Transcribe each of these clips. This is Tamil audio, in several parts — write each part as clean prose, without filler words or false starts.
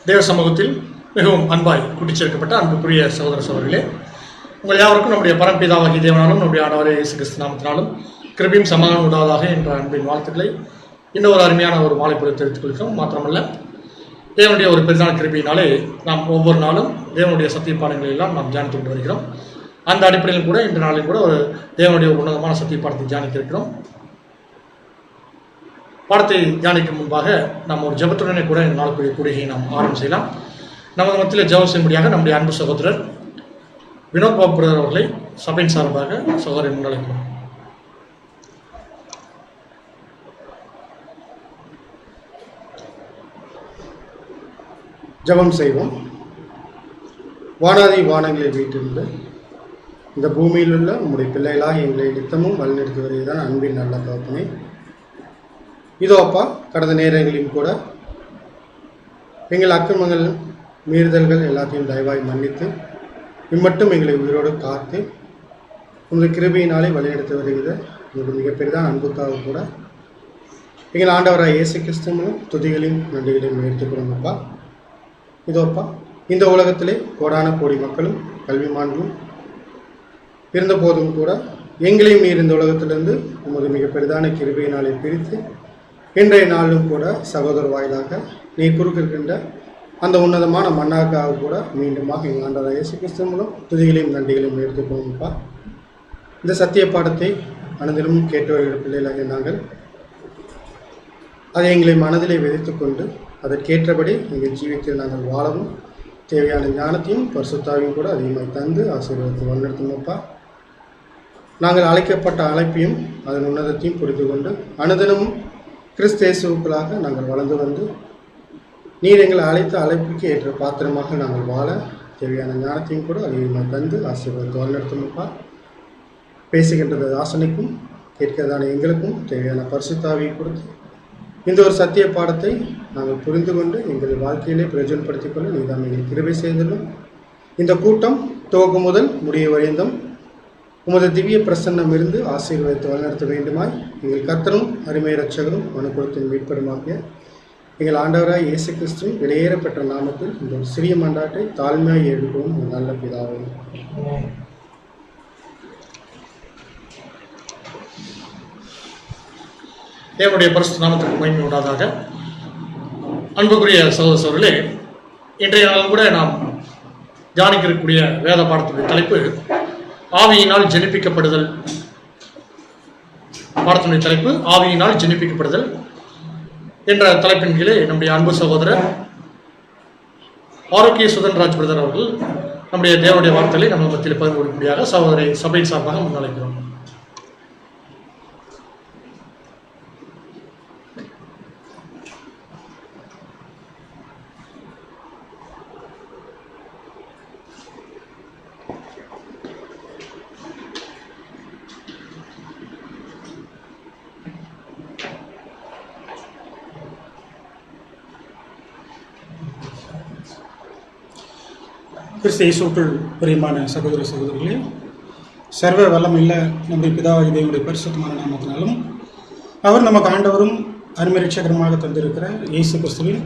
தேவ சமூகத்தில் மிகவும் அன்பாய் கூட்டிச்சேர்க்கப்பட்ட அன்புக்குரிய சகோதர சகோதரிகளே, உங்கள் யாவருக்கும் நம்முடைய பரம்பிதாவாகிய தேவனாலும் நம்முடைய ஆண்டவரே இயேசு கிறிஸ்து நாமத்தினாலும் கிருபையும் சமாதானம் உண்டாவதாக என்ற அன்பின் வாழ்த்துக்களை இன்னொரு அருமையான ஒரு மாலை பொழுது தெரிவித்துக் கொள்கிறோம். மாத்திரமல்ல, தேவனுடைய ஒரு பெரிதான கிருபையினாலே நாம் ஒவ்வொரு நாளும் தேவனுடைய சத்திய பாடங்களை எல்லாம் நாம் தியானித்து கொண்டு வருகிறோம். அந்த அடிப்படையில் கூட இன்று நாளில் கூட ஒரு தேவனுடைய ஒரு உன்னதமான சத்திய பாடத்தை தியானிக்க இருக்கிறோம். பாடத்தை தியானிக்கும் முன்பாக நாம் ஒரு ஜெபத்துடனே கூட இந்த நாளுக்குரிய கூடிகையை நாம் ஆரம்பம் செய்யலாம். நமது மத்தியில் ஜெபம் செய்யும்படியாக நம்முடைய அன்பு சகோதரர் வினோத் பாபு பிரதர் அவர்களை சபையின் சார்பாக சகோதரன் முன்னழைக்கிறோம். ஜெபம் செய்வோம். வானாதி வானங்களில் வீட்டிலிருந்து இந்த பூமியில் உள்ள உங்களுடைய பிள்ளைகளாக எங்களை நித்தமும் வழிநடத்தி வருகிறதான் அன்பின் நல்ல தகப்பனே. இதோ அப்பா, கடந்த நேரங்களிலும் கூட எங்கள் அக்கிரமங்கள் மீறுதல்கள் எல்லாத்தையும் தயவாய் மன்னித்து இம்மட்டும் எங்களை உயிரோடு காத்து உங்கள் கிருபையினாலே வழிநடத்தி வருகிற உங்களுக்கு மிகப்பெரிதான் அன்புக்காக கூட எங்கள் ஆண்டவராக இயேசு கிறிஸ்துவின் துதிகளையும் நன்றிகளையும் எடுத்துக்கொள்ளுங்கப்பா. இதோப்பா, இந்த உலகத்திலே கோடான கோடி மக்களும் கல்விமான்களும் இருந்த போதும் கூட எங்களையும் நீர் இந்த உலகத்திலிருந்து உமது மிக பெரிதான கிருபையினாலே பிரித்து இன்றைய நாளிலும் கூட சகோதர வாயிலாக நீர் குறுக்கிருக்கின்ற அந்த உன்னதமான மன்னாக்காக கூட மீண்டுமாக எங்கள் ஆண்டவராக இயேசு கிறிஸ்து மூலம் துதிகளையும் நன்றிகளையும் எடுத்துக்கொள்ளுங்கப்பா. இந்த சத்திய பாடத்தை அனைத்திலும் கேட்டவர்கள் பிள்ளைகளாக நாங்கள் அதை எங்களை மனதிலே விதைத்து கொண்டு அதற்கேற்றபடி எங்கள் ஜீவித்தில் நாங்கள் வாழவும் தேவையான ஞானத்தையும் பரிசுத்தாவையும் கூட அதிகமாக தந்து ஆசீர்வாதத்தை வழிநடத்துங்கப்பா. நாங்கள் அழைக்கப்பட்ட அழைப்பையும் அதன் உன்னதத்தையும் புரிந்து கொண்டு அனுதினமும் கிறிஸ்தேசுக்களாக நாங்கள் வளர்ந்து வந்து நீர் எங்களை அழைத்த அழைப்புக்கு ஏற்ற பாத்திரமாக நாங்கள் வாழ தேவையான ஞானத்தையும் கூட அதிகமாக தந்து ஆசீர்வாதத்தை வழிநடத்துங்கப்பா. பேசுகின்றது ஆசனைக்கும் கேட்கிறதான எங்களுக்கும் தேவையான பரிசுத்தாவியை கொடுத்து இந்த ஒரு சத்திய பாடத்தை நாங்கள் புரிந்து கொண்டு எங்கள் வாழ்க்கையிலே பிரயோஜனப்படுத்திக் கொள்ள நீதான் எங்கள் கிருபை செய்துள்ளோம். இந்த கூட்டம் துவக்கம் முதல் முடிய வரைந்தும் உமது திவ்ய பிரசன்னம் இருந்து ஆசீர்வாதத்தை வழிநடத்த வேண்டுமாய் எங்கள் கர்த்தரும் அருமை இரட்சகரும் மனுக்குலத்தின் மீட்பெருமாகிய எங்கள் ஆண்டவராய் இயேசு கிறிஸ்துவின் வெளியேறப்பெற்ற நாமத்தில் இந்த ஒரு சிறிய மன்றாட்டை தாழ்மையாக எழுப்புவோம் நல்ல பிதாவே. தேவனுடைய பரிசுத்த நாமத்திற்கு மகிமை உண்டாதாக. அன்புக்குரிய சகோதர சகோதரர்களே, இன்றைய நாளும் கூட நாம் தியானிக்கக்கூடிய வேத பாடத்தினுடைய தலைப்பு ஆவியினால் ஜெனிப்பிக்கப்படுதல். பாடத்தினுடைய தலைப்பு ஆவியினால் ஜெனிப்பிக்கப்படுதல் என்ற தலைப்பின் கீழே நம்முடைய அன்பு சகோதரர் ஆரோக்கிய சுதன்ராஜ் பிரதர் அவர்கள் நம்முடைய தேவனுடைய வார்த்தைகளை நம்ம மத்தியில் பகிர்ந்து கொள்ளும்படியாக சகோதரை சபை சார்பாக முன்னழைக்கிறோம். கிறிஸ்து இயேசுவுக்குள் பிரியமான சகோதர சகோதரிகளே, சர்வ வல்லமையுள்ள நம்முடைய பிதாவாகிய தேவனுடைய பரிசுத்தமான நாமத்தினாலும் அவர் நமக்கு ஆண்டவரும் அருமை இரட்சகருமாக தந்திருக்கிற இயேசு கிறிஸ்துவின்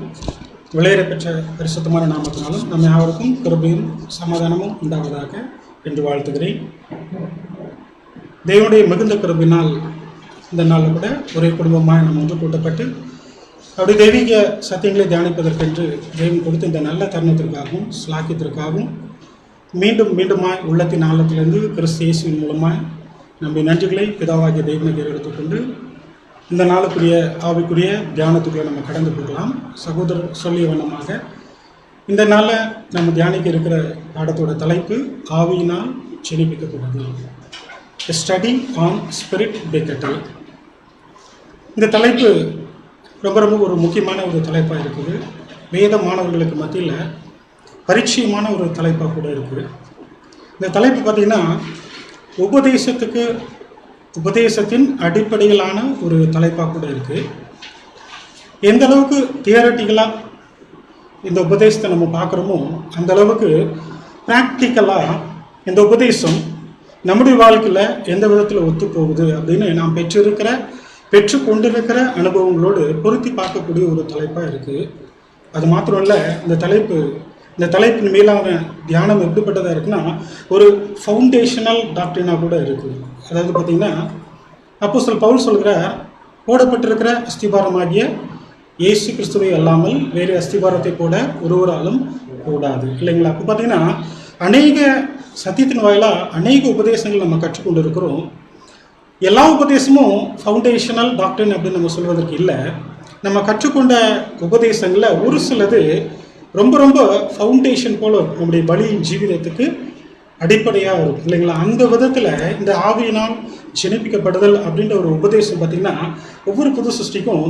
விளையேறப்பெற்ற பரிசுத்தமான நாமத்தினாலும் நம்ம யாவருக்கும் கிருபையும் சமாதானமும் உண்டாவதாக என்று வாழ்த்துகிறேன். தேவனுடைய மிகுந்த கிருபையினால் இந்த நாளில் கூட ஒரே குடும்பமாக நம்ம ஒன்று கூட்டப்பட்டு அப்படி தெய்வீக சத்தியங்களை தியானிப்பதற்கென்று தெய்வம் கொடுத்த இந்த நல்ல தருணத்திற்காகவும் ஸ்லாக்கியத்திற்காகவும் மீண்டும் மீண்டுமாய் உள்ளத்தின் ஆழத்திலிருந்து கிறிஸ்து இயேசுவின் மூலமாய் நம்முடைய நன்றிகளை பிதாவாகிய தெய்வனுக்கு எடுத்துக்கொண்டு இந்த நாளுக்குரிய ஆவிக்குரிய தியானத்துக்குள்ளே நம்ம கடந்து போகலாம். சகோதரர் சொல்லிய வண்ணமாக இந்த நாளில் நம்ம தியானிக்க இருக்கிற பாடத்தோட தலைப்பு ஆவியினால் ஜெனிப்பிக்கப்படுது, ஸ்டடி ஆன் ஸ்பிரிட் பெக்கெட்டல். இந்த தலைப்பு ரொம்ப ஒரு முக்கியமான ஒரு தலைப்பாக இருக்குது. வேத மாணவர்களுக்கு மத்தியில் பரிச்சயமான ஒரு தலைப்பாக கூட இருக்குது. இந்த தலைப்பு பார்த்திங்கன்னா உபதேசத்தின் அடிப்படையிலான ஒரு தலைப்பாக கூட இருக்குது. எந்த அளவுக்கு தியரட்டிக்கலாக இந்த உபதேசத்தை நம்ம பார்க்குறோமோ அந்த அளவுக்கு ப்ராக்டிக்கலாக இந்த உபதேசம் நம்முடைய வாழ்க்கையில் எந்த விதத்தில் ஒத்து போகுது அப்படின்னு நாம் பெற்றுக்கொண்டிருக்கிற அனுபவங்களோடு பொருத்தி பார்க்கக்கூடிய ஒரு தலைப்பாக இருக்குது. அது மாத்திரம் இல்லை, இந்த தலைப்பின் மேலான தியானம் எப்படிப்பட்டதாக இருக்குன்னா ஒரு ஃபவுண்டேஷனல் டாக்டரினாக கூட இருக்குது. அதாவது பார்த்தீங்கன்னா அப்போஸ்தலன் பவுல் சொல்கிறார், போடப்பட்டிருக்கிற அஸ்திபாரமாகிய இயேசு கிறிஸ்துவை அல்லாமல் வேறு அஸ்திபாரத்தை போட ஒருவராலும் கூடாது இல்லைங்களா. அப்போ பார்த்தீங்கன்னா அநேக சத்தியத்தின் வாயிலாக அநேக உபதேசங்கள் நம்ம கற்றுக்கொண்டு இருக்கிறோம். எல்லா உபதேசமும் ஃபவுண்டேஷனல் டாக்டரின் அப்படின்னு நம்ம சொல்வதற்கு இல்லை. நம்ம கற்றுக்கொண்ட உபதேசங்களில் ஒரு சிலது ரொம்ப ரொம்ப ஃபவுண்டேஷன் போல நம்முடைய பலியின் ஜீவிதத்துக்கு அடிப்படையாக இருக்கும் இல்லைங்களா. அந்த விதத்தில் இந்த ஆவியினால் ஜெனிப்பிக்கப்படுதல் அப்படின்ற ஒரு உபதேசம் பார்த்திங்கன்னா ஒவ்வொரு புது சிருஷ்டிக்கும்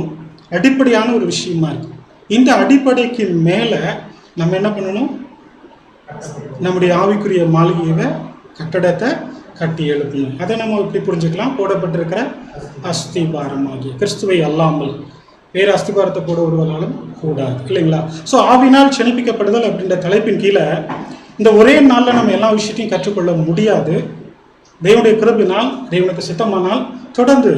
அடிப்படையான ஒரு விஷயமா இருக்கும். இந்த அடிப்படைக்கு மேலே நம்ம என்ன பண்ணணும், நம்முடைய ஆவிக்குரிய மாளிகையை கட்டடத்தை கட்டி எழுப்பணும். அதை நம்ம எப்படி புரிஞ்சுக்கலாம், போடப்பட்டிருக்கிற அஸ்திபாரமாகிய கிறிஸ்துவை அல்லாமல் வேறு அஸ்திபாரத்தை போட ஒருவராலும் கூடாது இல்லைங்களா. ஸோ ஆவினால் ஜெனிப்பிக்கப்படுதல் அப்படின்ற தலைப்பின் கீழே இந்த ஒரே நாளில் நம்ம எல்லா விஷயத்தையும் கற்றுக்கொள்ள முடியாது. தேவனுடைய கிருபையினால், தேவனுக்கு சித்தமானால் தொடர்ந்து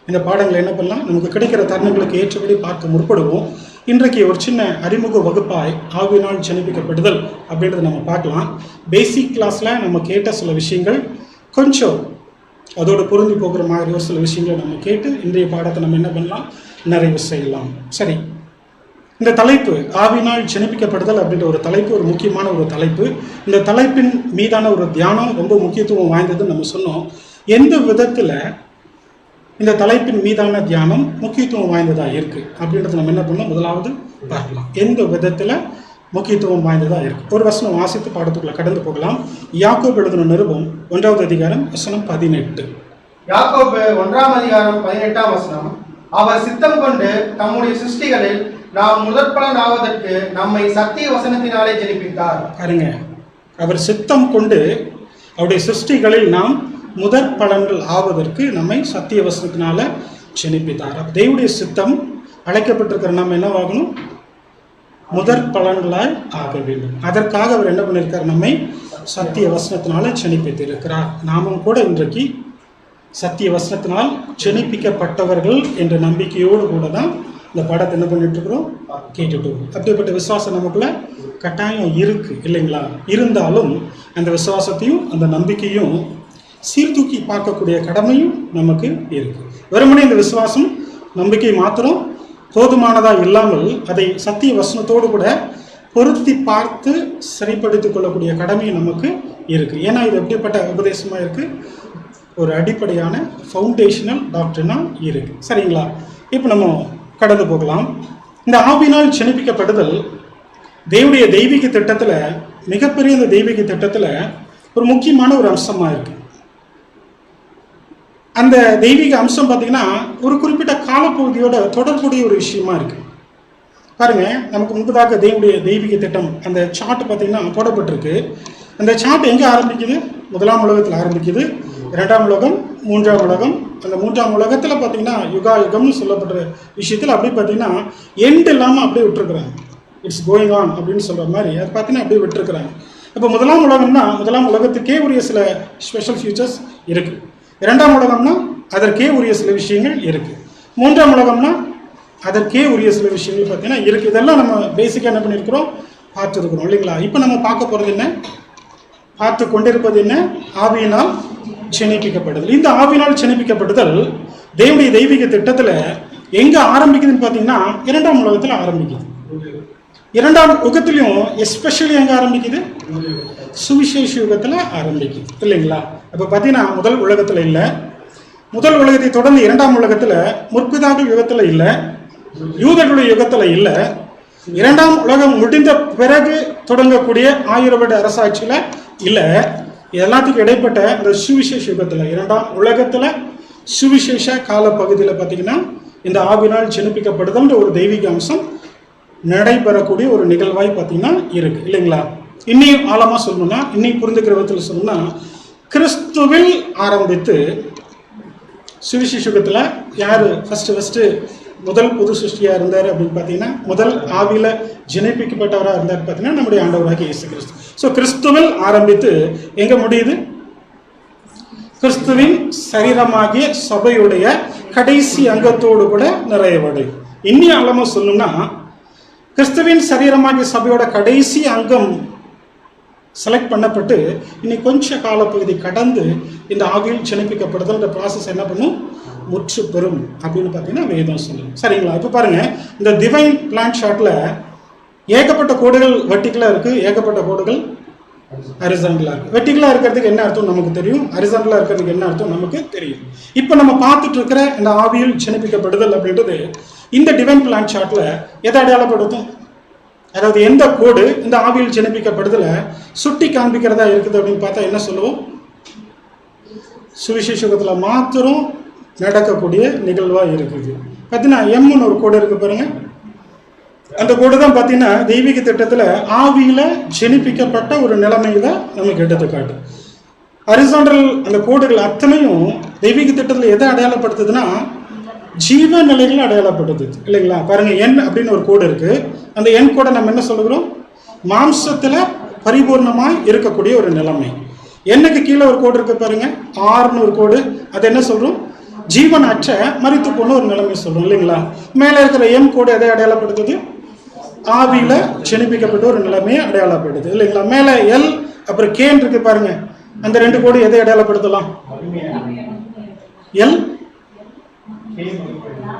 இந்த பாடங்களை என்ன பண்ணலாம், நமக்கு கிடைக்கிற தருணங்களுக்கு ஏற்றபடி பார்க்க முற்படுவோம். இன்றைக்கு ஒரு சின்ன அறிமுக வகுப்பாய் ஆவியினால் ஜெனிப்பிக்கப்படுதல் அப்படின்றத நம்ம பார்க்கலாம். பேசிக் கிளாஸில் நம்ம கேட்ட சில விஷயங்கள் கொஞ்சம் அதோடு பொருந்தி போகிற மாதிரி ஒரு சில விஷயங்களை நம்ம கேட்டு இன்றைய பாடத்தை நம்ம என்ன பண்ணலாம், நிறைவு செய்யலாம். சரி, இந்த தலைப்பு ஆவியினால் ஜெனிப்பிக்கப்படுதல் அப்படின்ற ஒரு தலைப்பு ஒரு முக்கியமான ஒரு தலைப்பு. இந்த தலைப்பின் மீதான ஒரு தியானம் ரொம்ப முக்கியத்துவம் வாய்ந்ததுன்னு நம்ம சொன்னோம். எந்த விதத்தில் இந்த தலைப்பின் மீதான தியானம் முக்கியத்துவம் வாய்ந்ததாக இருக்குது அப்படின்றத நம்ம என்ன பண்ணோம், முதலாவது பார்க்கலாம். எந்த விதத்தில் முக்கியத்துவம் வாய்ந்ததாக இருக்குது. ஒரு வசனம் வாசித்து பாடத்துக்குள்ள கடந்து போகலாம். யாக்கோபு எழுதின நிருபம் 1வது அதிகாரம் வசனம் 18. யாக்கோபு 1ஆம் அதிகாரம் 18ஆம் வசனம், அவர் சித்தம் கொண்டு தம்முடைய சிருஷ்டிகளில் நாம் முதற்பலன் ஆவதற்கு நம்மை சத்திய வசனத்தினாலே ஜெனிப்பித்தார். பாருங்க, அவர் சித்தம் கொண்டு அவருடைய சிருஷ்டிகளில் நாம் முதற் பலன்கள் ஆவதற்கு நம்மை சத்திய வசனத்தினால ஜெனிப்பித்தார். தேவனுடைய சித்தம் அழைக்கப்பட்டிருக்கிற நாம் என்னவாகணும், முதற் பலன்களாய் ஆக வேண்டும். அதற்காக அவர் என்ன பண்ணியிருக்கார், நம்மை சத்திய வசனத்தினால ஜெனிப்பித்திருக்கிறார். நாமும் கூட இன்றைக்கு சத்திய வசனத்தினால் ஜெனிப்பிக்கப்பட்டவர்கள் என்ற நம்பிக்கையோடு கூட தான் இந்த பாடத்தை என்ன பண்ணிட்டு இருக்கிறோம், கேட்டுட்டு இருக்கோம். அப்படிப்பட்ட விசுவாசம் நமக்குள்ள கட்டாயம் இருக்கு இல்லைங்களா. இருந்தாலும் அந்த விசுவாசத்தையும் அந்த நம்பிக்கையும் சீர்தூக்கி பார்க்கக்கூடிய கடமையும் நமக்கு இருக்கு. வெறுமனே இந்த விசுவாசம் நம்பிக்கை மாத்திரம் போதுமானதாக இல்லாமல் அதை சத்திய வசனத்தோடு கூட பொருத்தி பார்த்து சரிப்படுத்திக் கொள்ளக்கூடிய கடமையும் நமக்கு இருக்கு. ஏன்னா இது எப்படிப்பட்ட உபதேசமாக இருக்கு, ஒரு அடிப்படையான ஃபவுண்டேஷனல் டாக்டரினா இருக்கு. சரிங்களா, இப்போ நம்ம கடந்து போகலாம். இந்த ஆவியினால் ஜெனிப்பிக்கப்படுதல் தேவனுடைய தெய்வீக திட்டத்தில், மிகப்பெரிய இந்த தெய்வீக திட்டத்தில் ஒரு முக்கியமான ஒரு அம்சமாக இருக்கு. அந்த தெய்வீக அம்சம் பார்த்தீங்கன்னா ஒரு குறிப்பிட்ட காலப்பகுதியோட தொடர்புடைய ஒரு விஷயமா இருக்கு. பாருங்க, நமக்கு முன்பதாக தேவனுடைய தெய்வீக திட்டம் அந்த சார்ட் பார்த்தீங்கன்னா போடப்பட்டிருக்கு. அந்த சார்ட் எங்கே ஆரம்பிக்குது, 1ஆம் உலகத்தில் ஆரம்பிக்குது, 2ஆம் உலகம், 3ஆம் உலகம். அந்த 3ஆம் உலகத்தில் பார்த்தீங்கன்னா யுகா யுகம்னு சொல்லப்படுற விஷயத்தில் அப்படி பார்த்தீங்கன்னா எண்ட் இல்லாமல் அப்படியே விட்டுருக்குறாங்க. இட்ஸ் கோயிங் ஆன் அப்படின்னு சொல்கிற மாதிரி அது பார்த்தீங்கன்னா அப்படியே விட்டுருக்குறாங்க. இப்போ 1ஆம் உலகம்னா 1ஆம் உலகத்துக்கே உரிய சில ஸ்பெஷல் ஃபியூச்சர்ஸ் இருக்குது. 2ஆம் உலகம்னா அதற்கே உரிய சில விஷயங்கள் இருக்குது. 3ஆம் உலகம்னா அதற்கே உரிய சில விஷயங்கள் பார்த்தீங்கன்னா இருக்குது. இதெல்லாம் நம்ம பேசிக்காக என்ன பண்ணியிருக்கிறோம், பார்த்துருக்குறோம் இல்லைங்களா. இப்போ நம்ம பார்க்க போகிறது என்ன, பார்த்து கொண்டிருப்பது என்ன, ஆவியினால் ஜெனிப்பிக்கப்படுதல். இந்த ஆவியினால் ஜெனிப்பிக்கப்படுதல் தேவனுடைய தெய்வீக திட்டத்தில் எங்கே ஆரம்பிக்குதுன்னு பார்த்தீங்கன்னா 2ஆம் உலகத்தில் ஆரம்பிக்குது. 2ஆம் யுகத்திலையும் எஸ்பெஷலி எங்கே ஆரம்பிக்குது, சுவிசேஷ யுகத்தில் ஆரம்பிக்குது இல்லைங்களா. இப்போ பார்த்தீங்கன்னா முதல் உலகத்தில் இல்லை, முதல் உலகத்தை தொடர்ந்து 2ஆம் உலகத்தில், முற்பிதாக்கள் யுகத்தில் இல்லை, யூதர்களுடைய யுகத்தில் இல்லை, 2ஆம் உலகம் முடிந்த பிறகு தொடங்கக்கூடிய 1000 வருட அரசாட்சியில் இல்லை. எல்லாத்துக்கும் இடைப்பட்ட இந்த சுவிசேஷ யுகத்தில், 2ஆம் உலகத்தில் சுவிசேஷ காலப்பகுதியில் பார்த்தீங்கன்னா இந்த ஆவியினால் ஜெனிப்பிக்கப்படுதல்ன்ற ஒரு தெய்வீக அம்சம் நடைபெறக்கூடிய ஒரு நிகழ்வாய் பார்த்தீங்கன்னா இருக்கு இல்லைங்களா. இன்னையும் ஆழமாக சொல்லணும்னா, இன்னைக்கு புரிந்துக்கிற விதத்தில் சொல்லணும்னா, கிறிஸ்துவில் ஆரம்பித்து சுவிசேஷ யுகத்தில் யார் ஃபஸ்ட்டு முதல் புது சிருஷ்டியாக இருந்தார் அப்படின்னு பார்த்தீங்கன்னா, முதல் ஆவியில் ஜெனிப்பிக்கப்பட்டவராக இருந்தார் பார்த்தீங்கன்னா நம்முடைய ஆண்டவராகிய இயேசு கிறிஸ்து. ஸோ கிறிஸ்துவில் ஆரம்பித்து எங்கே முடியுது, கிறிஸ்துவின் சரீரமாகிய சபையுடைய கடைசி அங்கத்தோடு கூட நிறைவடையும். இன்னும் ஆழமாக சொல்லணும்னா, கிறிஸ்துவின் சரீரமாகிய சபையோட கடைசி அங்கம் செலக்ட் பண்ணப்பட்டு இன்னைக்கு கொஞ்ச காலப்பகுதி கடந்து இந்த ஆவியில் சிறப்பிக்கப்படுதல் ப்ராசஸ் என்ன பண்ணும், முற்று பெறும் அப்படின்னு பார்த்தீங்கன்னா வேதம் சொல்லுங்க. சரிங்களா? இப்போ பாருங்க, இந்த டிவைன் பிளான் ஷார்ட்ல ஏகப்பட்ட கோடுகள் வெர்டிகலா இருக்கு, ஏகப்பட்ட கோடுகள் ஹரிசாண்டலா இருக்கு. வெர்டிகலா இருக்கிறதுக்கு என்ன அர்த்தம் நமக்கு தெரியும், ஹரிசாண்டலா இருக்கிறதுக்கு என்ன அர்த்தம் நமக்கு தெரியும். இப்போ நம்ம பார்த்துட்டு இருக்கிற இந்த ஆவியில் சிறப்பிக்கப்படுதல் அப்படின்றது இந்த டிவைன் பிளான் ஷார்ட்ல எதை அடையாளப்படுத்தும்? அதாவது எந்த கோடு இந்த ஆவியில் சிறப்பிக்கப்படுதல சுட்டி காண்பிக்கிறதா இருக்குது அப்படின்னு பார்த்தா என்ன சொல்லுவோம்? சுவிசேஷத்துல மாத்திரம் நடக்கக்கூடிய நிகழ்வா இருக்குது. பார்த்தீங்கன்னா எம்னு ஒரு கோடு இருக்கு பாருங்க. அந்த கோடு தான் பார்த்தீங்கன்னா தெய்வீக திட்டத்தில் ஆவியில ஜெனிப்பிக்கப்பட்ட ஒரு நிலைமையை தான் நமக்கு எடுத்து காட்டு. ஹரிசாண்டல் அந்த கோடுகள் அத்தனையும் தெய்வீக திட்டத்தில் எதை அடையாளப்படுத்துதுன்னா ஜீவ நிலைகளை அடையாளப்படுத்துது இல்லைங்களா? பாருங்க, என் அப்படின்னு ஒரு கோடு இருக்கு. அந்த என் கோடை நம்ம என்ன சொல்லுகிறோம்? மாம்சத்துல பரிபூர்ணமாய் இருக்கக்கூடிய ஒரு நிலைமை. என்னக்கு கீழே ஒரு கோடு இருக்கு பாருங்க, ஆர்னு ஒரு கோடு. அது என்ன சொல்றோம்? ஜீவன் அற்ற மரித்து போன ஒரு நிலைமை சொல்றோம் இல்லைங்களா? மேல இருக்கிற எம் கோடு எதை அடையாளப்படுத்துது? ஆவியில ஜெனிப்பிக்கப்பட்ட ஒரு நிலைமையை அடையாளப்படுது இல்லைங்களா? மேல எல் அப்புறம் கேன் இருக்கு பாருங்க. அந்த ரெண்டு கோடு எதை அடையாளப்படுத்தலாம்? எல்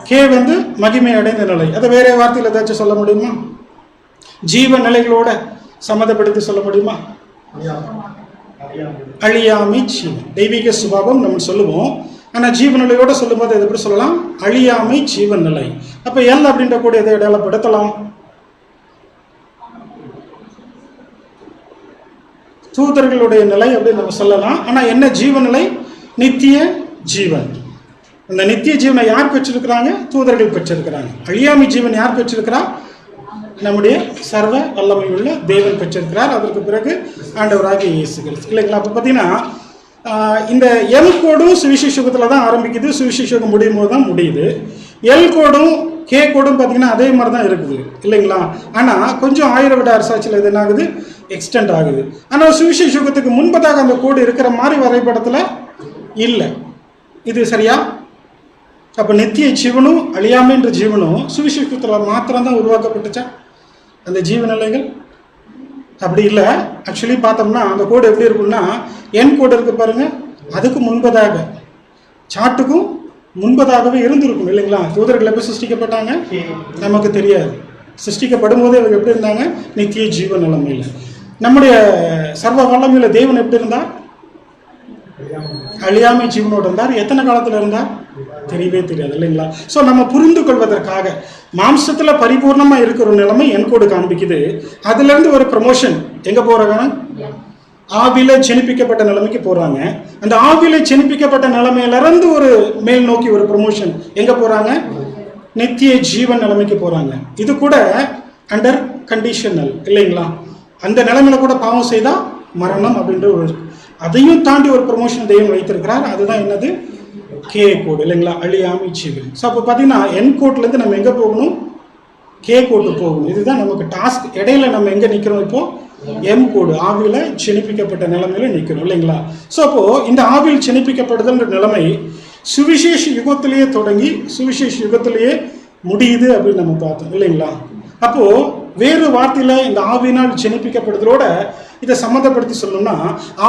கே வந்து மகிமை அடைந்த நிலை. அதை வேற வார்த்தையில் ஏதாச்சும் சொல்ல முடியுமா? ஜீவ நிலைகளோட சம்மந்தப்படுத்தி சொல்ல முடியுமா? அழியாமை ஜீவன், தெய்வீக சுபாவம் நம்ம சொல்லுவோம். ஆனா ஜீவநிலையோட சொல்லும் போது எப்படி சொல்லலாம்? அழியாமை ஜீவன் நிலை. அப்ப எல் அப்படின்ற கூட எதை அடையாளப்படுத்தலாம்? தூதர்களுடைய நிலை அப்படின்னு நம்ம சொல்லலாம். ஆனா என்ன ஜீவநிலை? நித்திய ஜீவன். அந்த நித்திய ஜீவனை யார் பெற்றிருக்கிறாங்க? தூதர்கள் பெற்றிருக்கிறாங்க. அழியாமை ஜீவன் யார் பெற்றிருக்கிறா? நம்முடைய சர்வ வல்லமையுள்ள தேவன் பெற்றிருக்கிறார். அதற்கு பிறகு ஆண்டவராகிய இயேசு கிறிஸ்து இல்லைங்களா? அப்ப பார்த்தீங்கன்னா இந்த எல் கோடும் சுவிசேஷத்துல தான் ஆரம்பிக்குது, சுவிசேஷம் முடியும் போது தான் முடியுது. எல் கோடும் கே கோடும் பார்த்தீங்கன்னா அதே மாதிரி தான் இருக்குது இல்லைங்களா? ஆனால் கொஞ்சம் 1000 வருட அரசாட்சியில் இது என்ன ஆகுது? எக்ஸ்டெண்ட் ஆகுது. ஆனால் சுவிசேஷத்துக்கு முன்பதாக அந்த கோடு இருக்கிற மாதிரி வரைபடத்தில் இல்லை. இது சரியா? அப்போ நித்திய ஜீவனும் அழியாமைன்ற ஜீவனும் சுவிசேஷத்தில் மாத்திரம்தான் உருவாக்கப்பட்டுச்சா அந்த ஜீவநிலைகள்? அப்படி இல்லை. ஆக்சுவலி பார்த்தோம்னா அந்த கோடு எப்படி இருக்குன்னா, என் கோடு இருக்கு பாருங்க, அதுக்கு முன்பதாக சாட்டுக்கும் முன்பதாகவே இருந்திருக்கும் இல்லைங்களா? தூதர்கள் எப்படி சிருஷ்டிக்கப்பட்டாங்க நமக்கு தெரியாது. சிருஷ்டிக்கப்படும் போது இவங்க எப்படி இருந்தாங்க? நித்திய ஜீவ நிலைமையில். நம்முடைய சர்வ வல்லமையில தேவன் எப்படி இருந்தார்? அழியாமை ஜீவனோடு இருந்தார். எத்தனை காலத்தில் இருந்தார் தெரியவே தெரியாது இல்லைங்களா? ஸோ நம்ம புரிந்து கொள்வதற்காக மாம்சத்துல பரிபூர்ணமா இருக்கிற ஒரு நிலைமை என் கோடு காண்பிக்குது. அதுல இருந்து ஒரு ப்ரமோஷன் எங்க போறாங்க? ஆவில ஜெனிப்பிக்கப்பட்ட நிலைமைக்கு போறாங்க. அந்த ஆவில ஜெனிப்பிக்கப்பட்ட நிலைமையிலிருந்து ஒரு மேல் நோக்கி ஒரு ப்ரமோஷன் எங்க போறாங்க? நித்திய ஜீவன் நிலைமைக்கு போறாங்க. இது கூட அண்டர் கண்டிஷனல் இல்லைங்களா? அந்த நிலைமையில கூட பாவம் செய்தா மரணம் அப்படின்ற ஒரு, அதையும் தாண்டி ஒரு ப்ரமோஷன் தெய்வம் வைத்திருக்கிறார். அதுதான் என்னது? கே கோடு இல்லைங்களா? அழியாமை ஜீவன். ஸோ அப்போ பார்த்தீங்கன்னா என் கோட்லேருந்து நம்ம எங்கே போகணும்? கே கோடு போகணும். இதுதான் நமக்கு டாஸ்க். இடையில நம்ம எங்கே நிற்கிறோம்? இப்போ எம் கோடு ஆவியில் சினிப்பிக்கப்பட்ட நிலைமையில நிற்கணும் இல்லைங்களா? ஸோ அப்போ இந்த ஆவியில் சினிப்பிக்கப்படுதல் நிலைமை சுவிசேஷ யுகத்திலேயே தொடங்கி சுவிசேஷ யுகத்திலேயே முடியுது அப்படின்னு நம்ம பார்த்தோம் இல்லைங்களா? அப்போ வேறு வார்த்தையில இந்த ஆவியினால் சினிப்பிக்கப்படுதலோட இதை சம்மந்தப்படுத்தி சொல்லணும்னா,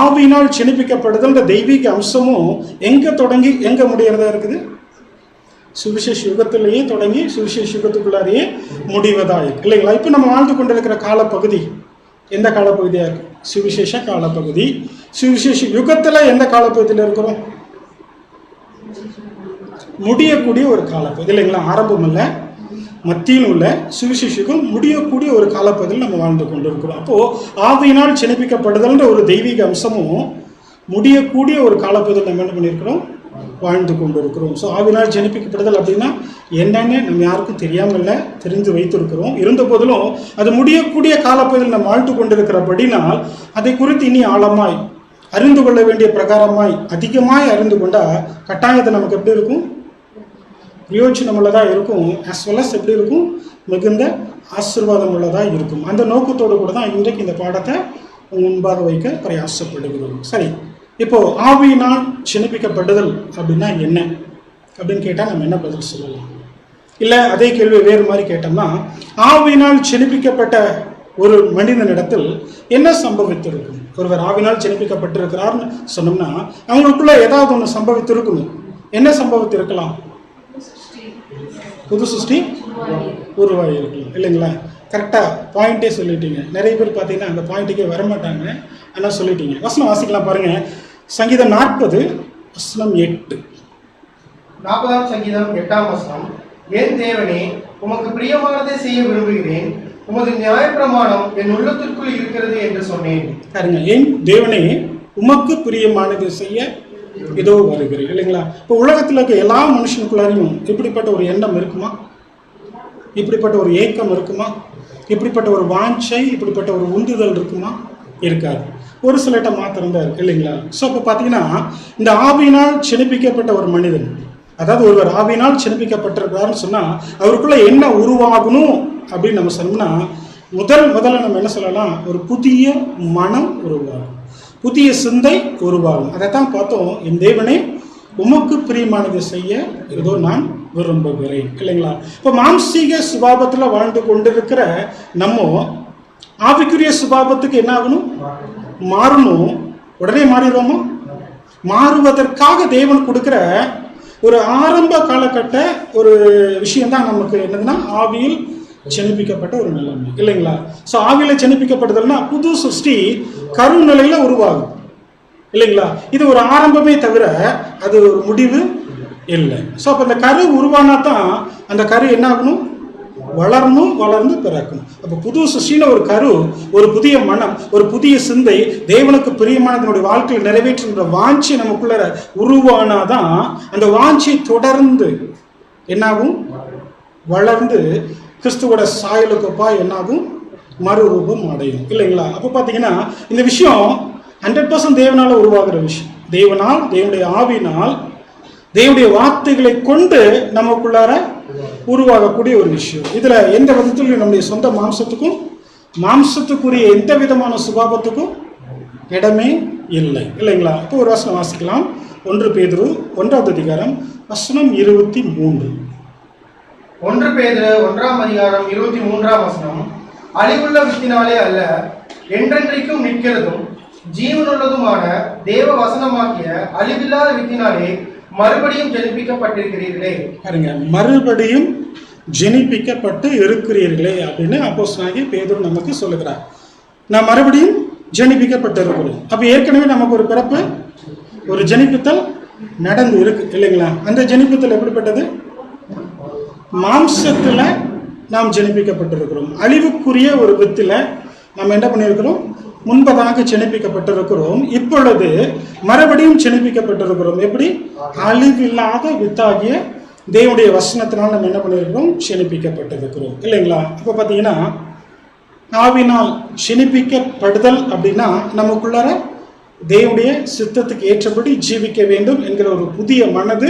ஆவியினால் சினிப்பிக்கப்படுதல் தெய்வீக அம்சமும் எங்க தொடங்கி எங்க முடியறதா இருக்குது? சுவிசேஷ யுகத்திலேயே தொடங்கி சுவிசேஷ யுகத்துக்குள்ளாரையே முடிவதா இருக்கு இல்லைங்களா? இப்போ நம்ம வாழ்ந்து கொண்டிருக்கிற காலப்பகுதி எந்த காலப்பகுதியா இருக்கு? சுவிசேஷ காலப்பகுதி. சுவிசேஷ யுகத்துல எந்த காலப்பகுதியில் இருக்கிறோம்? முடியக்கூடிய ஒரு காலப்பகுதி இல்லைங்களா? ஆரம்பம் இல்லை, மத்தியில் உள்ள சுவிசேஷம் முடியக்கூடிய ஒரு காலப்பகுதியில் நம்ம வாழ்ந்து கொண்டிருக்கிறோம். அப்போ ஆவியினால் சிறப்பிக்கப்படுதல்ன்ற ஒரு தெய்வீக அம்சமும் முடியக்கூடிய ஒரு காலப்பகுதியில் நம்ம என்ன பண்ணியிருக்கிறோம்? வாழ்ந்து கொண்டிருக்கிறோம். ஸோ ஆவியினால் ஜெனிப்பிக்கப்படுதல் அப்படின்னா என்னன்னு நம்ம யாருக்கும் தெரியாமல் இல்லை, தெரிந்து வைத்திருக்கிறோம். இருந்த போதிலும் அது முடியக்கூடிய காலப்பகுதியில் நம்ம வாழ்ந்து கொண்டிருக்கிறபடினால் அதை குறித்து இனி ஆழமாய் அறிந்து கொள்ள வேண்டிய பிரகாரமாய் அதிகமாய் அறிந்து கொண்டா கட்டாயத்தை நமக்கு எப்படி இருக்கும்? பிரயோஜனம் உள்ளதாக இருக்கும். ஆஸ் வெல் அஸ் எப்படி இருக்கும்? மிகுந்த ஆசீர்வாதம் உள்ளதாக இருக்கும். அந்த நோக்கத்தோடு கூட தான் இன்றைக்கு இந்த பாடத்தை முன்பாக வைக்க பிரயாசப்படுகிறோம். சரி, இப்போ ஆவியினால் சிறப்பிக்கப்படுதல் அப்படின்னா என்ன அப்படின்னு கேட்டால் நம்ம என்ன பதில் சொல்லலாம்? இல்லை அதே கேள்வி வேறு மாதிரி கேட்டோம்னா, ஆவியினால் ஜெனிப்பிக்கப்பட்ட ஒரு மனிதனிடத்தில் என்ன சம்பவித்திருக்கும்? ஒருவர் ஆவினால் ஜெனிப்பிக்கப்பட்டிருக்கிறார்னு சொன்னோம்னா அவங்களுக்குள்ள ஏதாவது ஒன்று சம்பவித்திருக்கணும். என்ன சம்பவித்திருக்கலாம்? புது சிருஷ்டி உருவாகி இருக்கலாம் இல்லைங்களா? கரெக்டாக பாயிண்டே சொல்லிட்டீங்க. நிறைய பேர் பார்த்தீங்கன்னா அந்த பாயிண்ட்டுக்கே வரமாட்டாங்க, ஆனால் சொல்லிட்டீங்க. வசனம் வாசிக்கலாம் பாருங்க. சங்கீதம் 40 வசனம் 8. 40ஆம் சங்கீதம் 8ஆம் வசனம். என் தேவனே, உமக்கு பிரியமானதை செய்ய விரும்புகிறேன், உமது நியாயப்பிரமாணம் என் உள்ளத்திற்குள் இருக்கிறது என்று சொன்னேன். பாருங்க, என் தேவனே உமக்கு பிரியமானதை செய்ய இதோ வருகிறேன் இல்லைங்களா? இப்போ உலகத்தில் இருக்க எல்லா மனுஷனுக்குள்ளாரையும் இப்படிப்பட்ட ஒரு எண்ணம் இருக்குமா? இப்படிப்பட்ட ஒரு ஏக்கம் இருக்குமா? இப்படிப்பட்ட ஒரு வாஞ்சை, இப்படிப்பட்ட ஒரு உந்துதல் இருக்குமா? இருக்காது. ஒரு சிலட்ட மாத்திரம் தான் இருக்கு இல்லைங்களா? ஸோ இப்போ பார்த்தீங்கன்னா இந்த ஆவியினால் ஜெனிப்பிக்கப்பட்ட ஒரு மனிதன், அதாவது ஒருவர் ஆவியினால் ஜெனிப்பிக்கப்பட்டிருக்கிறாருன்னு சொன்னால் அவருக்குள்ள என்ன உருவாகணும் அப்படின்னு நம்ம சொன்னோம்னா முதல்ல நம்ம என்ன சொல்லலாம்? ஒரு புதிய மனம் உருவாகும், புதிய சிந்தை உருவாகும். அதைத்தான் பார்த்தோம். என் தேவனே உமக்கு பிரியமானதை செய்ய ஏதோ நான் விரும்புகிறேன் இல்லைங்களா? இப்போ மாம்சீக சுபாவத்தில் வாழ்ந்து கொண்டிருக்கிற நம்ம ஆவிக்குரிய சுபாவத்துக்கு என்ன ஆகணும்? மாறணும். உடனே மாறிடுவோமா? மாறுவதற்காக தேவன் கொடுக்கிற ஒரு ஆரம்ப காலகட்ட ஒரு விஷயம்தான் நமக்கு என்னதுன்னா ஆவியில் ஜெனிப்பிக்கப்பட்ட ஒரு நிலைமை இல்லைங்களா? ஸோ ஆவியில ஜெனிப்பிக்கப்படுதல்னா புது சிருஷ்டி கருநிலையில உருவாகும் இல்லைங்களா? இது ஒரு ஆரம்பமே தவிர அது ஒரு முடிவு இல்லை. ஸோ அப்போ அந்த கரு உருவானா தான் அந்த கரு என்ன ஆகணும்? வளரணும், வளர்ந்து பிறக்கணும். அப்போ புது சிருஷ்டின ஒரு கரு, ஒரு புதிய மனம், ஒரு புதிய சிந்தை, தேவனுக்கு பிரியமானதனுடைய வாழ்க்கையில் நிறைவேற்றுகின்ற வாஞ்சி நமக்குள்ள உருவானாதான் அந்த வாஞ்சி தொடர்ந்து என்னாகும்? வளர்ந்து கிறிஸ்துவோட சாயலுக்குப்பா என்னாகும்? மறுரூபம் அடையும் இல்லைங்களா? அப்போ பார்த்தீங்கன்னா இந்த விஷயம் 100% தேவனால உருவாகிற விஷயம். தேவனால், தேவனுடைய ஆவினால், தேவனுடைய வார்த்தைகளை கொண்டு நமக்குள்ளார உருவாகக்கூடிய ஒரு விஷயம். இதுல எந்த விதத்திலும் நம்முடைய சொந்த மாம்சத்துக்குரிய எந்த விதமான சுபாவத்துக்கும் இடமே இல்லை இல்லைங்களா? இப்போ ஒரு வசனம் வாசிக்கலாம். 1 பேதுரு 1ஆம் அதிகாரம் வசனம் 23. 1 பேதுரு 1ஆம் அதிகாரம் 23ஆம் வசனம். அழிவுள்ள வித்தினாலே அல்ல, என்றென்றைக்கும் நிற்கிறதும் ஜீவனுள்ளதுமான தேவ வசனமாக்கிய அழிவில்லாத வித்தினாலே மறுபடியும் ஜெனிப்பிக்கப்பட்டிருக்கிறீர்களே. பாருங்க, மறுபடியும் ஜெனிப்பிக்கப்பட்டு இருக்கிறீர்களே அப்படின்னு அப்போஸ்தலனாகிய பேதுரு நமக்கு சொல்லுகிறார். நான் மறுபடியும் ஜெனிப்பிக்கப்பட்டு இருக்கிறோம். அப்ப ஏற்கனவே நமக்கு ஒரு பிறப்பு, ஒரு ஜெனிப்பித்தல் நடந்து இருக்கு இல்லைங்களா? அந்த ஜெனிப்பித்தல் எப்படிப்பட்டது? மாம்சத்துல நாம் ஜெனிப்பிக்கப்பட்டிருக்கிறோம். அழிவுக்குரிய ஒரு வித்துல நாம் என்ன பண்ணியிருக்கிறோம்? முன்பதாக ஜெனிப்பிக்கப்பட்டிருக்கிறோம். இப்பொழுது மறுபடியும் ஜெனிப்பிக்கப்பட்டிருக்கிறோம். எப்படி? அழிவில்லாத வித்தாகிய தேவனுடைய வசனத்தினால் நம்ம என்ன பண்ணியிருக்கிறோம்? ஜெனிப்பிக்கப்பட்டிருக்கிறோம் இல்லைங்களா? இப்போ பார்த்தீங்கன்னா ஆவினால் ஜெனிப்பிக்கப்படுதல் அப்படின்னா நமக்குள்ளார தேவனுடைய சித்தத்துக்கு ஏற்றபடி ஜீவிக்க வேண்டும் என்கிற ஒரு புதிய மனது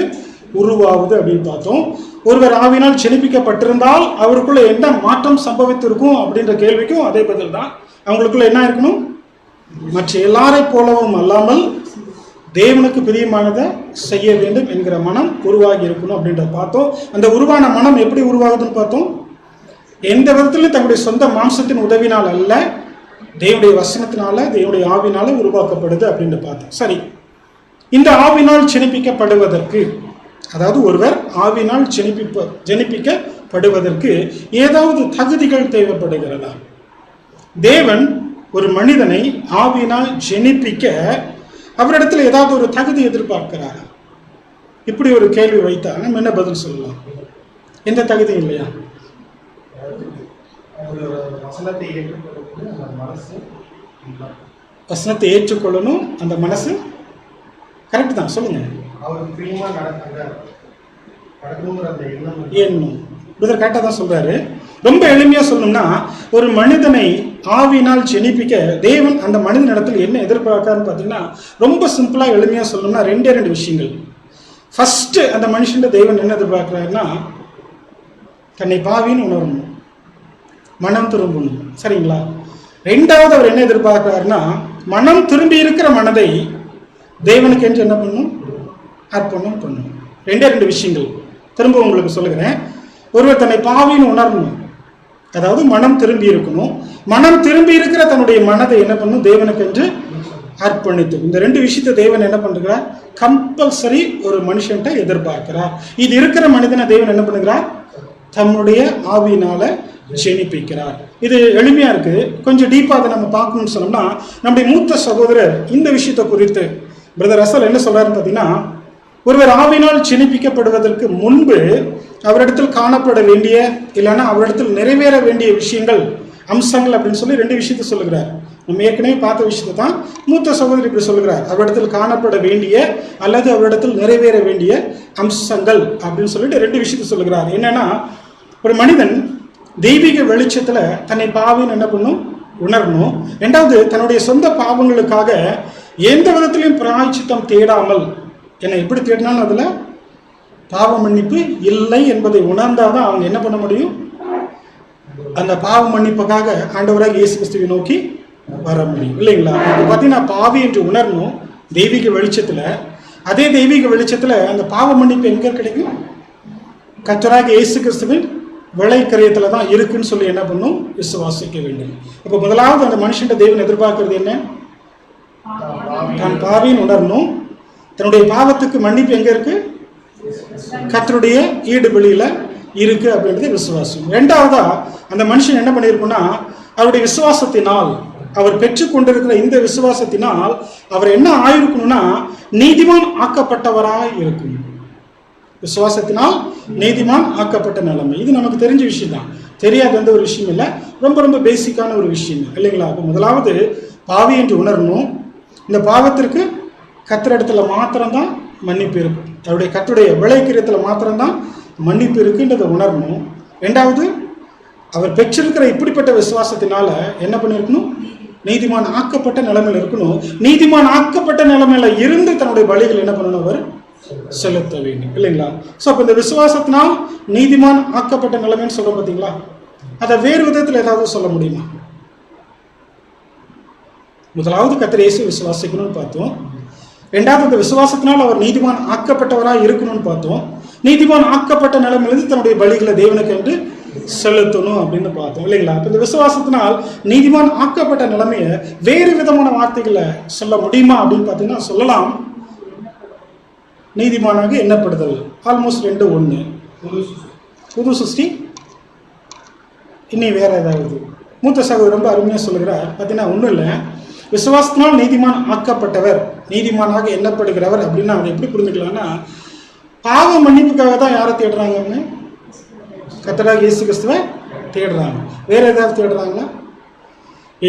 உருவாகுது அப்படின்னு பார்த்தோம். ஒருவர் ஆவினால் ஜெனிப்பிக்கப்பட்டிருந்தால் அவருக்குள்ள என்ன மாற்றம் சம்பவித்திருக்கும் அப்படின்ற கேள்விக்கும் அதே பதில் தான். அவங்களுக்குள்ள என்ன இருக்கணும்? மற்ற எல்லாரை போலவும் அல்லாமல் தேவனுக்கு பிரியமானதை செய்ய வேண்டும் என்கிற மனம் உருவாகி இருக்கணும் அப்படின்றத பார்த்தோம். அந்த உருவான மனம் எப்படி உருவாகுதுன்னு பார்த்தோம். எந்த விதத்திலும் தங்களுடைய சொந்த மாம்சத்தின் உதவினால் அல்ல, தேவனுடைய வசனத்தினால, தேவனுடைய ஆவினால உருவாக்கப்படுது அப்படின்னு பார்த்தோம். சரி, இந்த ஆவினால் ஜெனிப்பிக்கப்படுவதற்கு, அதாவது ஒருவர் ஆவினால் ஜெனிப்பிக்கப்படுவதற்கு ஏதாவது தகுதிகள் தேவைப்படுகிறதா? தேவன் ஒரு மனிதனை ஆவியினால் ஜெனிப்பிக்க அவரிடத்துல ஏதாவது ஒரு தகுதி எதிர்பார்க்கிறாரா? இப்படி ஒரு கேள்வி வைத்தா நம்ம என்ன பதில் சொல்லலாம்? எந்த தகுதி இல்லையா? வசனத்தை ஏற்றுக்கொள்ளணும், அந்த மனசு. கரெக்ட் தான், சொல்லுங்க. எண்ணம் பிரதர் கரெக்டாக தான் சொல்றாரு. ரொம்ப எளிமையா சொல்லணும்னா, ஒரு மனிதனை ஆவியினால் ஜெனிப்பிக்க தேவன் அந்த மனிதன் இடத்துல என்ன எதிர்பார்க்காருன்னு பார்த்தீங்கன்னா, ரொம்ப சிம்பிளா எளிமையா சொல்லணும்னா 2 விஷயங்கள். ஃபர்ஸ்ட், அந்த மனுஷன் தேவன் என்ன எதிர்பார்க்கிறாருன்னா, தன்னை பாவின்னு உணரணும், மனம் திரும்பணும். சரிங்களா? 2வது அவர் என்ன எதிர்பார்க்கிறாருன்னா, மனம் திரும்பி இருக்கிற மனதை தேவனுக்கு என்று என்ன பண்ணணும்? அர்ப்பணம் பண்ணணும். 2 விஷயங்கள் திரும்ப உங்களுக்கு சொல்லுகிறேன். ஒருவர் தன்னை பாவின்னு உணரணும், அதாவது மனம் திரும்பி இருக்கணும். மனம் திரும்பி இருக்கிற தன்னுடைய மனதை என்ன பண்ணும்? தேவனுக்கு என்று அர்ப்பணித்து. இந்த ரெண்டு விஷயத்தை தேவன் என்ன பண்ணுகிறார்? கம்பல்சரி ஒரு மனுஷன்ட்ட எதிர்பார்க்கிறார். இது இருக்கிற மனிதனை தேவன் என்ன பண்ணுகிறார்? தம்முடைய ஆவியினால ஜெனிப்பிக்கிறார். இது எளிமையா இருக்கு. கொஞ்சம் டீப்பா அதை நம்ம பார்க்கணும்னு சொன்னோம்னா, நம்முடைய மூத்த சகோதரர் இந்த விஷயத்தை குறித்து பிரதர் ரசல் என்ன சொல்றாருன்னு பார்த்தீங்கன்னா, ஒருவர் ஆவியினால் ஜெனிப்பிக்கப்படுவதற்கு முன்பு அவரிடத்தில் காணப்பட வேண்டிய இல்லைன்னா அவரிடத்தில் நிறைவேற வேண்டிய விஷயங்கள், அம்சங்கள் அப்படின்னு சொல்லி ரெண்டு விஷயத்த சொல்லுகிறார். நம்ம ஏற்கனவே பார்த்த விஷயத்தை தான் மூத்த சகோதரி இப்படி சொல்லுகிறார். அவரிடத்தில் காணப்பட வேண்டிய அல்லது அவரிடத்தில் நிறைவேற வேண்டிய அம்சங்கள் அப்படின்னு சொல்லிட்டு ரெண்டு விஷயத்த சொல்லுகிறார். என்னன்னா, ஒரு மனிதன் தெய்வீக வெளிச்சத்துல தன்னை பாவின்னு என்ன பண்ணும்? உணரணும். ரெண்டாவது, தன்னுடைய சொந்த பாவங்களுக்காக எந்த விதத்திலையும் பிராயச்சித்தம் தேடாமல், என்னை எப்படி தேடினாலும் அதுல பாவ மன்னிப்பு இல்லை என்பதை உணர்ந்தாதான் அவங்க என்ன பண்ண முடியும்? அந்த பாவ மன்னிப்புக்காக ஆண்டவராக இயேசு கிறிஸ்துவை நோக்கி வர முடியும், இல்லைங்களா? இப்போ பார்த்தீங்கன்னா பாவி என்று உணரணும் தெய்வீக வெளிச்சத்துல. அதே தெய்வீக வெளிச்சத்துல அந்த பாவ மன்னிப்பு எங்க கிடைக்கும்? கர்த்தராக இயேசு கிறிஸ்துவின் விளைக்கரியத்துல தான் இருக்குன்னு சொல்லி என்ன பண்ணும்? விசுவாசிக்க வேண்டும். அப்போ முதலாவது அந்த மனுஷன் தேவன் எதிர்பார்க்கிறது என்ன? தான் பாவின்னு உணரணும். தன்னுடைய பாவத்துக்கு மன்னிப்பு எங்க இருக்கு? கர்த்தருடைய ஈடு வெளியில இருக்கு அப்படின்றது விசுவாசம். ரெண்டாவதா அந்த மனுஷன் என்ன பண்ணியிருக்குன்னா, அவருடைய விசுவாசத்தினால், அவர் பெற்றுக்கொண்டிருக்கிற இந்த விசுவாசத்தினால் அவர் என்ன ஆயிருக்கணும்னா, நீதிமான் ஆக்கப்பட்டவராய் இருக்கும். விசுவாசத்தினால் நீதிமான் ஆக்கப்பட்ட நிலைமை. இது நமக்கு தெரிஞ்ச விஷயம் தான், தெரியாத எந்த ஒரு விஷயம் இல்லை, ரொம்ப ரொம்ப பேசிக்கான ஒரு விஷயம் இல்லைங்களா? அப்போ முதலாவது பாவி என்று உணரணும். இந்த பாவத்திற்கு கர்த்தரிடத்துல மாத்திரம்தான் மன்னிப்பு இருக்கு, அவருடைய கர்த்தருடைய விளைக்கிரியத்துல மாத்திரம்தான் மன்னிப்பு இருக்குன்றதை உணரணும். ரெண்டாவது, அவர் பெற்றிருக்கிற இப்படிப்பட்ட விசுவாசத்தினால என்ன பண்ணிருக்கணும்? நீதிமான் ஆக்கப்பட்ட நிலைமையில இருக்கணும். நீதிமான் ஆக்கப்பட்ட நிலைமையில இருந்து தன்னுடைய பலிகள் என்ன பண்ணணும்? அவர் செலுத்த வேண்டும், இல்லைங்களா? ஸோ அப்போ இந்த விசுவாசத்தினால் நீதிமான் ஆக்கப்பட்ட நிலைமைன்னு சொல்றோம் பார்த்தீங்களா? அதை வேறு விதத்தில் ஏதாவது சொல்ல முடியுமா? முதலாவது கர்த்தர் இயேசு விசுவாசிக்கணும்னு பார்த்தோம். ரெண்டாவது, இந்த விசுவாசத்தினால் அவர் நீதிமான் ஆக்கப்பட்டவராக இருக்கணும்னு பார்த்தோம். நீதிமான் ஆக்கப்பட்ட நிலைமையிலிருந்து தன்னுடைய பலிகளை தேவனுக்கு என்று செலுத்தணும் அப்படின்னு பார்த்தோம், இல்லைங்களா? அப்போ இந்த விசுவாசத்தினால் நீதிமான் ஆக்கப்பட்ட நிலைமையை வேறு விதமான வார்த்தைகளை சொல்ல முடியுமா அப்படின்னு பார்த்தீங்கன்னா சொல்லலாம். நீதிமானாக எண்ணப்படுதல், ஆல்மோஸ்ட் 2:1. புது சிருஷ்டி, இன்னி வேற ஏதாவது. மூத்த சகோதரர் ரொம்ப அருமையாக சொல்லுகிறார். பார்த்தீங்கன்னா ஒன்றும் இல்லை, விசுவாசத்தினால் நீதிமான் ஆக்கப்பட்டவர், நீதிமானாக எண்ணப்படுகிறவர் அப்படின்னு அவங்க எப்படி புரிஞ்சுக்கலாம்னா, பாவ மன்னிப்புக்காக தான் யாரை தேடுறாங்கன்னு? கர்த்தராகிய இயேசு கிறிஸ்துவை தேடுறாங்க. வேற ஏதாவது தேடுறாங்களா?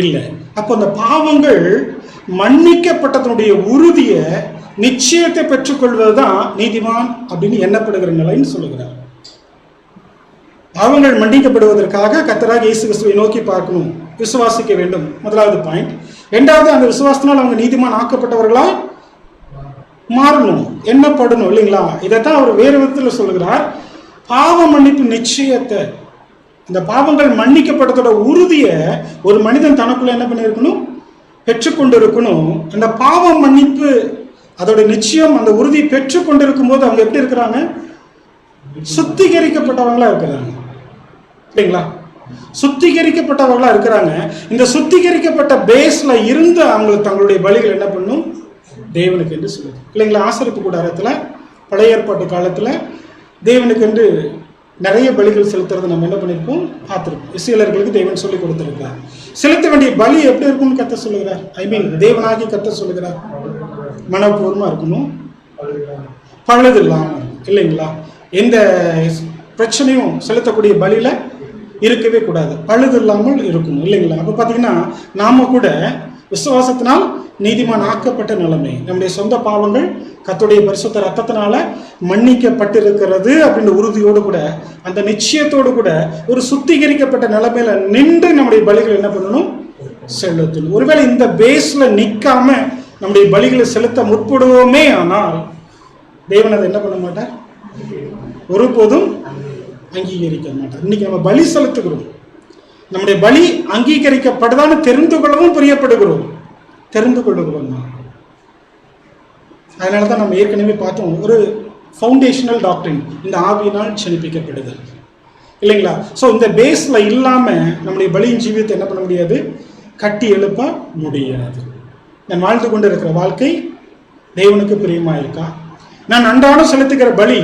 இல்லை. அப்போ அந்த பாவங்கள் மன்னிக்கப்பட்டதனுடைய உறுதியை, நிச்சயத்தை பெற்றுக்கொள்வதுதான் நீதிமான் அப்படின்னு எண்ணப்படுகிற நிலைன்னு சொல்லுகிறார். பாவங்கள் மன்னிக்கப்படுவதற்காக கர்த்தராகிய இயேசு கிறிஸ்துவை நோக்கி பார்க்கணும், விசுவாசிக்க வேண்டும், முதலாவது பாயிண்ட். ரெண்டாவது, அந்த விசுவாசத்தினால் அவங்க நீதிமான் ஆக்கப்பட்டவர்களா மாறணும், எண்ணப்படணும், இல்லைங்களா? இதைத்தான் அவர் வேறு விதத்தில் சொல்லுகிறார். பாவ மன்னிப்பு நிச்சயத்தை, இந்த பாவங்கள் மன்னிக்கப்பட்டதோட உறுதியை ஒரு மனிதன் தனக்குள்ள என்ன பண்ணியிருக்கணும்? பெற்றுக்கொண்டு இருக்கணும். அந்த பாவ மன்னிப்பு அதோட நிச்சயம், அந்த உறுதியை பெற்றுக்கொண்டு இருக்கும் போது அவங்க எப்படி இருக்கிறாங்க? சுத்திகரிக்கப்பட்டவங்களா இருக்கிறாங்க, இல்லைங்களா? சுத்திகரிக்கப்பட்டவர்களா இருக்கிறாங்க. இந்த சுத்திகரிக்கப்பட்ட பேஸ்ல இருந்து அவங்களுக்கு தங்களுடைய பலிகள் என்ன பண்ணும்? தேவனுக்கு என்று சொல்லுது, இல்லைங்களா? ஆசரிப்பு கூடாரத்துல பழைய ஏற்பாட்டு காலத்துல தேவனுக்கு என்று நிறைய பலிகள் செலுத்துறது நம்ம என்ன பண்ணியிருக்கோம்? பார்த்துருக்கோம். இஸ்ரவேலர்களுக்கு தேவன் சொல்லி கொடுத்திருக்கிறார். செலுத்த வேண்டிய பலி எப்படி இருக்கும்னு கர்த்தர் சொல்லுகிறார். தேவனாகி கர்த்தர் சொல்லுகிறார், மனப்பூர்வமா இருக்கணும், பழுது இல்லாமல், இல்லைங்களா? எந்த பிரச்சனையும் செலுத்தக்கூடிய பலியில இருக்கவே கூடாது, பழுது இல்லாமல் இருக்கணும், இல்லைங்களா? அப்போ பார்த்தீங்கன்னா நாம கூட விசுவாசத்தினால் நீதிமான் ஆக்கப்பட்ட நிலைமை, நம்முடைய சொந்த பாவங்கள் கர்த்தருடைய பரிசுத்த ரத்தத்தினால மன்னிக்கப்பட்டிருக்கிறது அப்படின்ற உறுதியோடு கூட, அந்த நிச்சயத்தோடு கூட ஒரு சுத்திகரிக்கப்பட்ட நிலைமையில நின்று நம்முடைய பலிகள் என்ன பண்ணணும்? செலுத்தணும். ஒருவேளை இந்த பேஸ்ல நிற்காம நம்முடைய பலிகளை செலுத்த முற்படுவோமே ஆனால் தேவன் அதை என்ன பண்ண மாட்டார்? ஒருபோதும் அங்கீகரிக்க மாட்டார். இன்னைக்கு நம்ம பலி செலுத்துகிறோம், நம்முடைய பலி அங்கீகரிக்கப்படுதான்னு தெரிந்து கொள்ளவும் பிரியப்படுகிறோம், தெரிந்து கொள்ளுகிறோம். அதனால தான் நம்ம ஏற்கனவே பார்த்தோம், ஒரு ஃபவுண்டேஷனல் டாக்டரின் இந்த ஆவியினால் செழிப்பிக்கப்படுதல். இல்லைங்களா? ஸோ இந்த பேஸில் இல்லாமல் நம்முடைய பலியின் ஜீவியத்தை என்ன பண்ண முடியாது, கட்டி எழுப்ப முடியாது. நான் வாழ்ந்து கொண்டு இருக்கிற வாழ்க்கை தேவனுக்கு பிரியமா இருக்கா, நான் அன்றாடம் செலுத்துகிற பலி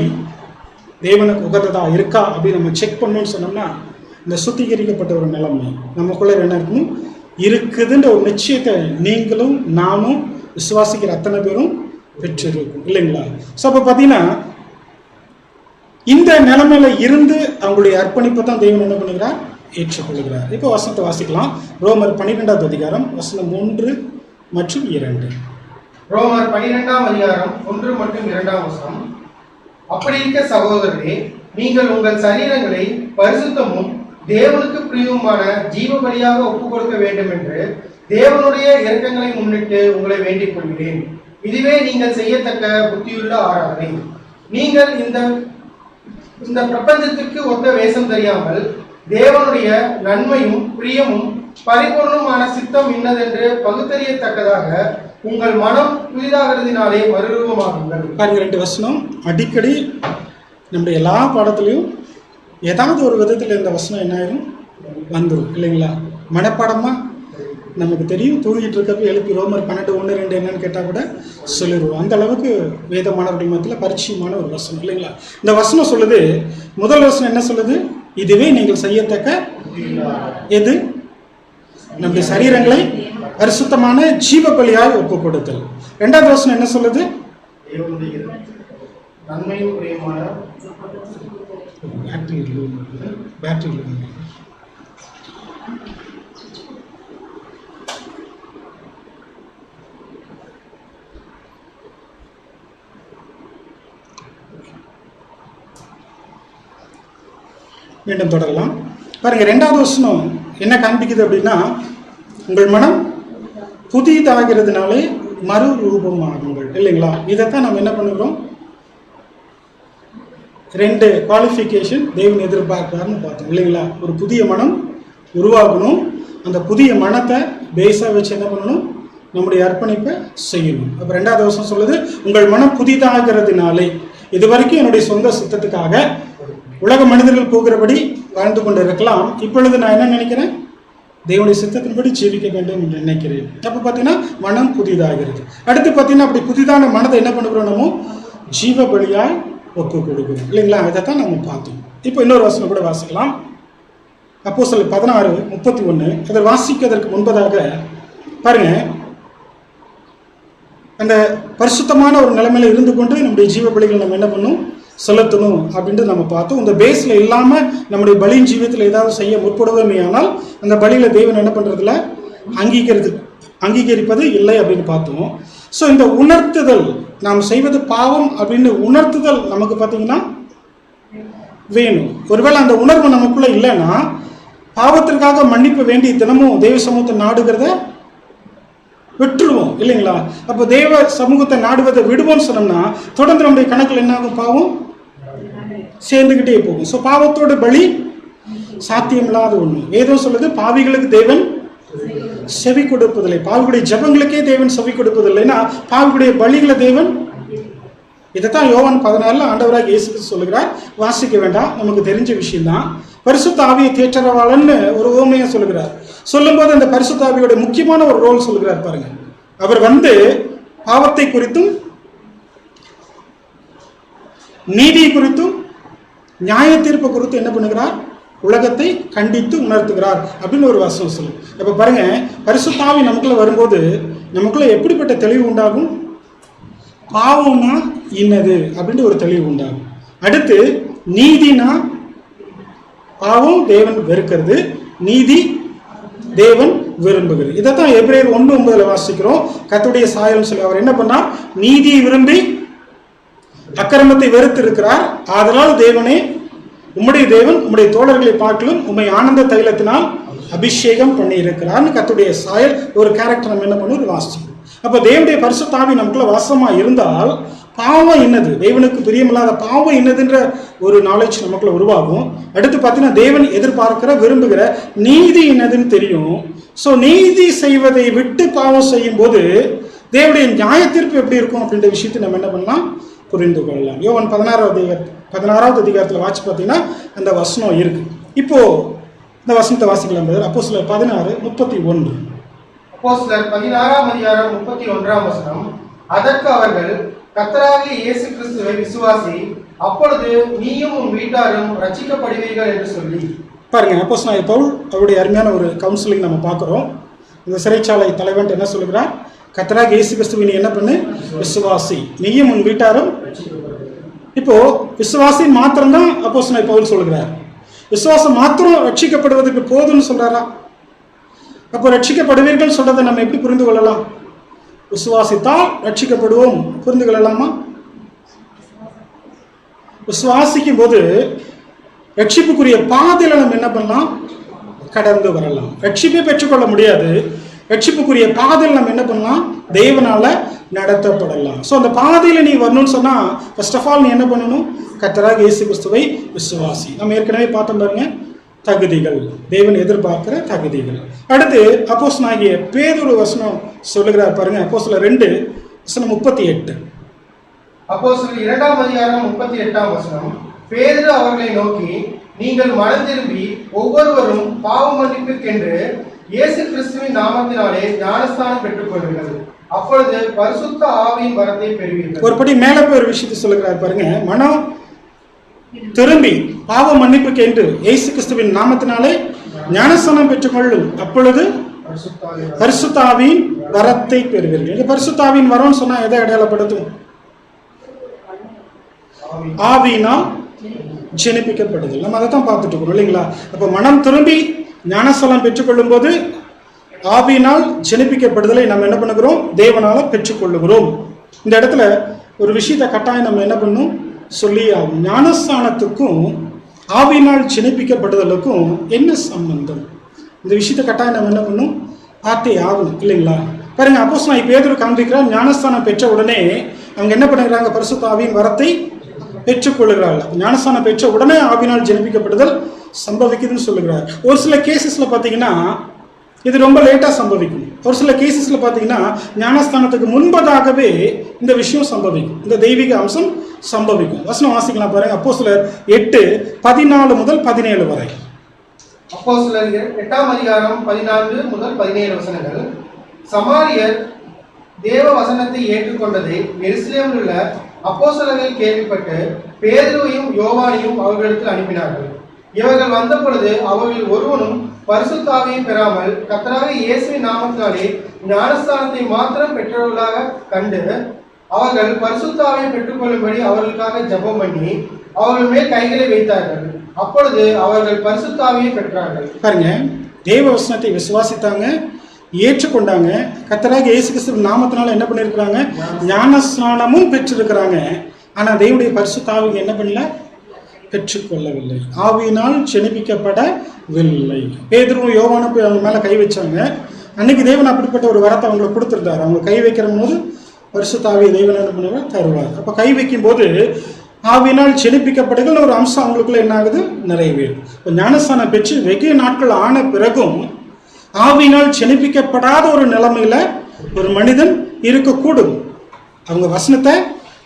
தேவனுக்கு உகந்ததா இருக்கா அப்படின்னு நம்ம செக் பண்ணணும்னு சொன்னோம்னா, இந்த சுத்திகரிக்கப்பட்ட ஒரு நிலைமை நமக்குள்ள என்ன இருக்கணும், இருக்குதுன்ற ஒரு நிச்சயத்தை நீங்களும் நானும் விசுவாசிக்கிற அத்தனை பேரும் பெற்றிருக்கும், இல்லைங்களா? ஸோ அப்போ பார்த்தீங்கன்னா இந்த நிலைமையில இருந்து அவங்களுடைய அர்ப்பணிப்பை தான் தேவன் என்ன பண்ணுகிறார், ஏற்றுக்கொள்கிறார். இப்போ வசனத்தை வாசிக்கலாம். ரோமர் 12வது அதிகாரம் வசனம் 1 மற்றும் 2. ரோமர் 12ஆம் அதிகாரம் 1 மற்றும் 2ஆம் வசனம். அப்படி இருக்க சகோதரரே, நீங்கள் உங்கள் சரீரங்களை பரிசுத்தமும் தேவனுக்கு பிரியமான ஜீவ பலியாக ஒப்புக் கொடுக்க வேண்டும் என்று தேவனுடைய இரக்கங்களை முன்னிட்டு உங்களை வேண்டிக் கொள்கிறேன். இதுவே நீங்கள் செய்யத்தக்க புத்தியுள்ள ஆராதனை. நீங்கள் இந்த பிரபஞ்சத்திற்கு ஒத்த வேஷம் தெரியாமல் தேவனுடைய நன்மையும் பிரியமும் பரிபூர்ணமான சித்தம் இன்னதென்று பகுத்தறியத்தக்கதாக உங்கள் மனம் புதிதாகிறதுனாலே மறுரூபமாகுங்கள். பாருங்க, 2 வசனம் அடிக்கடி நம்முடைய எல்லா பாடத்துலையும் ஏதாவது ஒரு விதத்தில் இந்த வசனம் என்ன ஆயிரும், வந்துடும், இல்லைங்களா? மனப்பாடமா நமக்கு தெரியும். தூங்கிட்டு இருக்கப்ப எழுப்பி ரோமர் 12:1-2 என்னன்னு கேட்டால் கூட சொல்லிடுவோம். அந்த அளவுக்கு வேத மாணவர்கள் மத்தியில் பரிச்சயமான ஒரு வசனம், இல்லைங்களா? இந்த வசனம் சொல்லுது, முதல் வசனம் என்ன சொல்லுது, இதுவே நீங்கள் செய்யத்தக்க எது, நம்முடைய சரீரங்களை பரிசுத்தமான ஜீவ பலியாய் ஒப்பு கொடுத்தல். 2வது வசனம் என்ன சொல்லுது, நன்மையும் பிரியமான பேட்டரி மீண்டும் தொடரலாம். பாருங்க, 2வது வசனம் என்ன காண்பிக்குது அப்படின்னா, உங்கள் மனம் புதிதாகிறதுனாலே மறு ரூபமாகுங்கள், இல்லைங்களா? இதைத்தான் நம்ம என்ன பண்ணுகிறோம், 2 குவாலிஃபிகேஷன் தேவன் எதிர்பார்க்கிறார்னு பார்த்தோம், இல்லைங்களா? ஒரு புதிய மனம் உருவாகணும். அந்த புதிய மனத்தை பேஸாக வச்சு என்ன பண்ணணும், நம்முடைய அர்ப்பணிப்பை செய்யணும். அப்போ 2வது வசனம் சொல்லுது, உங்கள் மனம் புதிதாகிறதுனாலே. இது வரைக்கும் என்னுடைய சொந்த சித்தத்துக்காக உலக மனிதர்கள் போகிறபடி வாழ்ந்து கொண்டு இருக்கலாம். இப்பொழுது நான் என்ன நினைக்கிறேன், தேவனுடைய சித்தத்தின்படி ஜீவிக்க வேண்டும் என்று நினைக்கிறேன். அப்போ பார்த்தீங்கன்னா மனம் புதிதாகிறது. அடுத்து பார்த்தீங்கன்னா அப்படி புதிதான மனதை என்ன பண்ணுகிறோம், நம்ம ஜீவ பலியாய் ஒப்பு கொடுக்கணும், இல்லைங்களா? இதைத்தான் நம்ம பார்த்தோம். இப்போ இன்னொரு வசனம் கூட வாசிக்கலாம். அப்போஸ்தலர் 16:31. அதை வாசிக்கிறதற்கு முன்பதாக பாருங்க, அந்த பரிசுத்தமான ஒரு நிலைமையில இருந்து கொண்டு நம்முடைய ஜீவ பலிகள் நம்ம என்ன பண்ணணும், செலுத்தணும் அப்படின்ட்டு நம்ம பார்த்தோம். இந்த பேஸில் இல்லாமல் நம்முடைய பலியின் ஜீவியத்தில் ஏதாவது செய்ய முற்படுவோமே ஆனால் அந்த பலியில தேவன் என்ன பண்ணுறதுல அங்கீகரிப்பது இல்லை அப்படின்னு பார்த்தோம். ஸோ இந்த உணர்த்துதல், நாம் செய்வது பாவம் அப்படின்னு உணர்த்துதல் நமக்கு பார்த்தீங்கன்னா வேணும். ஒருவேளை அந்த உணர்வு நமக்குள்ள இல்லைன்னா பாவத்திற்காக மன்னிப்பு வேண்டி தினமும் தெய்வ சமூகத்தை நாடுகிறத விட்டுருவோம், இல்லைங்களா? அப்போ தெய்வ சமூகத்தை நாடுவதை விடுவோம்னு சொன்னோம்னா தொடர்ந்து நம்முடைய கணக்கில் என்ன ஆகும், பாவம் சேர்ந்துக்கிட்டே போகும். ஸோ பாவத்தோட பலி சாத்தியமில்லாத ஒன்று. வேதம் சொல்லுது, பாவிகளுக்கு தேவன் செவி கொடுப்பதில்லை. பாவிகளுடைய ஜபங்களுக்கே தேவன் செவி கொடுப்பதில்லைன்னா பாவிகளுடைய பலிகளை தேவன், இதைத்தான் யோவான் 14 ஆண்டவராக இயேசு கிறிஸ்து சொல்லுகிறார். வாசிக்க வேண்டாம், நமக்கு தெரிஞ்ச விஷயம்தான். பரிசுத்த ஆவியை தேற்றரவாளன்னு ஒரு உவமையை சொல்லுகிறார். சொல்லும்போது அந்த பரிசுத்த ஆவியோட முக்கியமான ஒரு ரோல் சொல்லுகிறார். பாருங்க, அவர் வந்து பாவத்தை குறித்தும் நீதி குறித்தும் நியாய தீர்ப்பு குறித்து என்ன பண்ணுகிறார், உலகத்தை கண்டித்து உணர்த்துகிறார் அப்படின்னு ஒரு வசனம் சொல்லு. இப்ப பாருங்க, பரிசுத்த ஆவி நமக்குள்ள வரும்போது நமக்குள்ள எப்படிப்பட்ட தெளிவு உண்டாகும், பாவம்னா இன்னது அப்படின்னு ஒரு தெளிவு உண்டாகும். அடுத்து நீதினா பாவம் தேவன் வெறுக்கிறது, நீதி தேவன் விரும்புகிறது. இதைத்தான் எபிரேயர் 1:9 வாசிக்கிறோம். கர்த்தருடைய சாயல் சொல்லி அவர் என்ன பண்ணார், நீதியை விரும்பி அக்கிரமத்தை வெறுத்து இருக்கிறார். ஆதலால் தேவனே, உம்முடைய தேவன் உம்முடைய தோழர்களை பார்க்கலும் உம்மை ஆனந்த தைலத்தினால் அபிஷேகம் பண்ணி இருக்கிறார். கர்த்தருடைய சாயல் ஒரு கேரக்டர் நம்ம என்ன பண்ணுவோம், வாசிக்கிறோம். அப்போ தேவனுடைய பரிசுத்த ஆவி நமக்குள்ள வாசமா இருந்தால் பாவம் என்னது, தேவனுக்கு பிரியமில்லாத பாவம் என்னதுன்ற ஒரு நாலேஜ் நமக்குள்ள உருவாகும். அடுத்து பார்த்தீங்கன்னா தேவன் எதிர்பார்க்கிற விரும்புகிற நீதி என்னதுன்னு தெரியும். ஸோ நீதி செய்வதை விட்டு பாவம் செய்யும் போது தேவனுடைய நியாய தீர்ப்பு எப்படி இருக்கும் அப்படின்ற விஷயத்தை நம்ம என்ன பண்ணலாம், புரிந்து கொள்ளலாம். யோவான் 16வது அதிகாரத்தில் வாட்சி பார்த்தீங்கன்னா அந்த வசனம் இருக்கு. இப்போ இந்த வசனத்தை வாசிக்கலாம். அப்போஸ்தலர் 16:31. அப்போஸ்தலர் 16ஆம் அதிகாரம் 31ஆம் வசனம். அதற்கு அவர்கள், கர்த்தராகிய இயேசு கிறிஸ்துவை விசுவாசி, அப்பொழுது நீயும் உன் வீட்டாரும் ரட்சிக்கப்படுவீர்கள் என்று சொல்லி. பாருங்க, அப்போஸ்தலர் பவுல் அவருடைய அருமையான ஒரு கவுன்சிலிங் நம்ம பார்க்குறோம். இந்த சிறைச்சாலை தலைவன் என்ன சொல்லுகிறார்? கர்த்தராகிய இயேசு கிறிஸ்துவை நீ என்ன பண்ணு? விசுவாசி, நீயும் உன் வீட்டாரும். இப்போ விசுவாசி மாத்திரம்தான் அப்போஸ்தலர் பவுல் சொல்லுகிறார். விசுவாசம் மாத்திரம் ரட்சிக்கப்படுவதற்கு போதும்னு சொல்றாரா? அப்போ ரட்சிக்கப்படுவீர்கள் சொல்றதை நம்ம எப்படி புரிந்து கொள்ளலாம்? விசுவாசித்தால் ரட்சிக்கப்படுவோம் புரிந்து கொள்ளலாமா? விசுவாசிக்கும் போது ரட்சிப்புக்குரிய பாதையில நம்ம என்ன பண்ணலாம்? கடந்து வரலாம். ரட்சிப்பை பெற்றுக்கொள்ள முடியாது. ரட்சிப்புக்குரிய பாதையில் நம்ம என்ன பண்ணலாம்? தேவனால நடத்தப்படலாம். ஸோ அந்த பாதையில நீ வரணும்னு சொன்னா ஃபர்ஸ்ட் ஆஃப் ஆல் நீ என்ன பண்ணணும்? கர்த்தராகிய இயேசு கிறிஸ்துவை விசுவாசி. நம்ம ஏற்கனவே பார்த்தோம் பாருங்க, தகுதிகள், தேவன் எதிர்பார்க்கிற தகுதிகள். அடுத்து அப்போஸ்தலனாகிய பேதுரு வசனம் சொல்லுகிறார் பாருங்க. அப்போஸ்தலர் 2:38. அப்போஸ்தலர் 2ஆம் அதிகாரம் 38ஆம் வசனம். பேதுரு அவர்களை நோக்கி, நீங்கள் மனம் திரும்பி ஒவ்வொருவரும் பாவ மன்னிப்புக்கென்று இயேசு கிறிஸ்துவின் நாமத்தினாலே ஞானஸ்தானம் பெற்றுக் கொள்வீர்கள், அப்பொழுது பரிசுத்த ஆவியின் வரத்தை பெறுவீர்கள். ஒருபடி மேல போய் ஒரு விஷயத்தை சொல்லுகிறார் பாருங்க. மனம் திரும்பி பாவ மன்னிப்புக்கு என்று இயேசு கிறிஸ்துவின் நாமத்தினாலே ஞானஸ்தானம் பெற்றுக்கொள்ளும், அப்பொழுது பரிசுத்த ஆவியின் வரத்தை பெறுவீர்கள். பரிசுத்த ஆவியின் வரம்னு சொன்னா எதை அடையாளப்படுத்தும்? ஆவியினால் ஜெனிப்பிக்கப்படுதல். நம்ம அதை தான் பார்த்துட்டு இருக்கோம் இல்லைங்களா? அப்போ மனம் திரும்பி ஞானஸ்தானம் பெற்றுக்கொள்ளும் போது ஆவியினால் ஜெனிப்பிக்கப்படுதலை நம்ம என்ன பண்ணுகிறோம்? தேவனால பெற்றுக்கொள்ளுகிறோம். இந்த இடத்துல ஒரு விஷயத்தை கட்டாயம் நம்ம என்ன பண்ணணும்? சொல்லி ஆகும். ஞானஸ்தானத்துக்கும் ஆவியினால் ஜெனிப்பிக்கப்படுதலுக்கும் என்ன சம்பந்தம்? இந்த விஷயத்தை கட்டாயம் நம்ம என்ன பண்ணணும்? பார்த்தே ஆகும் இல்லைங்களா? பாருங்க, அப்போஸ்தலனாகிய பேதுரு காண்பிக்கிறார். ஞானஸ்தானம் பெற்ற உடனே அவங்க என்ன பண்ணுறாங்க? பரிசுத்த ஆவியின் வரத்தை பெற்றுக்கொள்ளுகிறார்கள். ஞானஸ்தானம் பெற்ற உடனே ஆவியினால் ஜெனிப்பிக்கப்படுதல் சம்பவிக்குதுன்னு சொல்லுகிறார். ஒரு சில கேசஸ்ல பார்த்தீங்கன்னா இது ரொம்ப லேட்டாக சம்பவிக்கும். ஒரு சில கேசஸ்ல பார்த்தீங்கன்னா ஞானஸ்தானத்துக்கு முன்பதாகவே இந்த விஷயம் சம்பவிக்கும், இந்த தெய்வீக அம்சம் சம்பவிக்கும். வசனம் வாசிக்கலாம் பாருங்க. அப்போஸ்தலர் 8:14 முதல் 17 வரை. அப்போஸ்தலர் 8ஆம் அதிகாரம் 14 முதல் 17 வசனங்கள். சமாரியர் தேவ வசனத்தை ஏற்றுக்கொண்டதை எருசலேமில் உள்ள அப்போஸ்தலர்கள் கேள்விப்பட்டு பேதுருவையும் யோவானையும் அவர்களிடத்தில் அனுப்பினார்கள். இவர்கள் வந்த பொழுது அவர்கள் ஒருவனும் பரிசுத்த ஆவியை பெறாமல் கர்த்தராகிய இயேசுவின் நாமத்தினாலே ஞானஸ்தானத்தை மாத்திரம் பெற்றவர்களாக கண்டு அவர்கள் பரிசுத்த ஆவியை பெற்றுக்கொள்ளும்படி அவர்களுக்காக ஜெபம் பண்ணி அவர்கள் மேல் கைகளை வைத்தார்கள். அப்பொழுது அவர்கள் பரிசுத்த ஆவியை பெற்றார்கள். பாருங்க, தேவ வசனத்தை விசுவாசித்தாங்க, ஏற்றுக்கொண்டாங்க. கர்த்தராகிய இயேசு கிறிஸ்துவின் நாமத்தினால என்ன பண்ணியிருக்கிறாங்க? ஞானஸ்நானமும் பெற்றிருக்கிறாங்க. ஆனா தேவனுடைய பரிசுத்த ஆவியை என்ன பண்ணல? பெற்றுக்கொள்ளவில்லை. ஆவியினால் ஜெனிப்பிக்கப்படவில்லை. பேதுருவும் யோவானும் போய் அவங்க மேல கை வச்சாங்க. அன்னைக்கு தேவன் அப்படிப்பட்ட ஒரு வரத்தை அவங்களுக்கு கொடுத்துருந்தாரு. அவங்க கை வைக்கிற போது பரிசுத்த ஆவியை தேவன் என்ன பண்ணுவார்? தருவார். அப்ப கை வைக்கும் போது ஆவியினால் ஜெனிப்பிக்கப்படுகிற ஒரு அம்சம் அவங்களுக்குள்ள என்ன ஆகுது? நிறைவேறும். இப்போ ஞானஸ்தானம் பெற்று வெகு நாட்கள் ஆன பிறகும் ஆவியினால் ஜெனிப்பிக்கப்படாத ஒரு நிலைமையில ஒரு மனிதன் இருக்கக்கூடும். அவங்க வசனத்தை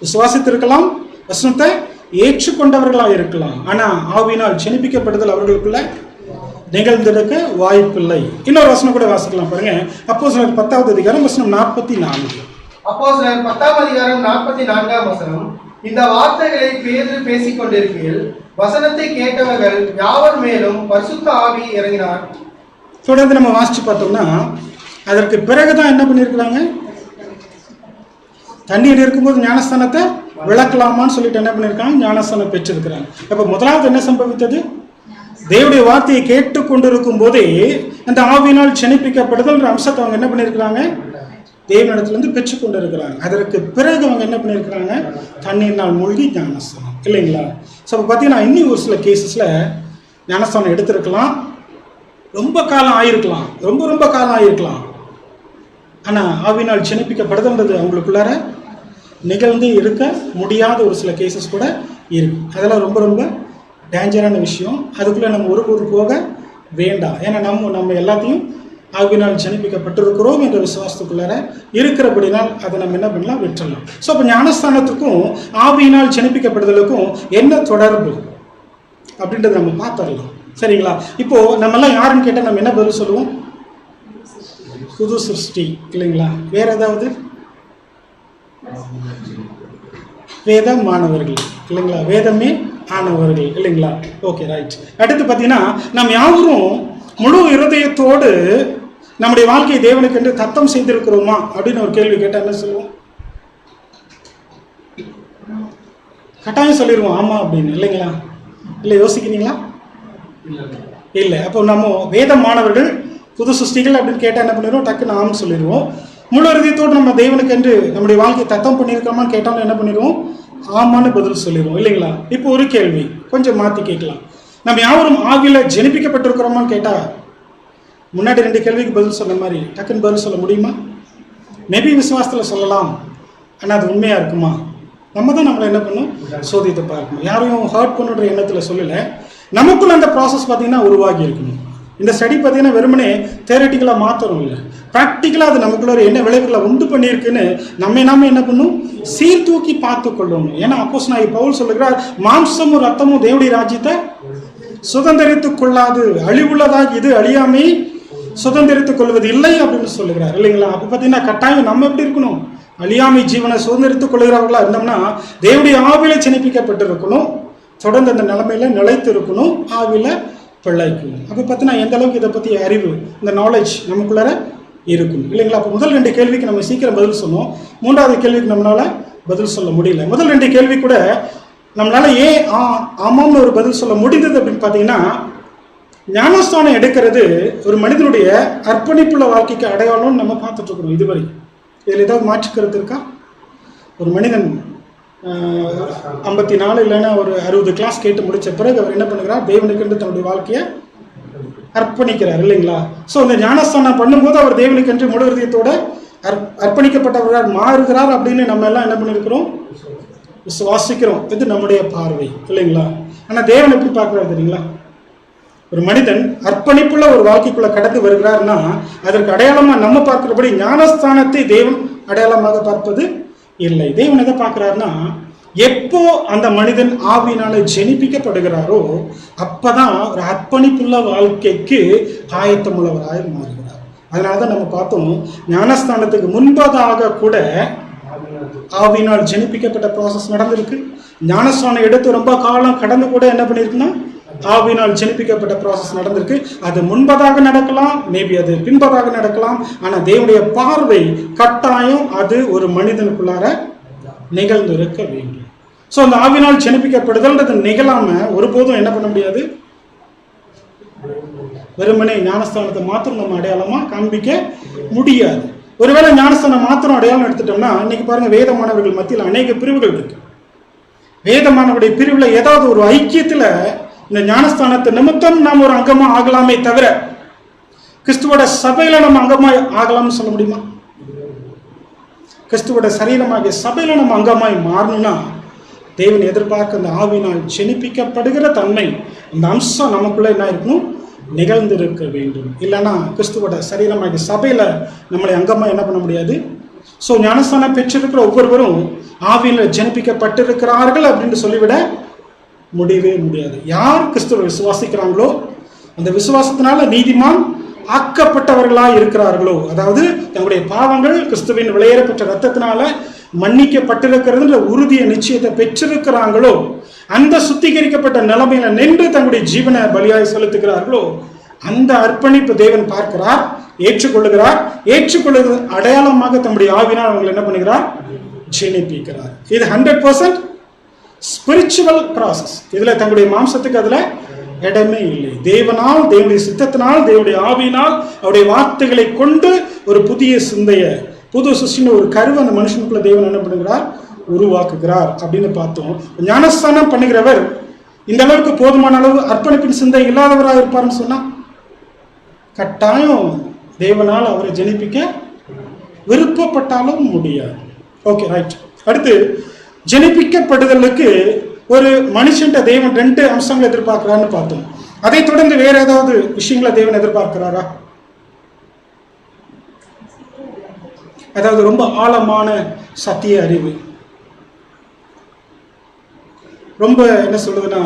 விசுவாசித்திருக்கலாம், வசனத்தை ஏற்றுக்கொண்டவர்களாக இருக்கலாம். ஆனா ஆவியினால் ஜெனிப்பிக்கப்படுதல் அவர்களுக்குள்ள நிகழ்ந்திருக்க வாய்ப்பில்லை. இன்னொரு வசனம் கூட வாசிக்கலாம் பாருங்க. அப்போஸ்தலர் 10ஆவது அதிகாரம் வசனம் 44. அப்போஸ்தலர் 10ஆம் அதிகாரம் 44ஆம் வசனம். இந்த வார்த்தைகளை பேதுரு பேசிக் கொண்டிருக்கையில் வசனத்தை கேட்டவர்கள் யாவர் மேலும் பரிசுத்த ஆவி இறங்கினார். தொடர்ந்து நம்ம வாசிச்சு பார்த்தோம்னா அதற்கு பிறகுதான் என்ன பண்ணியிருக்கிறாங்க? தண்ணீர் இருக்கும்போது ஞானஸ்தானத்தை விளக்கலாமான்னு சொல்லிட்டு என்ன பண்ணியிருக்காங்க? ஞானஸ்தானம் பெற்றிருக்கிறாங்க. அப்ப முதலாவது என்ன சம்பவித்தது? தேவனுடைய வார்த்தையை கேட்டுக்கொண்டிருக்கும் போதே அந்த ஆவியினால் ஜெனிப்பிக்கப்படுதல் அம்சத்தை அவங்க என்ன பண்ணியிருக்கிறாங்க? தேவனிடத்திலிருந்து பெற்றுக்கொண்டு இருக்கிறாங்க. அதற்கு பிறகு அவங்க என்ன பண்ணியிருக்கிறாங்க? தண்ணீர்னால் மூழ்கி ஞானஸ்தானம் இல்லைங்களா? ஸோ அப்போ பார்த்தீங்கன்னா இன்னும் ஒரு சில கேசஸ்ல ஞானஸ்தானம் எடுத்திருக்கலாம், ரொம்ப காலம் ஆயிருக்கலாம், ரொம்ப காலம் ஆயிருக்கலாம். ஆனா ஆவியினால் ஜெனிப்பிக்கப்படுதுன்றது அவங்களுக்குள்ளார நிகழ்ந்து இருக்க முடியாத ஒரு சில கேசஸ் கூட இருக்கு. அதெல்லாம் ரொம்ப டேஞ்சரான விஷயம். அதுக்குள்ள நம்ம ஒருபோது போக வேண்டாம். ஏன்னா நம்ம எல்லாத்தையும் ஆவியினால் ஜனிப்பிக்கப்பட்டிருக்கிறோம் என்ற விசுவாசத்துக்குள்ளார இருக்கிறபடினால் அதை நம்ம என்ன பண்ணலாம், விட்டுறலாம். ஸோ அப்போ ஞானஸ்தானத்துக்கும் ஆவியினால் ஜனிப்பிக்கப்படுதலுக்கும் என்ன தொடர்பு அப்படின்றத நம்ம பார்த்துடலாம். சரிங்களா? இப்போ நம்ம எல்லாம் யாருன்னு கேட்டால் நம்ம என்ன பதில் சொல்லுவோம்? புது சிருஷ்டி இல்லைங்களா? வேற ஏதாவது? வேதம் மாணவர்கள் இல்லைங்களா? வேதமே ஆனவர்கள் இல்லைங்களா? Okay, right. அடுத்து பார்த்தீங்கன்னா நம்ம யாவரும் முழு இருதயத்தோடு நம்முடைய வாழ்க்கையை தேவனுக்கு என்று தத்தம் செய்திருக்கிறோமா அப்படின்னு ஒரு கேள்வி கேட்டால் என்ன சொல்லுவோம்? கட்டாயம் சொல்லிடுவோம் ஆமா அப்படின்னு இல்லைங்களா? இல்லை யோசிக்கிறீங்களா? இல்லை. அப்போ நம்ம வேத மாணவர்கள் புது சிருஷ்டிகள் அப்படின்னு கேட்டால் என்ன பண்ணிடுவோம்? டக்குன்னு ஆம்னு சொல்லிடுவோம். முழு இருதயத்தோடு நம்ம தேவனுக்கு என்று நம்முடைய வாழ்க்கையை தத்தம் பண்ணியிருக்கோமான்னு கேட்டாலும் என்ன பண்ணிடுவோம்? ஆமான்னு பதில் சொல்லிடுவோம் இல்லைங்களா? இப்போ ஒரு கேள்வி கொஞ்சம் மாற்றி கேட்கலாம். நம்ம யாவரும் ஆவியில ஜனிப்பிக்கப்பட்டிருக்கிறோமான்னு கேட்டால் முன்னாடி 2 கேள்விக்கு பதில் சொன்ன மாதிரி டக்குன்னு பதில் சொல்ல முடியுமா? மேபி விசுவாசத்தில் சொல்லலாம், ஆனால் அது உண்மையாக இருக்குமா? நம்ம தான் நம்மளை என்ன பண்ணணும், சோதித்து பார்க்கணும். யாரையும் ஹர்ட் பண்ணுற எண்ணத்தில் சொல்லலை. நமக்குள்ள அந்த ப்ராசஸ் பார்த்தீங்கன்னா உருவாகி இருக்கணும். இந்த ஸ்டடி பார்த்தீங்கன்னா வெறுமனே தேரட்டிக்கலாக மாத்திரம் இல்லை, ப்ராக்டிக்கலாக அது நமக்குள்ள ஒரு என்ன விளைவுகளை உண்டு பண்ணியிருக்குன்னு நாம என்ன பண்ணணும், சீர்தூக்கி பார்த்து கொள்ளணும். ஏன்னா அப்போஸ்தலனாகிய பவுல் சொல்லுகிறார், மாம்சமும் ரத்தமும் தேவனுடைய ராஜ்யத்தை சுதந்திரித்துக் கொள்ளாது, அழிவுள்ளதாக இது அழியாமை சுதந்திரித்துக் கொள்வது இல்லை அப்படின்னு சொல்லுகிறார் இல்லைங்களா? அப்போ பார்த்தீங்கன்னா கட்டாயம் நம்ம எப்படி இருக்கணும், அழியாமை ஜீவனை சுதந்திரித்துக் கொள்கிறவர்களா இருந்தோம்னா தேவனுடைய ஆவில ஜனிப்பிக்கப்பட்டிருக்கணும், தொடர்ந்து அந்த நிலைமையில நிலைத்து இருக்கணும், ஆவில பிழைக்கணும். அப்போ பார்த்தீங்கன்னா எந்த அளவுக்கு இதை பற்றி அறிவு, இந்த நாலேஜ் நமக்குள்ளார இருக்கும் இல்லைங்களா? அப்போ முதல் 2 கேள்விக்கு நம்ம சீக்கிரம் பதில் சொன்னோம். 3வது கேள்விக்கு நம்மளால பதில் சொல்ல முடியல. முதல் 2 கேள்வி கூட நம்மளால ஏன் ஆமாம்னு ஒரு பதில் சொல்ல முடிந்தது அப்படின்னு பார்த்தீங்கன்னா, ஞானஸ்தானம் எடுக்கிறது ஒரு மனிதனுடைய அர்ப்பணிப்புள்ள வாழ்க்கைக்கு அடையாளம்னு நம்ம பார்த்துட்டு இருக்கிறோம் இதுவரை. இதில் ஏதாவது மாற்றுக்கிறது இருக்கா? ஒரு மனிதன் 54 இல்லைன்னா ஒரு 60 கிளாஸ் கேட்டு முடித்த பிறகு அவர் என்ன பண்ணுகிறார், தேவனுக்கென்று தன்னுடைய வாழ்க்கையை அர்ப்பணிக்கிறார் இல்லைங்களா? ஸோ இந்த ஞானஸ்தானம் பண்ணும்போது அவர் தேவனுக்கென்று முழு இதயத்தோட அர்ப்பணிக்கப்பட்டவராக மாறுகிறார் அப்படின்னு நம்ம எல்லாம் என்ன பண்ணியிருக்கிறோம், விசுவாசிக்கிறோம். இது நம்முடைய பார்வை இல்லைங்களா? ஆனால் தேவன் எப்படி பார்க்குறாரு தெரியுங்களா? ஒரு மனிதன் அர்ப்பணிப்புள்ள ஒரு வாழ்க்கைக்குள்ள கடந்து வருகிறார்னா அதற்கு அடையாளமா நம்ம பார்க்கிறபடி ஞானஸ்தானத்தை தேவன் அடையாளமாக பார்ப்பது இல்லை. தேவன் எதை பார்க்கிறாருன்னா, எப்போ அந்த மனிதன் ஆவியினால ஜெனிப்பிக்கப்படுகிறாரோ அப்பதான் ஒரு அர்ப்பணிப்புள்ள வாழ்க்கைக்கு ஆயத்தமுள்ளவராக மாறுகிறார். அதனாலதான் நம்ம பார்த்தோம், ஞானஸ்தானத்துக்கு முன்பதாக கூட ஆவியினால் ஜெனிப்பிக்கப்பட்ட ப்ராசஸ் நடந்திருக்கு. ஞானஸ்தானம் எடுத்து ரொம்ப காலம் கடந்து கூட என்ன பண்ணிருக்குன்னா ஆவியினால் ஜெனிப்பிக்கப்பட்ட ப்ராசஸ் நடந்திருக்கு. அது முன்பதாக நடக்கலாம், மேபி அது பின்பதாக நடக்கலாம். ஆனால் தேவனுடைய பார்வை கட்டாயம் அது ஒரு மனிதனுக்குள்ளார நிகழ்ந்திருக்க வேண்டும். ஸோ அந்த ஆவியினால் ஜெனிப்பிக்கப்படுதல்ன்றது நிகழாம ஒருபோதும் என்ன பண்ண முடியாது, வெறுமனே ஞானஸ்தானத்தை மாத்திரம் நம்ம அடையாளமா காண்பிக்க முடியாது. ஒருவேளை ஞானஸ்தானம் மாத்திரம் அடையாளம் எடுத்துட்டோம்னா, இன்னைக்கு பாருங்க வேதமானவர்கள் மத்தியில் அநேக பிரிவுகள் இருக்கு. வேதமானவருடைய பிரிவுல ஏதாவது ஒரு ஐக்கியத்துல இந்த ஞானஸ்தானத்தை நிமித்தம் நாம் ஒரு அங்கமா ஆகலாமே தவிர கிறிஸ்துவோட சபையில நம்ம அங்கமா ஆகலாம்னு சொல்ல முடியுமா? கிறிஸ்துவோட சரீரமாகிய சபையில நம்ம அங்கமாய் மாறணும்னா தேவன் எதிர்பார்க்க அந்த ஆவியினால் ஜெனிப்பிக்கப்படுகிற தன்மை, அந்த அம்சம் நமக்குள்ள என்ன இருக்கணும், நிகழ்ந்திருக்க வேண்டும். இல்லைன்னா கிறிஸ்துவோட சரீரமாகிய சபையில நம்மளை அங்கமா என்ன பண்ண முடியாது. ஸோ ஞானஸ்தானம் பெற்றிருக்கிற ஒவ்வொருவரும் ஆவியில் ஜெனிப்பிக்கப்பட்டிருக்கிறார்கள் அப்படின்னு சொல்லிவிட முடியவே முடியாது. யார் கிறிஸ்துவை விசுவாசிக்கிறாங்களோ அந்த விசுவாசத்தினால நீதிமான் ஆக்கப்பட்டவர்களாக இருக்கிறார்களோ, அதாவது தங்களுடைய பாவங்கள் கிறிஸ்துவின் விலையேறப்பட்ட ரத்தத்தினால மன்னிக்கப்பட்டிருக்கிறதுன்ற உறுதிய நிச்சயத்தை பெற்றிருக்கிறாங்களோ, அந்த சுத்திகரிக்கப்பட்ட நிலைமையில நின்று தங்களுடைய ஜீவனை பலியாய் செலுத்துகிறார்களோ, அந்த அர்ப்பணிப்பு தேவன் பார்க்கிறார், ஏற்றுக்கொள்ளுகிறார். ஏற்றுக்கொள்ளுகிற அடையாளமாக தம்முடைய ஆவினால் அவங்களை என்ன பண்ணுகிறார், ஜெனிப்பிக்கிறார். இது 100% ஸ்பிரிச்சுவல் ப்ராசஸ். இதுல தங்களுடைய மாம்சத்துக்கு அதுல இடமே இல்லை. தேவனால், தேவனுடைய சித்தத்தினால், தேவனுடைய ஆவியினால் அவருடைய வார்த்தைகளை கொண்டு ஒரு புதிய சிந்தைய, புது சிருஷ்டின ஒரு கருவை அந்த மனுஷனுக்குள்ள தேவன் என்ன பண்ணுகிறார், உருவாக்குகிறார் அப்படின்னு பார்த்தோம். ஞானஸ்தானம் பண்ணுகிறவர் இந்த அளவுக்கு போதுமான அளவு அர்ப்பணிப்பின் சிந்தை இல்லாதவராக இருப்பார்னு சொன்னா கட்டாயம் தேவனால் அவரை ஜெனிப்பிக்க விருப்பப்பட்டாலும் முடியாது. Okay, right. அடுத்து ஜெனிப்பிக்கப்படுதலுக்கு ஒரு மனுஷன்ட்ட தேவன் 2 அம்சங்களை எதிர்பார்க்கிறான்னு பார்த்தோம். அதை தொடர்ந்து வேற ஏதாவது விஷயங்களை தேவன் எதிர்பார்க்கிறாரா? அதாவது ரொம்ப ஆழமான சத்திய அறிவு, ரொம்ப என்ன சொல்றதுன்னா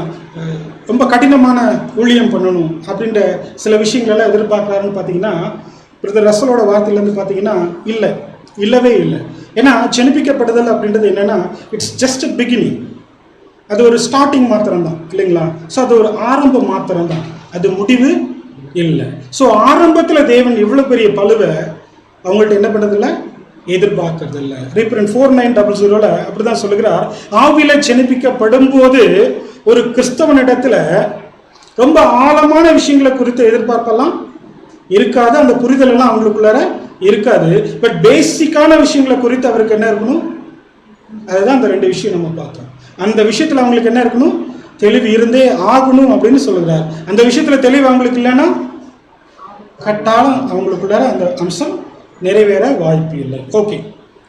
ரொம்ப கடினமான ஊழியம் பண்ணணும் அப்படின்ற சில விஷயங்களெல்லாம் எதிர்பார்க்குறாருன்னு பார்த்தீங்கன்னா, பிரதர் ரசலோட வார்த்தையிலேருந்து பார்த்தீங்கன்னா இல்லவே இல்லை. ஏன்னா ஜெனிப்பிக்கப்படுதல் அப்படின்றது என்னன்னா, இட்ஸ் ஜஸ்ட் பிகினிங். அது ஒரு ஸ்டார்டிங் மாத்திரம் தான் இல்லைங்களா? ஸோ அது ஒரு ஆரம்பம் மாத்திரம் தான், அது முடிவு இல்லை. ஸோ ஆரம்பத்தில் தேவன் இவ்வளோ பெரிய பழுவை அவங்கள்ட்ட என்ன பண்ணுறதில்ல, எதிர்பார்க்கறது இல்லை. ரீப்ரண்ட் 4900 அப்படிதான் சொல்லுகிறார், ஆவில ஜெனிப்பிக்கப்படும் போது ஒரு கிறிஸ்தவனிடத்துல ரொம்ப ஆழமான விஷயங்களை குறித்து எதிர்பார்ப்பெல்லாம் இருக்காது, அந்த புரிதல் எல்லாம் அவங்களுக்குள்ளார இருக்காது. பட் பேசிக்கான விஷயங்களை குறித்து அவருக்கு என்ன இருக்கணும், அதுதான் அந்த 2 விஷயம் நம்ம பார்த்தோம். அந்த விஷயத்துல அவங்களுக்கு என்ன இருக்கணும், தெளிவு இருந்தே ஆகணும் அப்படின்னு சொல்லுகிறார். அந்த விஷயத்துல தெளிவு அவங்களுக்கு இல்லைன்னா கட்டாயம் அவங்களுக்குள்ளார அந்த அம்சம் நிறைவேற வாய்ப்பு இல்லை. ஓகே,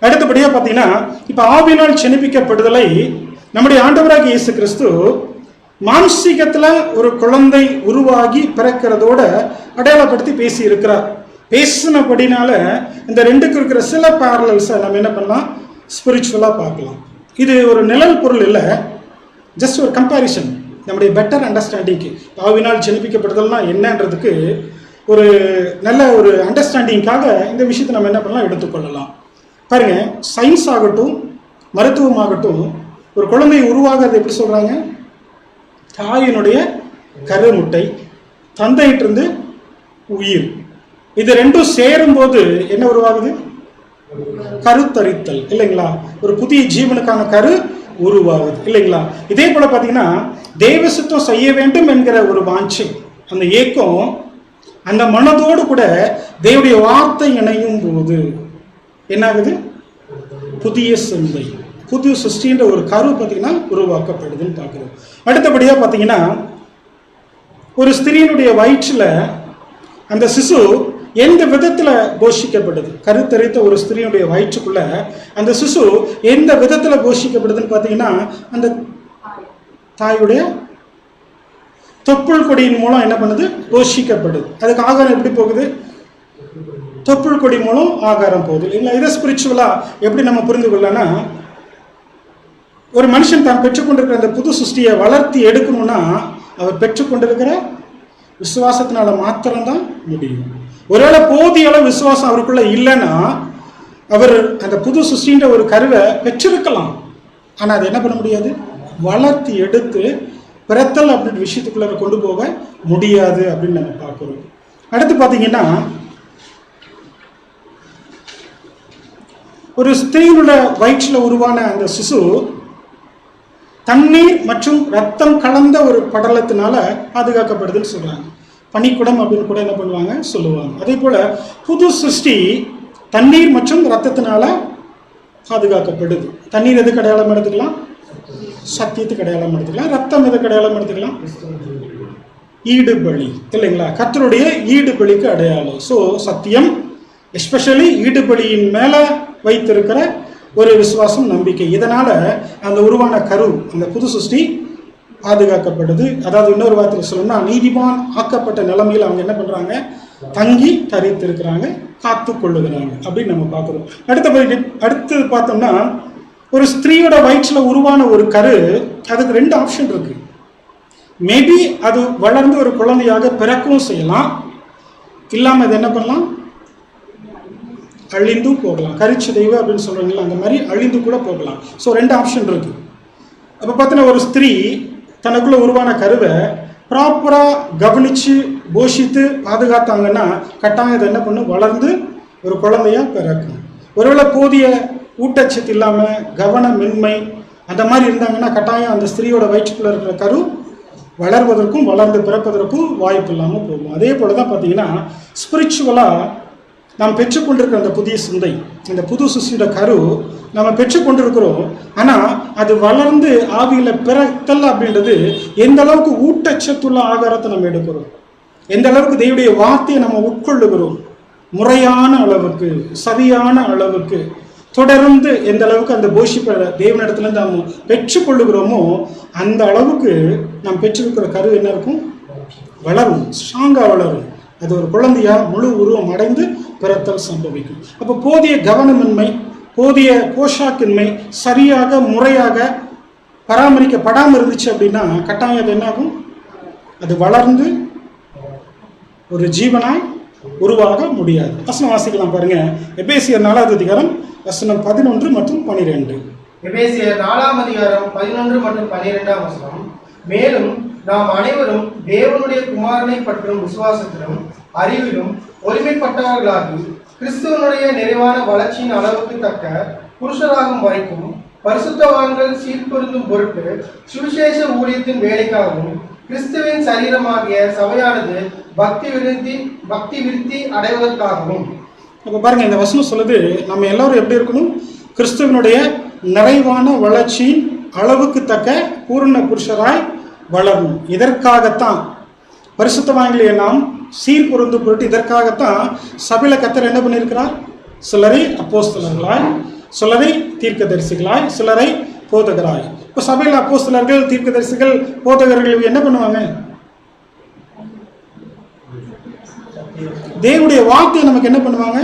அடுத்தபடியா பார்த்தீங்கன்னா, இப்ப ஆவியினால் ஜெனிப்பிக்கப்படுதலை நம்முடைய ஆண்டவராகிய இயேசு கிறிஸ்து மாம்சீகத்துல ஒரு குழந்தை உருவாகி பிறக்கிறதோட அடையாளப்படுத்தி பேசி இருக்கிறார். பேசினபடினால இந்த 2க்கு இருக்கிற சில பேரலல்ஸை நம்ம என்ன பண்ணலாம், ஸ்பிரிச்சுவலா பார்க்கலாம். இது ஒரு நிழல் பொருள் இல்லை, ஜஸ்ட் ஒரு கம்பேரிசன், நம்முடைய பெட்டர் அண்டர்ஸ்டாண்டிங்க்கு. ஆவினால் ஜெனிப்பிக்கப்படுதல்னா என்னன்றதுக்கு ஒரு நல்ல ஒரு அண்டர்ஸ்டாண்டிங்காக இந்த விஷயத்தை நம்ம என்ன பண்ணலாம், எடுத்துக்கொள்ளலாம். பாருங்க, சயின்ஸ் ஆகட்டும் மருத்துவம் ஆகட்டும், ஒரு குழந்தை உருவாகிறது எப்படி சொல்றாங்க, தாயினுடைய கருமுட்டை, தந்தையிட்டிருந்து உயிர், இது 2ம் சேரும் போது என்ன உருவாகுது, கருத்தரித்தல் இல்லைங்களா? ஒரு புதிய ஜீவனுக்கான கரு உருவாகுது இல்லைங்களா? இதே போல பாத்தீங்கன்னா, தேவ சித்தம் செய்ய வேண்டும் என்கிற ஒரு வாஞ்சை, அந்த ஏக்கம், அந்த மனதோடு கூட தேவனுடைய வார்த்தை இணையும் போது என்ன ஆகுது, புதிய சிந்தை, புது சிருஷ்டின்ற ஒரு கரு பார்த்தீங்கன்னா உருவாக்கப்படுதுன்னு பார்க்குறோம். அடுத்தபடியாக பார்த்தீங்கன்னா, ஒரு ஸ்திரீனுடைய வயிற்றில் அந்த சிசு எந்த விதத்தில் போஷிக்கப்படுது, கருத்தரித்த ஒரு ஸ்திரீனுடைய வயிற்றுக்குள்ள அந்த சிசு எந்த விதத்தில் போஷிக்கப்படுதுன்னு பார்த்தீங்கன்னா, அந்த தாயுடைய தொப்புள் கொடியின் மூலம் என்ன பண்ணுது, போஷிக்கப்படுது. அதுக்கு ஆகாரம் எப்படி போகுது, தொப்புள் கொடி மூலம் ஆகாரம் போகுது இல்லைங்களா? இதை ஸ்பிரிச்சுவலா எப்படி நம்ம புரிந்து கொள்ளலாம்னா, ஒரு மனுஷன் தான் பெற்றுக்கொண்டிருக்கிற அந்த புது சிருஷ்டியை வளர்த்தி எடுக்கணும்னா அவர் பெற்றுக்கொண்டிருக்கிற விசுவாசத்தினால மாத்திரம்தான் முடியும். ஒருவேளை போதிய அளவு விசுவாசம் அவருக்குள்ள இல்லைன்னா அவர் அந்த புது சிருஷ்டின்ற ஒரு கருவை பெற்றிருக்கலாம், ஆனால் அது என்ன பண்ண முடியாது, வளர்த்தி எடுத்து பிறத்தல் அப்படின்ற விஷயத்துக்குள்ள கொண்டு போக முடியாது அப்படின்னு நம்ம பார்க்கிறோம். அடுத்து பார்த்தீங்கன்னா, ஒரு ஸ்திரீனோட வயிற்றில் உருவான அந்த சிசு தண்ணீர் மற்றும் ரத்தம் கலந்த ஒரு படலத்தினால பாதுகாக்கப்படுதுன்னு சொல்றாங்க. பனிக்குடம் அப்படின்னு கூட என்ன பண்ணுவாங்க, சொல்லுவாங்க. அதே போல புது சிருஷ்டி தண்ணீர் மற்றும் ரத்தத்தினால பாதுகாக்கப்படுது. தண்ணீர் எதுக்கு அடையாளம் எடுத்துக்கலாம், சத்தியத்துக்கு அடையாளம் எடுத்துக்கலாம். ரத்தம் எதுக்கு அடையாளம் எடுத்துக்கலாம், ஈடுபலி இல்லைங்களா, கர்த்தருடைய ஈடுபலிக்கு அடையாளம். ஸோ சத்தியம், எஸ்பெஷலி ஈடுபலியின் மேல வைத்திருக்கிற ஒரு விசுவாசம், நம்பிக்கை, இதனால அந்த உருவான கரு, அந்த புது சிருஷ்டி பாதுகாக்கப்படுது. அதாவது இன்னொரு வார்த்தையில் சொல்லணும்னா, நீதிமான் ஆக்கப்பட்ட நிலைமையில் அவங்க என்ன பண்றாங்க, தங்கி தரித்திருக்கிறாங்க, காத்து கொள்ளுகிறாங்க அப்படின்னு நம்ம பார்க்கிறோம். அடுத்து பார்த்தோம்னா, ஒரு ஸ்திரீயோட வயிற்றில் உருவான ஒரு கரு, அதுக்கு 2 ஆப்ஷன் இருக்கு. மேபி அது வளர்ந்து ஒரு குழந்தையாக பிறக்கவும் செய்யலாம், இல்லாம அது என்ன பண்ணலாம், அழிந்தும் போகலாம். கரிச்சிதைவு அப்படின்னு சொல்றாங்களா, அந்த மாதிரி அழிந்து கூட போகலாம். ஸோ 2 ஆப்ஷன் இருக்கு. அப்போ பார்த்தீங்கன்னா, ஒரு ஸ்திரீ தனக்குள்ள உருவான கருவை ப்ராப்பரா கவனிச்சு போஷித்து பாதுகாத்தாங்கன்னா கட்டாயம் அதை என்ன பண்ணும், வளர்ந்து ஒரு குழந்தையா பிறக்கும். ஒருவேளை போதிய ஊட்டச்சத்து இல்லாம கவனமின்மை அந்த மாதிரி இருந்தாங்கன்னா கட்டாயம் அந்த ஸ்திரீயோட வயிற்றுக்குள்ள இருக்கிற கரு வளர்வதற்கும் வளர்ந்து பிறப்பதற்கும் வாய்ப்பு இல்லாமல் போகும். அதே போலதான் பார்த்தீங்கன்னா, ஸ்பிரிச்சுவலா நாம் பெற்றுக்கொண்டிருக்கிற அந்த புதிய சிந்தை, இந்த புது சிருஷ்டியோட கரு நம்ம பெற்றுக்கொண்டிருக்கிறோம். ஆனால் அது வளர்ந்து ஆவியில பிறத்தல் அப்படின்றது எந்த அளவுக்கு ஊட்டச்சத்துள்ள ஆகாரத்தை நம்ம எடுக்கிறோம், எந்த அளவுக்கு தேவனுடைய வார்த்தையை நம்ம உட்கொள்ளுகிறோம், முறையான அளவுக்கு, சரியான அளவுக்கு, தொடர்ந்து எந்த அளவுக்கு அந்த போஷிப்ப தேவனிடத்துல நாம் பெற்றுக்கொள்ளுகிறோமோ அந்த அளவுக்கு நாம் பெற்றிருக்கிற கரு என்ன இருக்கும், வளரும், ஸ்ட்ராங்கா வளரும். அது ஒரு குழந்தையா முழு உருவம் அடைந்து பிறத்தல் சம்பவிக்கும். அப்போ போதிய கவனமின்மை, போதிய போஷாக்கின்மை, சரியாக முறையாக பராமரிக்கப்படாமல் இருந்துச்சு அப்படின்னா கட்டாயம் அது என்னாகும்? அது வளர்ந்து ஒரு ஜீவனாய் உருவாக முடியாது. வசனம் வாசிக்கலாம் பாருங்க. எபேசியர் 4வது அதிகாரம் வசனம் 11 மற்றும் 12. எபேசியர் 4ஆம் அதிகாரம் 11 மற்றும் 12ஆம் வசனம். மேலும் நாம் அனைவரும் தேவனுடைய குமாரனை பற்றும் விசுவாசத்திலும் அறிவிலும் ஒருமைப்பட்டவர்களாகி கிறிஸ்துவனுடைய நிறைவான வளர்ச்சியின் அளவுக்கு தக்க புருஷராகும் வரைக்கும் பரிசுத்தவான்கள் சீர்பொருந்தும் பொருட்டு சுவிசேஷ ஊழியத்தின் வேலைக்காகவும் கிறிஸ்துவின் சரீரமாகிய சபையானது பக்தி விருத்தி அடைவதற்காகவும். அப்ப பாருங்க, இந்த வசனம் சொல்லுது நம்ம எல்லாரும் எப்படி இருக்கணும்? கிறிஸ்துவனுடைய நிறைவான வளர்ச்சியின் அளவுக்கு தக்க பூரண புருஷராய் வளரணும். இதற்காகத்தான் பரிசுத்தவான்களை நாம் சீர்பொருந்து பொருட்டு இதற்காகத்தான் சபையில கர்த்தர் என்ன பண்ணியிருக்கிறார்? சிலரை அப்போஸ்தலர்களாய், சிலரை தீர்க்கதரிசிகளாய், சிலரை போதகராய். இப்போ சபையில் அப்போஸ்தலர்கள், தீர்க்கதரிசிகள், போதகர்கள் என்ன பண்ணுவாங்க? தேவனுடைய வார்த்தையை நமக்கு என்ன பண்ணுவாங்க?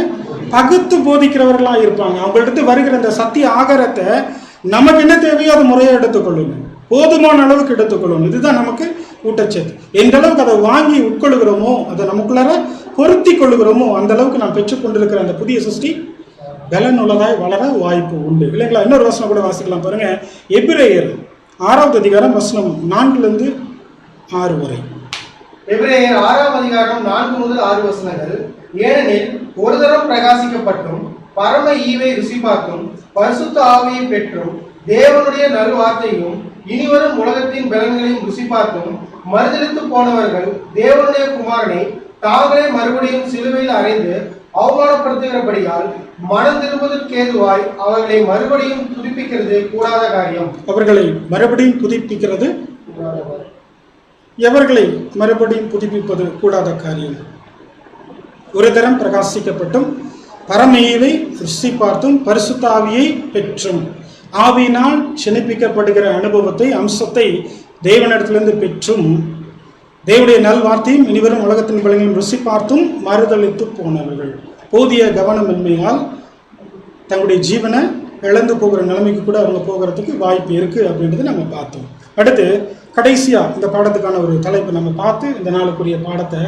பகுத்து போதிக்கிறவர்களா இருப்பாங்க. அவங்கள்ட்ட வருகிற அந்த சத்திய ஆகாரத்தை நமக்கு என்ன தேவையோ அதை முறையாக எடுத்துக்கொள்ளணும், போதுமான அளவுக்கு எடுத்துக்கொள்ளணும். இதுதான் நமக்கு ஊட்டச்சத்து. எந்த அளவுக்கு அதை வாங்கி உட்கொள்ளுகிறோமோ, அதை நமக்குள்ளார பொருத்தி கொள்ளுகிறோமோ, அந்த அளவுக்கு நாம் பெற்றுக்கொண்டிருக்கிற அந்த புதிய சிருஷ்டி பலனுள்ளதாய் வளர வாய்ப்பு உண்டு, இல்லைங்களா? இன்னொரு வசனம் கூட வாசிக்கலாம் பாருங்க. எபிரேயர் 6வது அதிகாரம் வசனம் 4லிருந்து 6 வரை. எபிரேயர் 6ஆம் அதிகாரம் 4 முதல் 6 வசனங்கள். ஏனெனில் ஒரு தரம் பிரகாசிக்கப்பட்டும் பரம ஈவை ருசி பார்த்தும் பரிசுத்த ஆவியை பெற்றும் தேவனுடைய நல்வார்த்தையும் இனிவரும் உலகத்தின் பலன்களையும் ருசி பார்த்தும் மறுதலித்து போனவர்கள் தேவனுடைய குமாரனை தாங்களே மறுபடியும் சிலுவையில் அறைந்து அவமானப்படுத்துகிறபடியால் மனம் திரும்புவதற்கேதுவாய் அவர்களை மறுபடியும் புதுப்பிக்கிறது கூடாத காரியம். அவர்களை மறுபடியும் புதுப்பிக்கிறது, எவர்களை மறுபடியும் புதுப்பிப்பது கூடாத காரியம். ஒரு தரம் பிரகாசிக்கப்பட்டும் பரமேவை ருசி பார்த்தும் பரிசுத்த ஆவியை பெற்றும் ஆவியினால் செணிப்பிக்கப்படுகிற அனுபவத்தை, அம்சத்தை தேவனிடத்திலிருந்து பெற்றும் தேவனுடைய நல்வார்த்தையும் இனிவரும் உலகத்தின் பலன்களையும் ருசி பார்த்தும் மறுதளித்து போனவர்கள் போதிய கவனமின்மையால் தங்களுடைய ஜீவனை இழந்து போகிற நிலைமைக்கு கூட அவங்க போகிறதுக்கு வாய்ப்பு இருக்குது அப்படின்றத நம்ம பார்த்தோம். அடுத்து கடைசியாக இந்த பாடத்துக்கான ஒரு தலைப்பு நம்ம பார்த்து இந்த நாளுக்குரிய பாடத்தை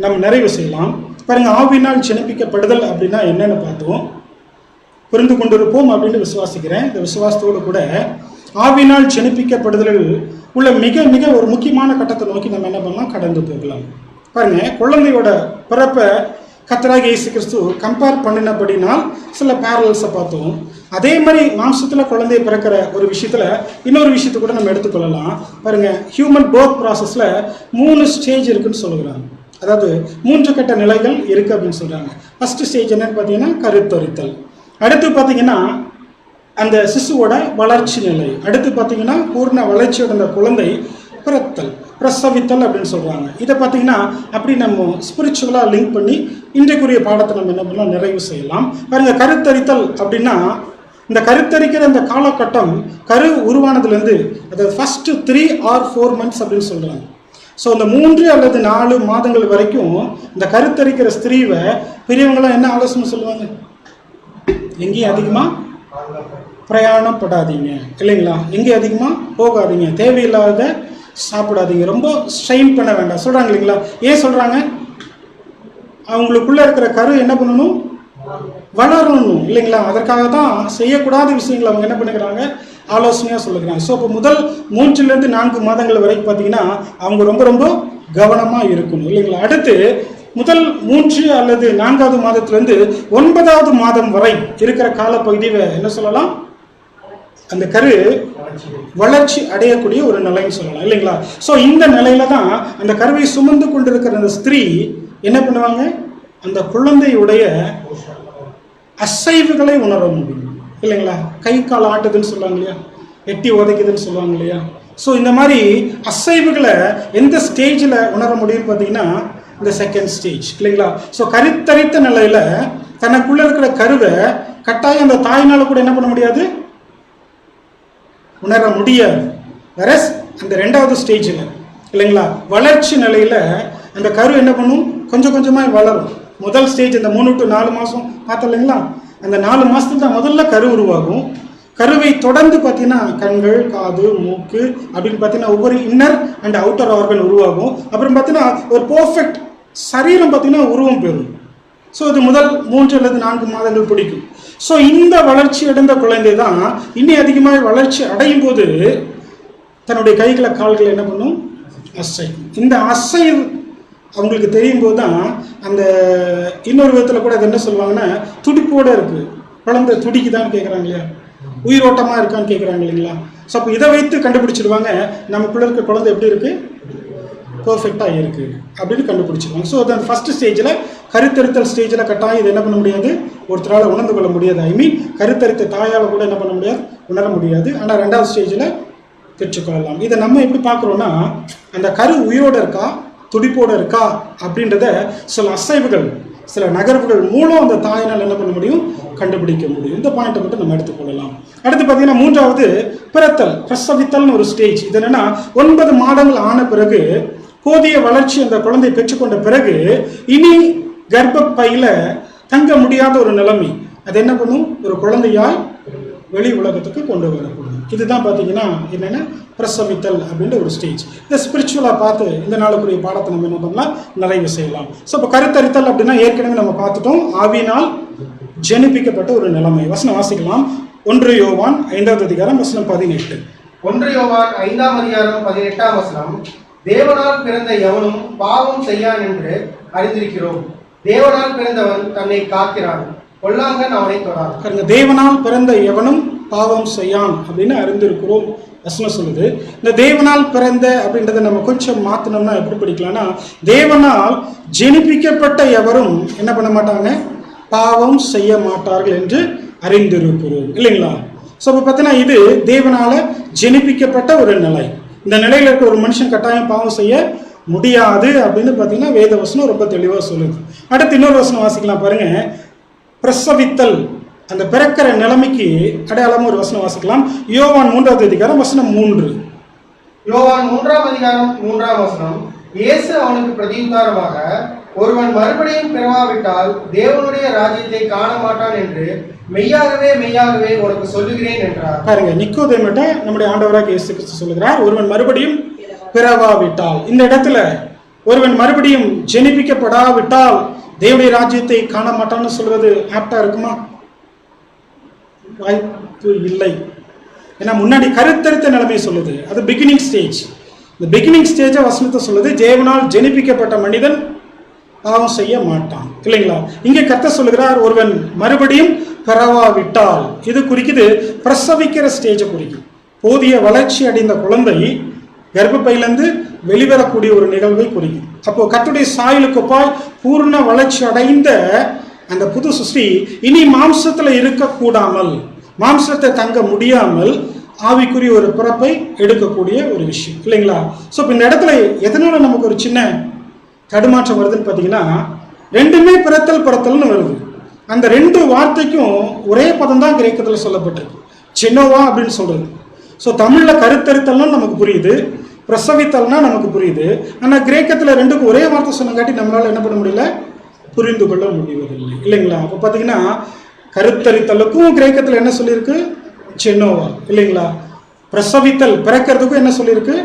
நம்ம நிறைவு செய்யலாம். பாருங்க, ஆவியினால் செணிப்பிக்கப்படுதல் அப்படின்னா என்னன்னு பார்த்தோம், புரிந்து கொண்டிருப்போம் அப்படின்னு விசுவாசிக்கிறேன். இந்த விசுவாசத்தோடு கூட ஆவியினால் செணிப்பிக்கப்படுதலில் உள்ள மிக மிக ஒரு முக்கியமான கட்டத்தை நோக்கி நம்ம என்ன பண்ணலாம், கடந்து போகலாம். பாருங்க, குழந்தையோட பிறப்பை கர்த்தராகிய இயேசு கிறிஸ்து கம்பேர் பண்ணினபடினால் சில பேரல்ஸை பார்த்தோம். அதே மாதிரி மாம்சத்தில் குழந்தைய பிறக்கிற ஒரு விஷயத்தில் இன்னொரு விஷயத்தை கூட நம்ம எடுத்துக்கொள்ளலாம். பாருங்க, ஹியூமன் பர்த் ப்ராசஸில் 3 ஸ்டேஜ் இருக்குன்னு சொல்லுகிறாங்க. அதாவது 3 கட்ட நிலைகள் இருக்குது அப்படின்னு சொல்கிறாங்க. ஃபர்ஸ்ட் ஸ்டேஜ் என்னன்னு பார்த்தீங்கன்னா கருத்தரித்தல். அடுத்து பார்த்தீங்கன்னா அந்த சிசுவோட வளர்ச்சி நிலை. அடுத்து பார்த்தீங்கன்னா பூர்ண வளர்ச்சியோட அந்த குழந்தை பிறத்தல், பிரசவித்தல் அப்படின்னு சொல்கிறாங்க. இதை பார்த்தீங்கன்னா அப்படி நம்ம ஸ்பிரிச்சுவலாக லிங்க் பண்ணி இன்றைக்குரிய பாடத்தை நம்ம என்ன பண்ணலாம், நிறைவு செய்யலாம். பாருங்க, கருத்தரித்தல் அப்படின்னா இந்த கருத்தரிக்கிற அந்த காலகட்டம் கரு உருவானதுலேருந்து அதாவது ஃபர்ஸ்ட் 3 or 4 months அப்படின்னு சொல்கிறாங்க. ஸோ இந்த 3 அல்லது 4 மாதங்கள் வரைக்கும் இந்த கருத்தரிக்கிற ஸ்திரீவை பெரியவங்களாம் என்ன ஆலோசனை சொல்லுவாங்க, எங்கேயும் அதிகமாக பிரயாணப்படாதீங்க, இல்லைங்களா? எங்கேயும் அதிகமாக போகாதீங்க, தேவையில்லாத சாப்பிடாதீங்க, ரொம்ப ஸ்ட்ரெயின் பண்ண வேண்டாம் சொல்கிறாங்க, இல்லைங்களா? ஏன் சொல்கிறாங்க? அவங்களுக்குள்ளே இருக்கிற கரு என்ன பண்ணணும், வளரணும், இல்லைங்களா? அதற்காக தான் செய்யக்கூடாத விஷயங்களை அவங்க என்ன பண்ணுறாங்க, ஆலோசனையாக சொல்லுகிறாங்க. ஸோ இப்போ முதல் 3 to 4 மாதங்கள் வரைக்கும் பார்த்தீங்கன்னா அவங்க ரொம்ப ரொம்ப கவனமாக இருக்கணும், இல்லைங்களா? அடுத்து முதல் 3 அல்லது 4வது மாதத்திலிருந்து 9வது மாதம் வரை இருக்கிற காலப்பகுதியை என்ன சொல்லலாம், அந்த கரு வளர்ச்சி அடையக்கூடிய ஒரு நிலைன்னு சொல்லலாம், இல்லைங்களா? ஸோ இந்த நிலையில தான் அந்த கருவை சுமந்து கொண்டிருக்கிற அந்த ஸ்திரீ என்ன பண்ணுவாங்க, அந்த குழந்தையுடைய அசைவுகளை உணர முடியும், இல்லைங்களா? கை கால் ஆட்டுதுன்னு சொல்லுவாங்க இல்லையா, எட்டி உதைக்குதுன்னு சொல்லுவாங்க இல்லையா? ஸோ இந்த மாதிரி அசைவுகளை எந்த ஸ்டேஜில் உணர முடியும்னு பார்த்தீங்கன்னா இந்த செகண்ட் ஸ்டேஜ், இல்லைங்களா? ஸோ கருத்தரித்த நிலையில் தனக்குள்ளே இருக்கிற கருவை கட்டாயம் அந்த தாயினால் கூட என்ன பண்ண முடியாது, உணர முடியாது. வேறஸ் அந்த 2வது ஸ்டேஜில், இல்லைங்களா, வளர்ச்சி நிலையில் அந்த கரு என்ன பண்ணும், கொஞ்சம் கொஞ்சமாக வளரும், முதல் ஸ்டேஜ் இந்த 3 to 4 மாதம் பார்த்தோம் இல்லைங்களா, அந்த 4 மாதத்துல தான் முதல்ல கரு உருவாகும். கருவை தொடர்ந்து பார்த்தீங்கன்னா கண்கள், காது, மூக்கு அப்படின்னு பார்த்தீங்கன்னா ஒவ்வொரு இன்னர் அண்ட் அவுட்டர் ஆர்கன் உருவாகும். அப்புறம் பார்த்தீங்கன்னா ஒரு பர்ஃபெக்ட் சரீரம் பார்த்தீங்கன்னா உருவம் பெறும். ஸோ இது முதல் 3 அல்லது 4 மாதங்கள் பிடிக்கும். ஸோ இந்த வளர்ச்சி அடைந்த குழந்தை தான் இன்னும் அதிகமாக வளர்ச்சி அடையும் போது தன்னுடைய கைகளை கால்களை என்ன பண்ணும், அசைக்கும். இந்த அசைவு அவங்களுக்கு தெரியும் போது தான் அந்த இன்னொரு விதத்தில் கூட அது என்ன சொல்லுவாங்கன்னா துடிப்போடு இருக்குது, குழந்தை துடிக்குதான்னு கேட்குறாங்க இல்லையா, உயிரோட்டமாக இருக்கான்னு கேட்குறாங்க இல்லைங்களா. ஸோ அப்போ இதை வைத்து கண்டுபிடிச்சிடுவாங்க நமக்குள்ள இருக்க குழந்தை எப்படி இருக்குது, பர்ஃபெக்டாக இருக்குது அப்படின்னு கண்டுபிடிச்சிருவாங்க. ஸோ அந்த ஃபர்ஸ்ட் ஸ்டேஜில் கருத்தரித்தல் ஸ்டேஜில் கட்டாயம் இது என்ன பண்ண முடியாது, ஒருத்தரால் உணர்ந்து கொள்ள முடியாது. ஐ மீன் கருத்தரித்த தாயால் கூட என்ன பண்ண முடியாது, உணர முடியாது. ஆனால் 2வது ஸ்டேஜில் பெற்றுக்கொள்ளலாம். இதை நம்ம எப்படி பார்க்குறோன்னா, அந்த கரு உயிரோடு இருக்கா துடிப்போடு இருக்கா அப்படின்றத சில அசைவுகள் சில நகர்வுகள் மூலம் அந்த தாயினால் என்ன பண்ண முடியும், கண்டுபிடிக்க முடியும். இந்த பாயிண்ட்டை மட்டும் நம்ம எடுத்துக்கொள்ளலாம். அடுத்து பார்த்தீங்கன்னா 3வது பிறத்தல், பிரசவித்தல்னு ஒரு ஸ்டேஜ். இது என்னன்னா 9 மாதங்கள் ஆன பிறகு போதிய வளர்ச்சி அந்த குழந்தை பெற்றுக்கொண்ட பிறகு இனி கர்ப்பப்பையில தங்க முடியாத ஒரு நிலைமை, அது என்ன பண்ணும், ஒரு குழந்தையாய் வெளி உலகத்துக்கு கொண்டு வரப்படும். இதுதான் பார்த்தீங்கன்னா என்னென்ன பிரசவித்தல் அப்படின்ற ஒரு ஸ்டேஜ். இதை ஸ்பிரிச்சுவலாக பார்த்து இந்த நாளுக்குரிய பாடத்தை நம்ம என்ன பண்ணலாம், நிறைவு செய்யலாம். ஸோ இப்போ கருத்தரித்தல் அப்படின்னா ஏற்கனவே நம்ம பார்த்துட்டோம், ஆவியினால் ஜெனிப்பிக்கப்பட்ட ஒரு நிலைமை. வசனம் வாசிக்கலாம். 1 யோவான் 5வது அதிகாரம் வசனம் 18. 1 யோவான் 5ஆம் அதிகாரம் 18ஆம் வசனம். தேவனால் பிறந்த எவனும் பாவம் செய்யான் என்று அறிந்திருக்கிறோம். தேவனால் பிறந்தவன் தன்னை காக்கிறான், பொல்லாங்கன் அவனை தொடான். தேவனால் பிறந்த எவனும் பாவம் செய்யான் அப்படின்னு அறிந்திருக்கிறோம் வசனம் சொல்லுது. இந்த தேவனால் பிறந்த அப்படின்றத நம்ம கொஞ்சம் மாத்தினோம்னா எப்படி படிக்கலாம்னா, தேவனால் ஜெனிப்பிக்கப்பட்ட எவரும் என்ன பண்ண மாட்டாங்க, பாவம் செய்ய மாட்டார்கள் என்று அறிந்திருக்கிறோம் இல்லைங்களா. ஸோ இப்போ பார்த்தீங்கன்னா இது தேவனால ஜெனிப்பிக்கப்பட்ட ஒரு நிலை. இந்த நிலையில் இருக்க ஒரு மனுஷன் கட்டாயம் பாவம் செய்ய முடியாது அப்படின்னு பார்த்தீங்கன்னா வேத வசனம் ரொம்ப தெளிவாக சொல்லுது. அடுத்து இன்னொரு வசனம் வாசிக்கலாம் பாருங்க. பிரசவித்தல், அந்த பிறக்கிற நிலைமைக்கு அடையாளமா ஒரு வசனம் வாசிக்கலாம். யோவான் 3வது அதிகாரம் வசனம் 3. யோவான் 3ஆம் அதிகாரம் 3ஆம் வசனம். இயேசு அவனுக்கு பிரதியுத்தரமாக, ஒருவன் மறுபடியும் பிறவாவிட்டால் தேவனுடைய ராஜ்யத்தை காண மாட்டான் என்று மெய்யாகவே மெய்யாகவே உனக்கு சொல்லுகிறேன் என்றார். பாருங்க, நிக்கோதேமிட்ட நம்முடைய ஆண்டவராக இயேசு கிறிஸ்து சொல்லுகிறார், ஒருவன் மறுபடியும் பிறவாவிட்டால். இந்த இடத்துல ஒருவன் மறுபடியும் ஜெனிப்பிக்கப்படாவிட்டால் தேவனுடைய ராஜ்யத்தை காண மாட்டான்னு சொல்றது ஆப்டா இருக்குமா? வாய்ப்பு இல்லை. ஏன்னா முன்னாடி கருத்தரித்த நிலைமை சொல்லுது, அது பிகினிங் ஸ்டேஜ். இந்த பிகினிங் ஸ்டேஜை வசனத்தை சொல்லுது, தேவனால் ஜெனிப்பிக்கப்பட்ட மனிதன் பாவம் செய்ய மாட்டான் இல்லைங்களா. இங்கே கர்த்தர் சொல்லுகிறார், ஒருவன் மறுபடியும் பிறவாவிட்டால். இது குறிக்குது பிரசவிக்கிற ஸ்டேஜை குறிக்கும். போதிய வளர்ச்சி அடைந்த குழந்தை கர்ப்பப்பையிலிருந்து வெளிவரக்கூடிய ஒரு நிகழ்வை குறிக்கும். அப்போ கர்த்தருடைய சாயலுக்கு ஒப்பாய் பூர்ண வளர்ச்சி அடைந்த அந்த புது சிருஷ்டி இனி மாம்சத்துல இருக்கக்கூடாமல், மாம்சத்தை தங்க முடியாமல் ஆவிக்குரிய ஒரு பிறப்பை எடுக்கக்கூடிய ஒரு விஷயம் இல்லைங்களா. ஸோ இப்போ இந்த இடத்துல எதனால நமக்கு ஒரு சின்ன தடுமாற்றம் வருதுன்னு பார்த்தீங்கன்னா, ரெண்டுமே பிறத்தல்னு வருது. அந்த 2 வார்த்தைக்கும் ஒரே பதம் தான் கிரேக்கத்தில் சொல்லப்பட்டிருக்கு, சின்னோவா அப்படின்னு சொல்றது. ஸோ தமிழில் கருத்தரித்தல்னா நமக்கு புரியுது, பிரசவித்தல்னா நமக்கு புரியுது. ஆனால் கிரேக்கத்தில் 2க்கும் ஒரே வார்த்தை சொன்னங்காட்டி நம்மளால என்ன பண்ண முடியல, புரிந்து கொள்ள முடிவதில்லை இல்லைங்களா. அப்போ பார்த்தீங்கன்னா கருத்தரித்தலுக்கும் கிரேக்கத்தில் என்ன சொல்லியிருக்கு, சின்னோவா இல்லைங்களா. பிரசவித்தல் பிறக்கிறதுக்கும் என்ன சொல்லியிருக்கு.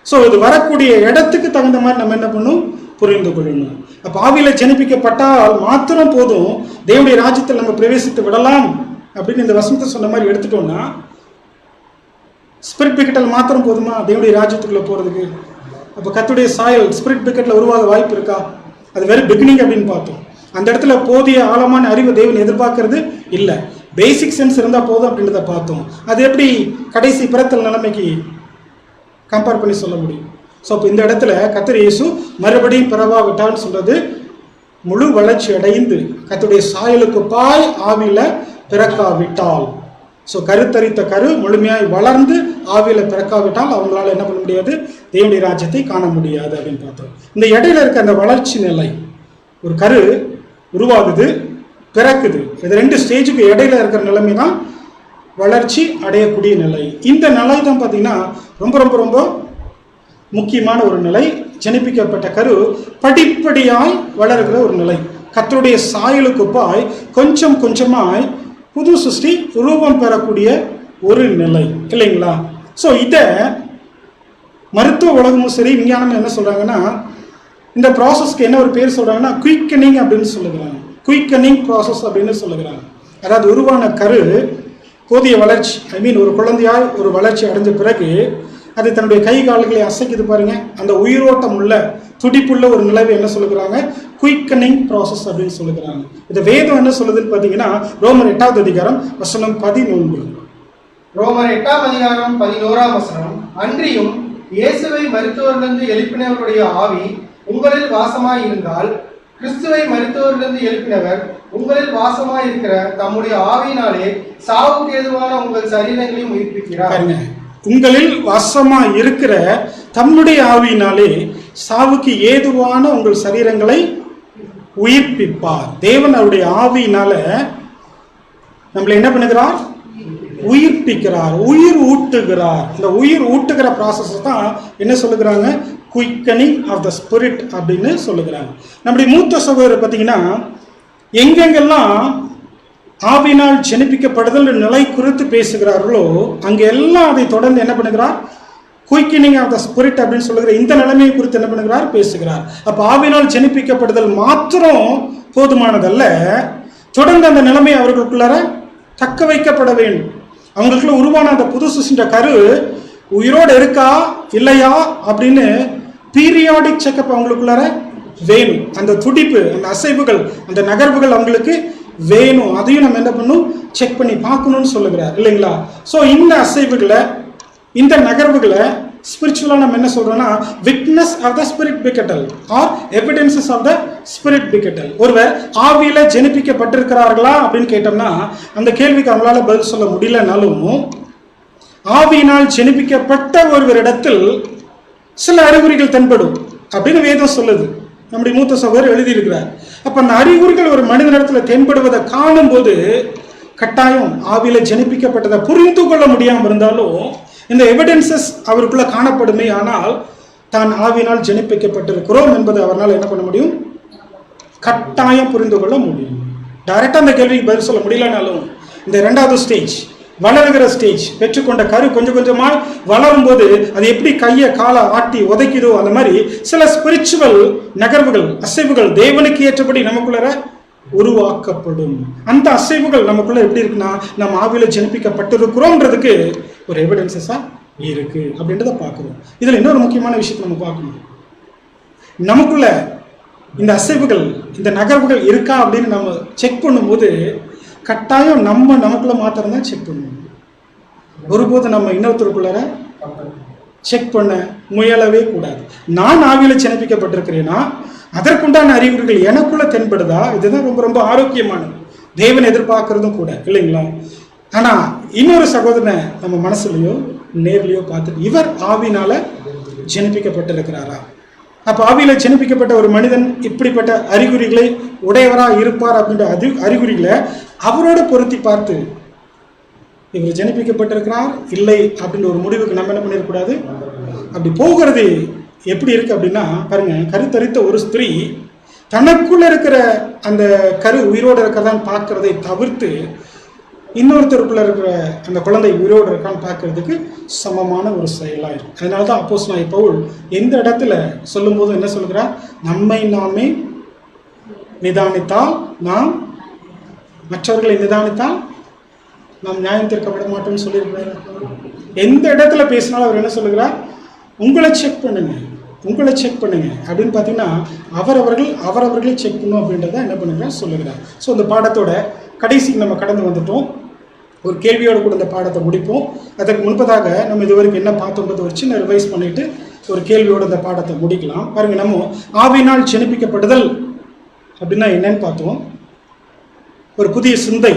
ஸோ இது வரக்கூடிய இடத்துக்கு தகுந்த மாதிரி நம்ம என்ன பண்ணணும், புரிந்து கொள்ளணும். அப்போ ஆவியில ஜெனிப்பிக்கப்பட்டால் மாத்திரம் போதும் தேவனுடைய ராஜ்யத்தில் நம்ம பிரவேசித்து விடலாம் அப்படின்னு இந்த வசனத்தை சொன்ன மாதிரி எடுத்துட்டோம்னா, ஸ்பிரிட் பிக்கெட்டில் மாத்திரம் போதுமா தேவனுடைய ராஜ்யத்துக்குள்ள போறதுக்கு? அப்போ கர்த்தருடைய சாயல் ஸ்பிரிட் பிக்கெட்டில் உருவாக வாய்ப்பு இருக்கா? அது வெறும் பிகினிங் அப்படின்னு பார்த்தோம். அந்த இடத்துல போதிய ஆழமான அறிவு தேவன் எதிர்பார்க்கறது இல்லை, பேசிக் சென்ஸ் இருந்தால் போதும் அப்படின்றத பார்த்தோம். அது எப்படி கடைசி பிறத்தல் நிலைமைக்கு கம்பேர் பண்ணி சொல்ல முடியும்? ஸோ அப்போ இந்த இடத்துல கர்த்தர் இயேசு மறுபடியும் பிறவாவிட்டான்னு சொல்றது முழு வளர்ச்சி அடைந்து கர்த்தருடைய சாயலுக்கு பாய் ஆவியில பிறக்காவிட்டால், ஸோ கருத்தரித்த கரு முழுமையாய் வளர்ந்து ஆவியில பிறக்காவிட்டால் அவங்களால என்ன பண்ண முடியாது, தேவனுடைய ராஜ்யத்தை காண முடியாது அப்படின்னு பார்த்தோம். இந்த இடையில இருக்க அந்த வளர்ச்சி நிலை, ஒரு கரு உருவாகுது பிறக்குது, இது 2 ஸ்டேஜுக்கு இடையில இருக்கிற நிலைமை தான் வளர்ச்சி அடையக்கூடிய நிலை. இந்த நிலை தான் பார்த்தீங்கன்னா ரொம்ப ரொம்ப ரொம்ப முக்கியமான ஒரு நிலை. ஜெனிப்பிக்கப்பட்ட கரு படிப்படியாய் வளர்கிற ஒரு நிலை. கர்த்தருடைய சாயலுக்கு ஒப்பாய் கொஞ்சம் கொஞ்சமாய் புது சிருஷ்டி ரூபம் பெறக்கூடிய ஒரு நிலை இல்லைங்களா? ஸோ இதை மருத்துவ உலகமும் சரி விஞ்ஞானமும் என்ன சொல்றாங்கன்னா, இந்த ப்ராசஸ்க்கு என்ன ஒரு பேர் சொல்றாங்கன்னா குயிக்கனிங் அப்படின்னு சொல்லுகிறாங்க. குயிக்கனிங் ப்ராசஸ் அப்படின்னு சொல்லுகிறாங்க. அதாவது உருவான கரு போதிய வளர்ச்சி, ஒரு குழந்தையாய் ஒரு வளர்ச்சி அடைஞ்ச பிறகு அது தன்னுடைய கை கால்களை அசைக்குது பாருங்க, அந்த உயிரோட்டம் உள்ள துடிப்புள்ள ஒரு நிலைவை என்ன சொல்லுகிறாங்க, குயிக்கனிங் ப்ராசஸ் அப்படின்னு சொல்லுகிறாங்க. இந்த வேதம் என்ன சொல்லுதுன்னு பார்த்தீங்கன்னா ரோமர் 8வது அதிகாரம் வசனம் 11. ரோமர் 8ஆம் அதிகாரம் 11ஆம் வசனம், அன்றியும் இயேசுவை மரித்தோரிலிருந்து எழுப்பினவருடைய ஆவி உங்களில் வாசமாய் இருந்தால் கிறிஸ்துவை மரித்தோரிலிருந்து எழுப்பினவர் உங்களில் வாசமாய் இருக்கிற தம்முடைய ஆவியினாலே சாவுக்கு ஏதுவான உங்கள் சரீரங்களையும் உயிர்ப்பிக்கிறார். உங்களில் வாசமா இருக்கிற தம்முடைய ஆவியினாலே சாவுக்கு ஏதுவான உங்கள் சரீரங்களை உயிர்ப்பிப்பார். தேவன் அவருடைய ஆவியினால நம்மளை என்ன பண்ணுகிறார், உயிர்ப்பிக்கிறார், உயிர் ஊட்டுகிறார். இந்த உயிர் ஊட்டுகிற ப்ராசஸ் தான் என்ன சொல்லுகிறாங்க, குயிக்கனிங் ஆஃப் த ஸ்பிரிட் அப்படின்னு சொல்லுகிறாங்க. நம்முடைய மூத்த சகோதரர் பார்த்தீங்கன்னா எங்கெங்கெல்லாம் ஆவினால் ஜெனிப்பிக்கப்படுதல் நிலை குறித்து பேசுகிறார்களோ அங்கெல்லாம் அதை தொடர்ந்து என்ன பண்ணுகிறார், குயிக்கனிங் ஆஃப் த ஸ்பிரிட் அப்படின்னு சொல்லுகிற இந்த நிலைமையை குறித்து என்ன பண்ணுகிறார், பேசுகிறார். அப்போ ஆவினால் ஜெனிப்பிக்கப்படுதல் மாத்திரம் போதுமானதல்ல, தொடர்ந்து அந்த நிலைமை அவர்களுக்குள்ளார தக்க வைக்கப்பட வேண்டும். அவங்களுக்குள்ள உருவான அந்த புது சிருஷ்டின்ற கரு உயிரோடு இருக்கா இல்லையா அப்படின்னு பீரியாடிக் செக்அப் அவங்களுக்குள்ளார வேணும். அந்த துடிப்பு, அந்த அசைவுகள், அந்த நகர்வுகள் அவங்களுக்கு வேணும். அதையும் நம்ம என்ன பண்ணணும், செக் பண்ணி பார்க்கணும்னு சொல்லுகிறார் இல்லைங்களா? ஸோ இந்த அசைவுகளை, இந்த நகர்வுகளை ஸ்பிரிச்சுவலாக நம்ம என்ன சொல்றோம்னா விட்னஸ் ஆஃப் த ஸ்பிரிட் பிகட்டல் or evidences of the spirit பிகட்டல். ஒருவர் ஆவியில ஜெனிப்பிக்கப்பட்டிருக்கிறார்களா அப்படின்னு கேட்டோம்னா அந்த கேள்விக்கு அவங்களால பதில் சொல்ல முடியலனாலும் ஆவியினால் ஜெனிப்பிக்கப்பட்ட ஒருவரிடத்தில் சில அறிகுறிகள் தென்படும் அப்படின்னு வேதம் சொல்லுது. நம்முடைய மூத்த சகோதரர் எழுதியிருக்கிறார். அப்ப அந்த அறிகுறிகள் ஒரு மனிதனிடத்தில் தென்படுவதை காணும் போது கட்டாயம் ஆவியில ஜெனிப்பிக்கப்பட்டதை புரிந்து கொள்ள முடியாமல் இருந்தாலும் இந்த எவிடன்சஸ் அவருக்குள்ள காணப்படுமே, ஆனால் தான் ஆவியினால் ஜெனிப்பிக்கப்பட்டிருக்கிறோம் என்பதை அவரால் என்ன பண்ண முடியும், கட்டாயம் புரிந்து கொள்ள முடியும். டைரக்டா அந்த கேள்விக்கு பதில் சொல்ல முடியலனாலும் இந்த 2வது ஸ்டேஜ், வளருகிற ஸ்டேஜ், பெற்றுக்கொண்ட கரு கொஞ்சம் கொஞ்சமா வளரும் போது அது எப்படி கையை காலை ஆட்டி உதைக்குதோ அந்த மாதிரி சில ஸ்பிரிச்சுவல் நகர்வுகள், அசைவுகள் தேவனுக்கு ஏற்றபடி நமக்குள்ள உருவாக்கப்படும். அந்த அசைவுகள் நமக்குள்ள எப்படி இருக்குன்னா நம்ம ஆவியில ஜெனிப்பிக்கப்பட்டிருக்கிறோம்ன்றதுக்கு ஒரு எவிடன்சஸா இருக்கு அப்படின்றத பார்க்கிறோம். இதுல இன்னொரு முக்கியமான விஷயத்தை நம்ம பார்க்கணும். நமக்குள்ள இந்த அசைவுகள், இந்த நகர்வுகள் இருக்கா அப்படின்னு நம்ம செக் பண்ணும்போது கட்டாயம் நமக்குள்ள மாத்திரம் தான் செக் பண்ணுவோம். ஒருபோது நம்ம இன்னொருத்தருக்குள்ளார செக் பண்ண முயலவே கூடாது. நான் ஆவியில ஜெனிப்பிக்கப்பட்டிருக்கிறேன்னா அதற்குண்டான அறிகுறிகள் எனக்குள்ள தென்படுதா, இதுதான் ரொம்ப ரொம்ப ஆரோக்கியமானது, தேவன் எதிர்பார்க்கறதும் கூட இல்லைங்களா? ஆனா இன்னொரு சகோதரனை நம்ம மனசுலயோ நேர்லயோ பார்த்துட்டு இவர் ஆவினால ஜெனிப்பிக்கப்பட்டிருக்கிறாரா, அப்ப ஆவியில ஜெனிப்பிக்கப்பட்ட ஒரு மனிதன் இப்படிப்பட்ட அறிகுறிகளை உடையவரா இருப்பார் அப்படின்ற அறிகுறிகளை அவரோட பொருத்தி பார்த்து இவர் ஜெனிப்பிக்கப்பட்டிருக்கிறார் இல்லை அப்படின்ற ஒரு முடிவுக்கு நம்ம என்ன பண்ணிடக்கூடாது. அப்படி போகிறது எப்படி இருக்கு அப்படின்னா பாருங்க, கருத்தரித்த ஒரு ஸ்திரீ தனக்குள்ள இருக்கிற அந்த கரு உயிரோடு இருக்கிறதான்னு பார்க்கறதை தவிர்த்து இன்னொருத்தருக்குள்ள இருக்கிற அந்த குழந்தை உயிரோடு இருக்கான்னு பார்க்கறதுக்கு சமமான ஒரு செயலாக இருக்கும். அதனாலதான் அப்போஸ்தலனாகிய பவுல் எந்த இடத்துல சொல்லும் போது என்ன சொல்கிறார், நம்மை நாமே நிதானித்தால் நாம், மற்றவர்களை நிதானித்தால் நாம் நியாயம் தீர்க்கப்பட மாட்டோம்னு சொல்லியிருக்கிறார். எந்த இடத்துல பேசினாலும் அவர் என்ன சொல்லுகிறார், உங்களை செக் பண்ணுங்க, உங்களை செக் பண்ணுங்க அப்படின்னு பார்த்தீங்கன்னா அவரவர்களை செக் பண்ணும் அப்படின்றத என்ன பண்ணுங்க சொல்லுகிறார். ஸோ இந்த பாடத்தோட கடைசிக்கு நம்ம கடந்து வந்துட்டோம். ஒரு கேள்வியோடு கூட இந்த பாடத்தை முடிப்போம். அதற்கு முன்பதாக நம்ம இதுவரைக்கும் என்ன பார்த்தோன்றதை ஒரு சின்ன ரிவைஸ் பண்ணிட்டு ஒரு கேள்வியோடு இந்த பாடத்தை முடிக்கலாம். பாருங்க, நம்ம ஆவியினால் ஜெனிப்பிக்கப்படுதல் அப்படின்னா என்னன்னு பார்த்தோம். ஒரு புதிய சிந்தை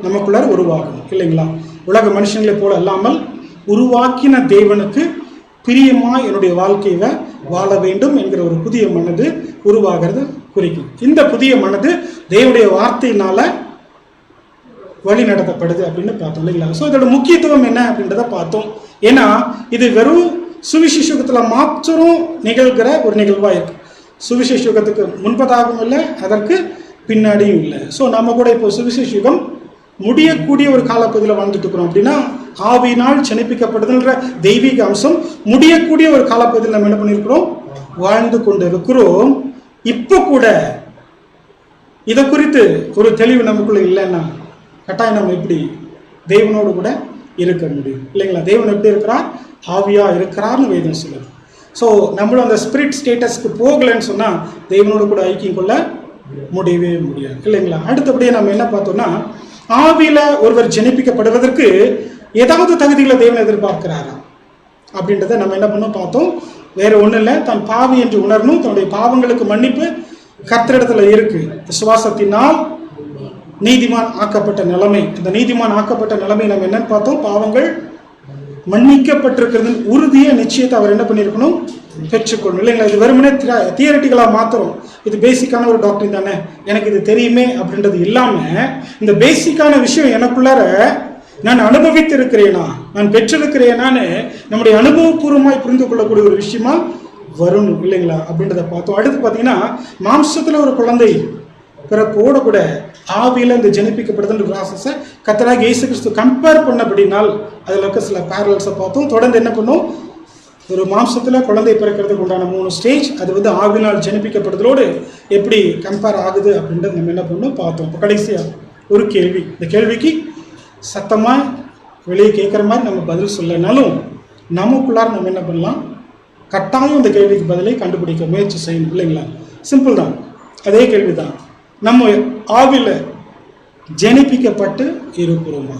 நமக்குள்ள உருவாகும் இல்லைங்களா? உலக மனுஷங்களை போல அல்லாமல் உருவாக்கின தேவனுக்கு பிரியமா என்னுடைய வாழ்க்கையில வாழ வேண்டும் என்கிற ஒரு புதிய மனது உருவாகிறது குறிக்கும். இந்த புதிய மனது தேவனுடைய வார்த்தையினால வழி நடத்தப்படுது அப்படின்னு பார்த்தோம் இல்லைங்களா? ஸோ இதோட முக்கியத்துவம் என்ன அப்படின்றத பார்த்தோம். ஏன்னா இது வெறும் சுவிசேஷத்துல மாத்திரம் நிகழ்கிற ஒரு நிகழ்வா இருக்கு. சுவிசேஷ யுகத்துக்கு முன்பதாகவும் இல்லை, அதற்கு பின்னாடியும் இல்லை. ஸோ நம்ம கூட இப்போ சுவிசேஷ யுகம் முடியக்கூடிய ஒரு காலப்பகுதியில் வாழ்ந்துட்டு இருக்கிறோம். அப்படின்னா ஆவியினால் ஜனிப்பிக்கப்படுதுன்ற தெய்வீக அம்சம் முடியக்கூடிய ஒரு காலப்பகுதியில் நம்ம என்ன பண்ணியிருக்கிறோம், வாழ்ந்து கொண்டு இருக்கிறோம். இப்போ கூட இதை குறித்து ஒரு தெளிவு நமக்குள்ள இல்லைன்னா கட்டாயம் நம்ம எப்படி தேவனோடு கூட இருக்க முடியும் இல்லைங்களா? தேவன் எப்படி இருக்கிறார், ஆவியா இருக்கிறார்னு வேதம் சொல்லுது. ஸோ நம்மளும் அந்த ஸ்பிரிட் ஸ்டேட்டஸ்க்கு போகலைன்னு சொன்னால் தேவனோடு கூட ஐக்கியம் கொள்ள முடியவே முடியாது இல்லைங்களா? அடுத்தபடியே நம்ம என்ன பார்த்தோம்னா, ஆவியில ஒருவர் ஜனிப்பிக்கப்படுவதற்கு ஏதாவது தகுதிகளை தேவன் எதிர்பார்க்கிறாரா அப்படின்றத நம்ம என்ன பண்ணோம் பார்த்தோம். வேற ஒன்றும் இல்லை, தன் பாவி என்று உணரணும், தன்னுடைய பாவங்களுக்கு மன்னிப்பு கர்த்தரிடத்துல இருக்கு. விசுவாசத்தினால் நீதிமான் ஆக்கப்பட்ட நிலைமை. இந்த நீதிமான் ஆக்கப்பட்ட நிலைமை நம்ம என்னன்னு பார்த்தோம், பாவங்கள் மன்னிக்கப்பட்டிருக்கிறது உறுதிய நிச்சயத்தை அவர் என்ன பண்ணியிருக்கணும், பெற்றுக்கொள்ளணும் இல்லைங்களா? இது வெறுமனே தியரிட்டிக்கலாக மாத்திரம், இது பேசிக்கான ஒரு டாக்டர் தானே, எனக்கு இது தெரியுமே அப்படின்றது இல்லாமல் இந்த பேசிக்கான விஷயம் எனக்குள்ளார நான் அனுபவித்து இருக்கிறேனா, நான் பெற்றிருக்கிறேனான்னு நம்முடைய அனுபவபூர்வமாய் புரிந்து கொள்ளக்கூடிய ஒரு விஷயமா வரணும் இல்லைங்களா அப்படின்றத பார்த்தோம். அடுத்து பார்த்தீங்கன்னா, மாம்சத்தில் ஒரு குழந்தை பிறப்போட கூட ஆவியில் இந்த ஜனிப்பிக்கப்படுதுன்ற ப்ராசஸை கர்த்தராகிய இயேசு கிறிஸ்து கம்பேர் பண்ணபடினால் அதில் இருக்க சில பேரல்ஸை பார்த்தோம். தொடர்ந்து என்ன பண்ணோம், ஒரு மாம்சத்தில் குழந்தை பிறக்கிறதுக்கு உண்டான 3 ஸ்டேஜ், அது வந்து ஆவினால் ஜனிப்பிக்கப்படுதலோடு எப்படி கம்பேர் ஆகுது அப்படின்றது நம்ம என்ன பண்ணோம் பார்த்தோம். இப்போ கடைசியாக ஒரு கேள்வி, இந்த கேள்விக்கு சத்தமாக வெளியே கேட்குற மாதிரி நம்ம பதில் சொல்லனாலும் நமக்குள்ளார நம்ம என்ன பண்ணலாம், கட்டாயம் இந்த கேள்விக்கு பதிலை கண்டுபிடிக்க முயற்சி செய்யணும் இல்லைங்களா? சிம்பிள் தான், அதே கேள்வி தான். நம்ம ஆவியில் ஜனிப்பிக்கப்பட்டு இருக்கிறோமா?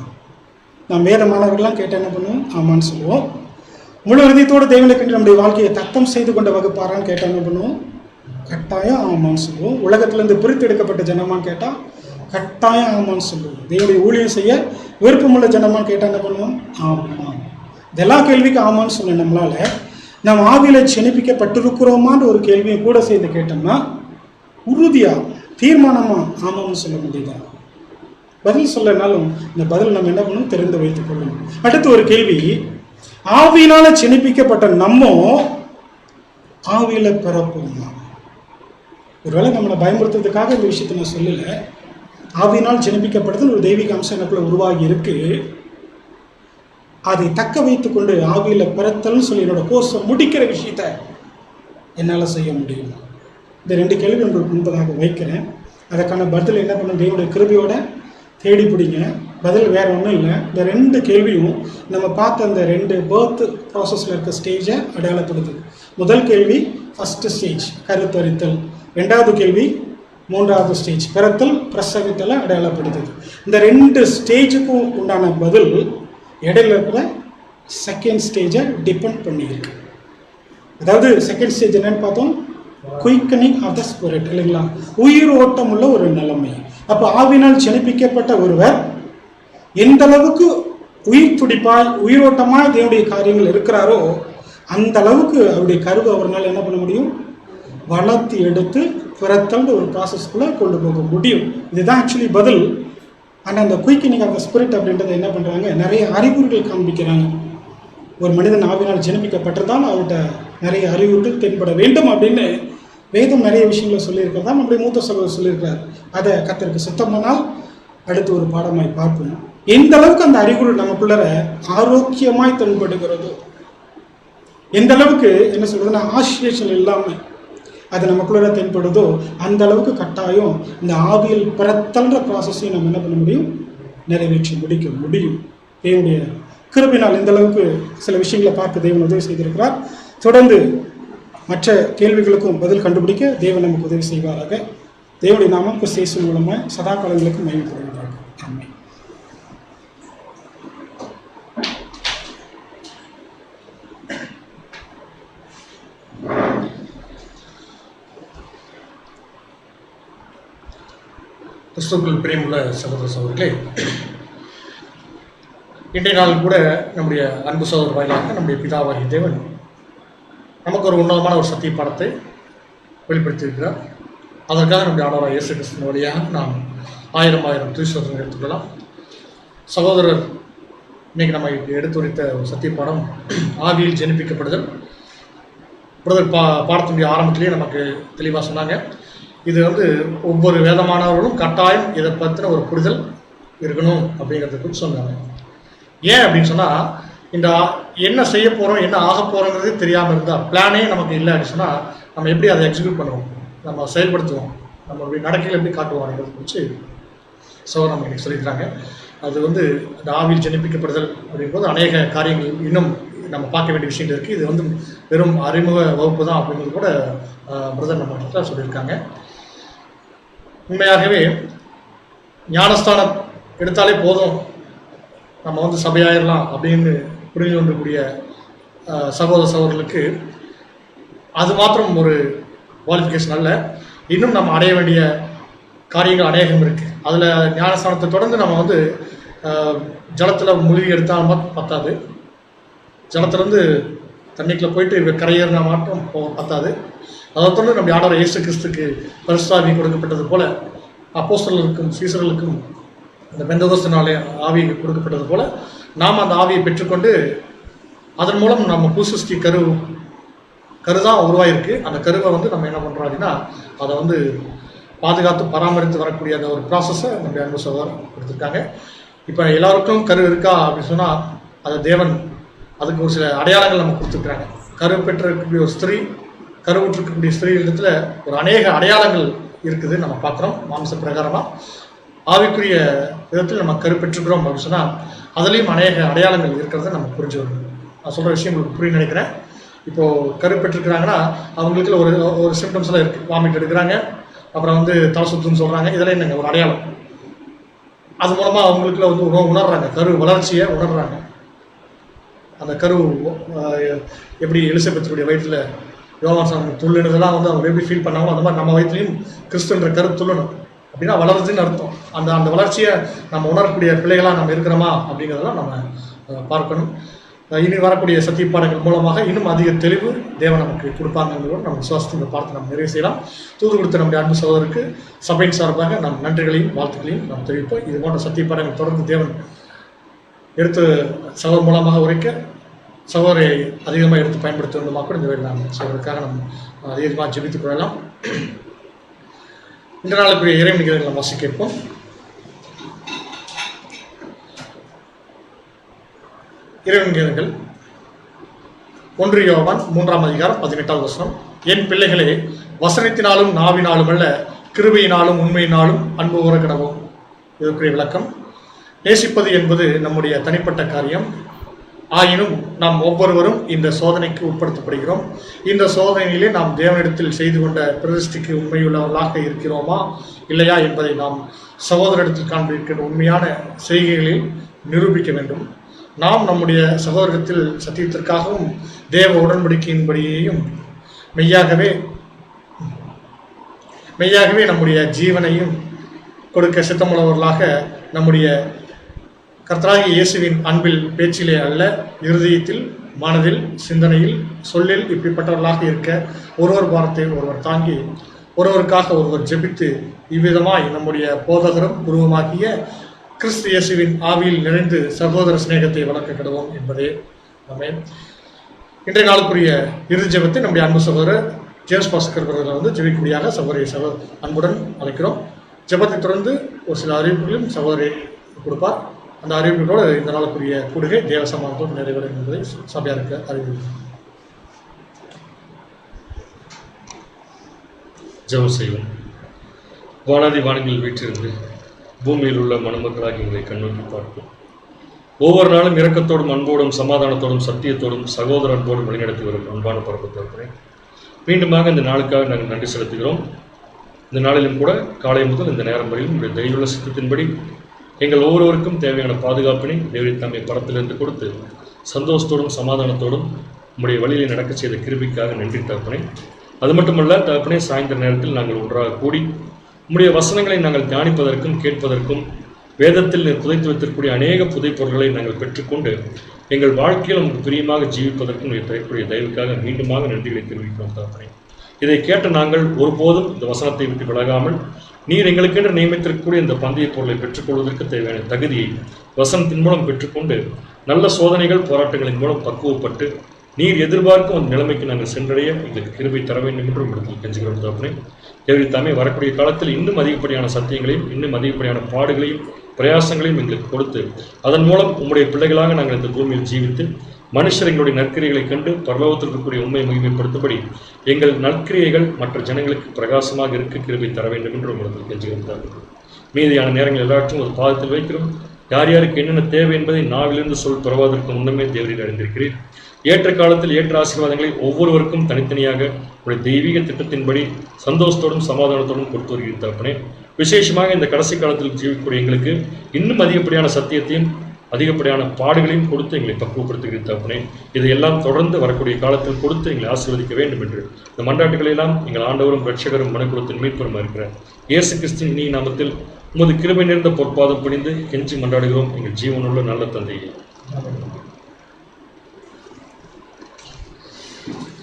நாம் வேத மாணவர்கள்லாம் கேட்டால் என்ன பண்ணுவோம், ஆமான்னு சொல்லுவோம். முழு ஹிருதயத்தோடு தேவனுக்கு நம்முடைய வாழ்க்கையை தத்தம் செய்து கொண்ட வகுப்பாரான்னு கேட்டால் என்ன பண்ணுவோம், கட்டாயம் ஆமான்னு சொல்லுவோம். உலகத்திலேருந்து பிரித்தெடுக்கப்பட்ட ஜனமான்னு கேட்டால் கட்டாயம் ஆமான்னு சொல்லுவோம். தேவனுடைய ஊழியம் செய்ய விருப்பமுள்ள ஜனமான்னு கேட்டால் என்ன பண்ணுவோம், ஆமாம். இதெல்லாம் கேள்விக்கு ஆமான்னு சொன்ன நம்மளால நாம் ஆவியில் ஜனிப்பிக்கப்பட்டிருக்கிறோமான்ற ஒரு கேள்வியை கூட செய்து கேட்டோம்னா உறுதியா தீர்மானமா ஆமாம்னு சொல்ல முடியுதா? பதில் சொல்லனாலும் இந்த பதில் நம்ம என்ன பண்ணணும், தெரிந்து வைத்துக் கொள்ளணும். அடுத்து ஒரு கேள்வி, ஆவியினால ஜனிப்பிக்கப்பட்ட நம்ம ஆவியில பிறப்போமா? ஒருவேளை நம்மளை பயன்படுத்துறதுக்காக இந்த விஷயத்தை நான் சொல்லலை. ஆவியினால் ஜனிப்பிக்கப்படுறது ஒரு தெய்வீக அம்சம் எனக்குள்ள உருவாகி இருக்கு. அதை தக்க வைத்துக் கொண்டு ஆவியில பிறத்தல்னு சொல்லி என்னோட கோர்ஸை முடிக்கிற விஷயத்த என்னால் செய்ய முடியும். இந்த 2 கேள்வி உங்களுக்கு முன்பதாக வைக்கிறேன். அதற்கான பதில் என்ன பண்ண, தேவனுடைய கிருபையோட தேடி பிடிங்க. பதில் வேற ஒன்றும் இல்லை. இந்த 2 கேள்வியும் நம்ம பார்த்த அந்த 2 பர்த் ப்ராசஸில் இருக்க ஸ்டேஜை அடையாளப்படுத்துது. முதல் கேள்வி ஃபஸ்ட்டு ஸ்டேஜ் கருத்தரித்தல், 2வது கேள்வி 3வது ஸ்டேஜ் பிறத்தல் பிரசவித்தலை அடையாளப்படுத்துது. இந்த 2 ஸ்டேஜுக்கும் உண்டான பதில் இடையில இருக்கிற செகண்ட் ஸ்டேஜை டிபெண்ட் பண்ணியிருக்கு. அதாவது செகண்ட் ஸ்டேஜ் என்னன்னு பார்த்தோம், குயிக்கனிங் ஆஃப் த ஸ்பிரிட் இல்லைங்களா, உயிர் ஓட்டம் உள்ள ஒரு நிலைமை. அப்போ ஆவினால் ஜனிப்பிக்கப்பட்ட ஒருவர் எந்த அளவுக்கு உயிர் துடிப்பாய் உயிரோட்டமாய் தேவனுடைய காரியங்கள் இருக்கிறாரோ அந்த அளவுக்கு அவருடைய கருவை அவரால் என்ன பண்ண முடியும், வளர்த்து எடுத்து பிறத்தல் ஒரு ப்ராசஸ்க்குள்ளே கொண்டு போக முடியும். இதுதான் ஆக்சுவலி பதில். ஆனால் அந்த குயிக்கனிங் ஆஃப் த ஸ்பிரிட் அப்படின்றத என்ன பண்ணுறாங்க, நிறைய அறிகுறிகள் காண்பிக்கிறாங்க. ஒரு மனிதன் ஆவினால் ஜனிப்பிக்கப்பட்டிருந்தால் அவர்கிட்ட நிறைய அறிவுறுகள் தென்பட வேண்டும் அப்படின்னு வேதம் நிறைய விஷயங்களை சொல்லியிருக்கிறதா நம்முடைய மூத்த சகோதரர் சொல்லியிருக்கிறார். அதை கர்த்தருக்கு சுத்தமானால் அடுத்து ஒரு பாடமாய் பார்ப்போம். எந்த அளவுக்கு அந்த அறிகுறி நமக்குள்ளர ஆரோக்கியமாய் தென்படுகிறதோ, எந்த அளவுக்கு என்ன சொல்றதுன்னா ஆசிரியேஷன் இல்லாமல் அது நமக்குள்ளர தென்படுதோ அந்த அளவுக்கு கட்டாயம் இந்த ஆவியல் பிறத்தல்ன்ற ப்ராசஸையும் நம்ம என்ன பண்ண முடியும், நிறைவேற்றி முடிக்க முடியும். தேவனுடைய கிருபையினால் இந்த அளவுக்கு சில விஷயங்களை பார்க்க தேவன் உதவி செய்திருக்கிறார். தொடர்ந்து மற்ற கேள்விகளுக்கும் பதில் கண்டுபிடிக்க தேவன் நமக்கு உதவி செய்வாராக. தேவனுடைய நாமம் கிறிஸ்து மூலமாக சதா காலங்களுக்கு மகிமைப்படுவதாக. ஆமென். கிறிஸ்துவுக்குள் பிரியமுள்ள சகோதர சகோதரிகளே, இன்றைய நாள் கூட நம்முடைய அன்பு சகோதரர் வாயிலாக நம்முடைய பிதாவாகிய தேவன் நமக்கு ஒரு உன்னதமான ஒரு சத்திய பாடத்தை வெளிப்படுத்தியிருக்கிறார். அதற்காக நம்முடைய ஆண்டவராகிய இயேசு கிறிஸ்துவின் வழியாக நாம் 1000 துதிசோதனை எடுத்துக்கொள்ளலாம். சகோதரர் இன்னைக்கு நம்ம எடுத்துரைத்த ஒரு சத்திய பாடம் ஆவியில் ஜனிப்பிக்கப்படுதல். பிரதர் பாடத்தினுடைய ஆரம்பத்திலேயே நமக்கு தெளிவாக சொன்னாங்க. இது வந்து ஒவ்வொரு வேதமானவர்களும் கட்டாயம் இதை பற்றின ஒரு புரிதல் இருக்கணும் அப்படிங்கிறத குறித்து சொன்னாங்க. ஏன் அப்படின்னு சொன்னால், இந்த என்ன செய்ய போகிறோம், என்ன ஆக போகிறோங்கிறதே தெரியாமல் இருந்தால், பிளானே நமக்கு இல்லை அப்படின்னு சொன்னால் நம்ம எப்படி அதை எக்ஸிக்யூட் பண்ணுவோம், நம்ம செயல்படுத்துவோம், நம்ம நடக்கையில் எப்படி காட்டுவோம் அப்படிங்கிறத குறித்து நமக்கு இன்னைக்கு சொல்லியிருக்கிறாங்க. அது வந்து இந்த ஆவியில் ஜனிப்பிக்கப்படுதல் அப்படிங்கும்போது அநேக காரியங்கள் இன்னும் நம்ம பார்க்க வேண்டிய விஷயங்கள் இருக்குது. இது வந்து வெறும் அறிமுக வகுப்பு தான் அப்படிங்கிறது கூட பிரதர் நம்ம சொல்லியிருக்காங்க. உண்மையாகவே ஞானஸ்தானம் எடுத்தாலே போதும், நம்ம வந்து சபையாயிரலாம் அப்படின்னு புரிஞ்சு கொண்டிருக்கூடிய சகோதர சகோதரர்களுக்கு அது மாத்திரம் ஒரு குவாலிஃபிகேஷன் அல்ல. இன்னும் நம்ம அடைய வேண்டிய காரியங்கள் அநேகம் இருக்குது. அதில் ஞானஸ்தானத்தை தொடர்ந்து நம்ம வந்து ஜலத்தில் மூழ்கி எடுத்தால் பத்தாது, ஜலத்திலேருந்து தண்ணிக்குள்ளே போயிட்டு கரையேறினா மாற்றம் பத்தாது. அதை தொடர்ந்து நம்ம ஆண்டவர் இயேசு கிறிஸ்துக்கு பரிசுத்த ஆவி கொடுக்கப்பட்டது போல, அப்போஸ்தலர்களுக்கும் சீசர்களுக்கும் அந்த பெந்தகோஸ்து நாளே ஆவி கொடுக்கப்பட்டது போல, நாம் அந்த ஆவியை பெற்றுக்கொண்டு அதன் மூலம் நம்ம புதுசிருஷ்டி கரு தான் உருவாயிருக்கு. அந்த கருவை வந்து நம்ம என்ன பண்ணுறோம் அப்படின்னா, அதை வந்து பாதுகாத்து பராமரித்து வரக்கூடிய அந்த ஒரு ப்ராசஸை நம்ம அன்பு சகோதரர் கொடுத்துருக்காங்க. இப்போ எல்லாருக்கும் கரு இருக்கா அப்படின்னு சொன்னால், அதை தேவன் அதுக்கு ஒரு சில அடையாளங்கள் நம்ம கொடுத்துருக்குறாங்க. கரு பெற்றிருக்கக்கூடிய ஒரு ஸ்திரீ, கருவுற்றிருக்கக்கூடிய ஸ்திரீ இடத்துல ஒரு அநேக அடையாளங்கள் இருக்குது நம்ம பார்க்குறோம். மாம்ச பிரகாரமாக ஆவிக்குரிய விதத்தில் நம்ம கரு பெற்றுக்கிறோம் அப்படின்னு சொன்னால் அதுலேயும் அநேக அடையாளங்கள் இருக்கிறத நம்ம புரிஞ்சு வரணும். நான் சொல்கிற விஷயம் உங்களுக்கு புரிய நினைக்கிறேன். இப்போது கரு பெற்றுருக்கிறாங்கன்னா அவங்களுக்குள்ள ஒரு சிம்டம்ஸ்லாம் இருக்குது. வாமிட் எடுக்கிறாங்க, அப்புறம் வந்து தலை சுத்துன்னு சொல்கிறாங்க. இதெல்லாம் என்னங்க ஒரு அடையாளம். அது மூலமாக அவங்களுக்குள்ள வந்து உணர்றாங்க, கரு வளர்ச்சியை உணர்றாங்க. அந்த கரு எப்படி எலிசபெத்துடைய வயிற்றில் யோவான் துள்ளுனதெல்லாம் வந்து அவங்க எப்படி ஃபீல் பண்ணாங்களோ அந்த மாதிரி நம்ம வயிற்றுலையும் கிறிஸ்துன்ற கரு துள்ளணும் அப்படின்னா வளருதுன்னு அர்த்தம். அந்த வளர்ச்சியை நம்ம உணரக்கூடிய பிள்ளைகளாக நம்ம இருக்கிறோமா அப்படிங்கிறதெல்லாம் நம்ம பார்க்கணும். இனி வரக்கூடிய சத்திய பாடங்கள் மூலமாக இன்னும் அதிக தெளிவு தேவன் நமக்கு கொடுப்பாங்கிறதோடு நம்ம விசுவாசத்தை பார்த்து நம்ம நிறைவு செய்யலாம். தூது கொடுத்த நம்முடைய அன்பு சகோதரருக்கு சபையின் சார்பாக நம் நன்றிகளையும் வாழ்த்துக்களையும் நாம் தெரிவிப்போம். இது போன்ற சத்திய பாடங்கள் தொடர்ந்து தேவன் எடுத்து சகோதரர் மூலமாக உரைக்க சகோதரை அதிகமாக எடுத்து பயன்படுத்த வேண்டுமா கூட இந்த வேலை நாம் சகோதரருக்காக நம்ம அதிகமாக ஜெபித்துக் கொள்ளலாம். இந்த நாளுக்குரிய இறைவன் நிகழ்ச்சிகளை வாசி கேட்போம். இறைவன் நிகழ்ச்சிகள் 1 யோவான் 3ஆம் அதிகாரம் 18வது வசனம். என் பிள்ளைகளே, வசனத்தினாலும் நாவினாலும் அல்ல, கிருபையினாலும் உண்மையினாலும் அன்பு கூற கடவோம். இதற்குரிய விளக்கம்: நேசிப்பது என்பது நம்முடைய தனிப்பட்ட காரியம். ஆயினும் நாம் ஒவ்வொருவரும் இந்த சோதனைக்கு உட்படுத்தப்படுகிறோம். இந்த சோதனையிலே நாம் தேவனிடத்தில் செய்து கொண்ட பிரதிஷ்டைக்கு உண்மையுள்ளவர்களாக இருக்கிறோமா இல்லையா என்பதை நாம் சகோதரத்தில் காண்பிக்கிற உண்மையான செய்கைகளில் நிரூபிக்க வேண்டும். நாம் நம்முடைய சகோதரத்தில் சத்தியத்திற்காகவும் தேவ உடன்படிக்கையின்படியையும் மெய்யாகவே நம்முடைய ஜீவனையும் கொடுக்க சித்தமுள்ளவர்களாக நம்முடைய கர்த்தராகிய இயேசுவின் அன்பில் பேச்சிலே அல்ல, இருதயத்தில், மனதில், சிந்தனையில், சொல்லில் இப்படிப்பட்டவர்களாக இருக்க ஒருவர் பாரத்தை ஒருவர் தாங்கி ஒருவருக்காக ஒருவர் ஜெபித்து இவ்விதமாய் நம்முடைய போதகரும் குருவுமாகிய கிறிஸ்து இயேசுவின் ஆவியில் நிறைந்து சகோதர சிநேகத்தை வளர்க்க கிடுவோம் என்பதே ஆமென். இன்றைய நாளுக்குரிய இறுதி ஜெபத்தை நம்முடைய அன்பு சகோதரர் ஜேம்ஸ் பாஸ்கர் அவர்களை வந்து ஜெபிக்கும்படியாக சகோதரி அன்புடன் அழைக்கிறோம். ஜெபத்தை தொடர்ந்து ஒரு சில அறிவிப்புகளையும் சகோதரி கொடுப்பார். அந்த அறிவிப்புகளோடு இந்த நாளுக்குரிய கூடுகை தேவ சமாதானத்தோடு நிறைவேறும் என்பதை சபையாருக்கு அறிவிப்பு. ஜெபம் செய்வோம். வானாதி வானங்களில் வீற்றிருந்து பூமியில் உள்ள மணமக்களாகி எங்களை கண்ணோக்கி பார்ப்போம். ஒவ்வொரு நாளும் இரக்கத்தோடும் அன்போடும் சமாதானத்தோடும் சத்தியத்தோடும் சகோதர அன்போடும் வழிநடத்தி வரும் அன்பான பரப்பத்திற்கு மீண்டுமாக இந்த நாளுக்காக நாங்கள் நன்றி செலுத்துகிறோம். இந்த நாளிலும் கூட காலை முதல் இந்த நேரம் வரையிலும் உங்களுடைய தைரிய சித்தத்தின்படி எங்கள் ஒவ்வொருவருக்கும் தேவையான பாதுகாப்பினை தேவரின் தம்மை படத்திலிருந்து கொடுத்து சந்தோஷத்தோடும் சமாதானத்தோடும் உங்களுடைய வழியில் நடக்க செய்த கிருபிக்காக நன்றி தகப்பனே. அது மட்டுமல்ல தகப்பனே, சாயந்தர நேரத்தில் நாங்கள் ஒன்றாக கூடி உம்முடைய வசனங்களை நாங்கள் தியானிப்பதற்கும் கேட்பதற்கும் வேதத்தில் புதைத்து வைத்திருக்கக்கூடிய அநேக புதை பொருள்களை நாங்கள் பெற்றுக்கொண்டு எங்கள் வாழ்க்கையில் உங்களுக்கு பிரியமாக ஜீவிப்பதற்கும் தரக்கூடிய தயவுக்காக மீண்டுமாக நன்றிகளை தெரிவிக்கிறோம் தகப்பனே. இதை கேட்ட நாங்கள் ஒருபோதும் இந்த வசனத்தை விட்டு விலகாமல் நீர் எங்களுக்கென்று நியமித்திருக்கக்கூடிய இந்த பந்தய பொருளை பெற்றுக்கொள்வதற்கு தேவையான தகுதியை வசனத்தின் மூலம் பெற்றுக்கொண்டு நல்ல சோதனைகள் போராட்டங்களின் மூலம் பக்குவப்பட்டு நீர் எதிர்பார்க்கும் அந்த நிலைமைக்கு நாங்கள் சென்றடைய எங்களுக்கு கிருபை தர வேண்டும் என்று உங்களிடத்தில் கெஞ்சுகிறோம் தகப்பனே. தேவரீர் தாமே வரக்கூடிய காலத்தில் இன்னும் அதிகப்படியான சத்தியங்களையும் இன்னும் அதிகப்படியான பாடுகளையும் பிரயாசங்களையும் எங்களுக்கு கொடுத்து அதன் மூலம் உம்முடைய பிள்ளைகளாக நாங்கள் இந்த பூமியில் ஜீவித்து மனுஷர் எங்களுடைய நற்கிரியைகளை கண்டு பரலோகத்தில் இருக்கக்கூடிய உண்மை மகிமைப்படுத்தபடி எங்கள் நற்கிரியைகள் மற்ற ஜனங்களுக்கு பிரகாசமாக இருக்க கிருபை தர வேண்டும் என்று உங்களுக்கு கெஞ்சுகிறோம். மீதியான நேரங்கள் எல்லாவற்றும் ஒரு பாதத்தில் வைக்கிறோம். யார் யாருக்கு என்னென்ன தேவை என்பதை நாவிலிருந்து சொல் பெறுவதற்கு முன்னமே தேவரீர் அறிந்திருக்கிறீர். ஏற்ற காலத்தில் ஏற்ற ஆசீர்வாதங்களை ஒவ்வொருவருக்கும் தனித்தனியாக உடைய தெய்வீக திட்டத்தின்படி சந்தோஷத்தோடும் சமாதானத்தோடும் கொடுத்து வருகிறீர் தகப்பனே. விசேஷமாக இந்த கடைசி காலத்தில் ஜீவிக்கக்கூடிய எங்களுக்கு இன்னும் அதிகப்படியான சத்தியத்தையும் அதிகப்படியான பாடுகளையும் கொடுத்து எங்களை பக்குவப்படுத்துகிற தகப்பனே. இதையெல்லாம் தொடர்ந்து வரக்கூடிய காலத்தில் கொடுத்து எங்களை ஆசீர்வதிக்க வேண்டும் என்று இந்த மன்றாட்டுகளை எல்லாம் எங்கள் ஆண்டவரும் இரட்சகரும் மனக்குலத்தின் மீட்பரும் இருக்கிற இயேசு கிறிஸ்துவின் இனிய நாமத்தில் உமது கிருபை நிறைந்த பொற்பாதம் பணிந்து கெஞ்சி மன்றாடுகிறோம் எங்கள் ஜீவனுள்ள நல்ல தந்தையே.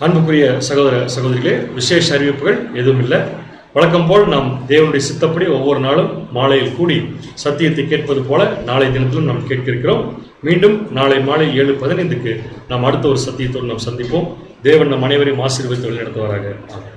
அன்புக்குரிய சகோதர சகோதரிகளே, விசேஷ அறிவிப்புகள் எதுவும் இல்லை. வழக்கம் போல் நாம் தேவனுடைய சித்தப்படி ஒவ்வொரு நாளும் மாலையில் கூடி சத்தியத்தை கேட்பது போல நாளை தினத்திலும் நாம் கேட்க இருக்கிறோம். மீண்டும் நாளை மாலை 7:15 நாம் அடுத்த ஒரு சத்தியத்தோடு நாம் சந்திப்போம். தேவன் நம் அனைவரையும் ஆசீர்வதித்து வழிநடத்துவாராக. ஆமென்.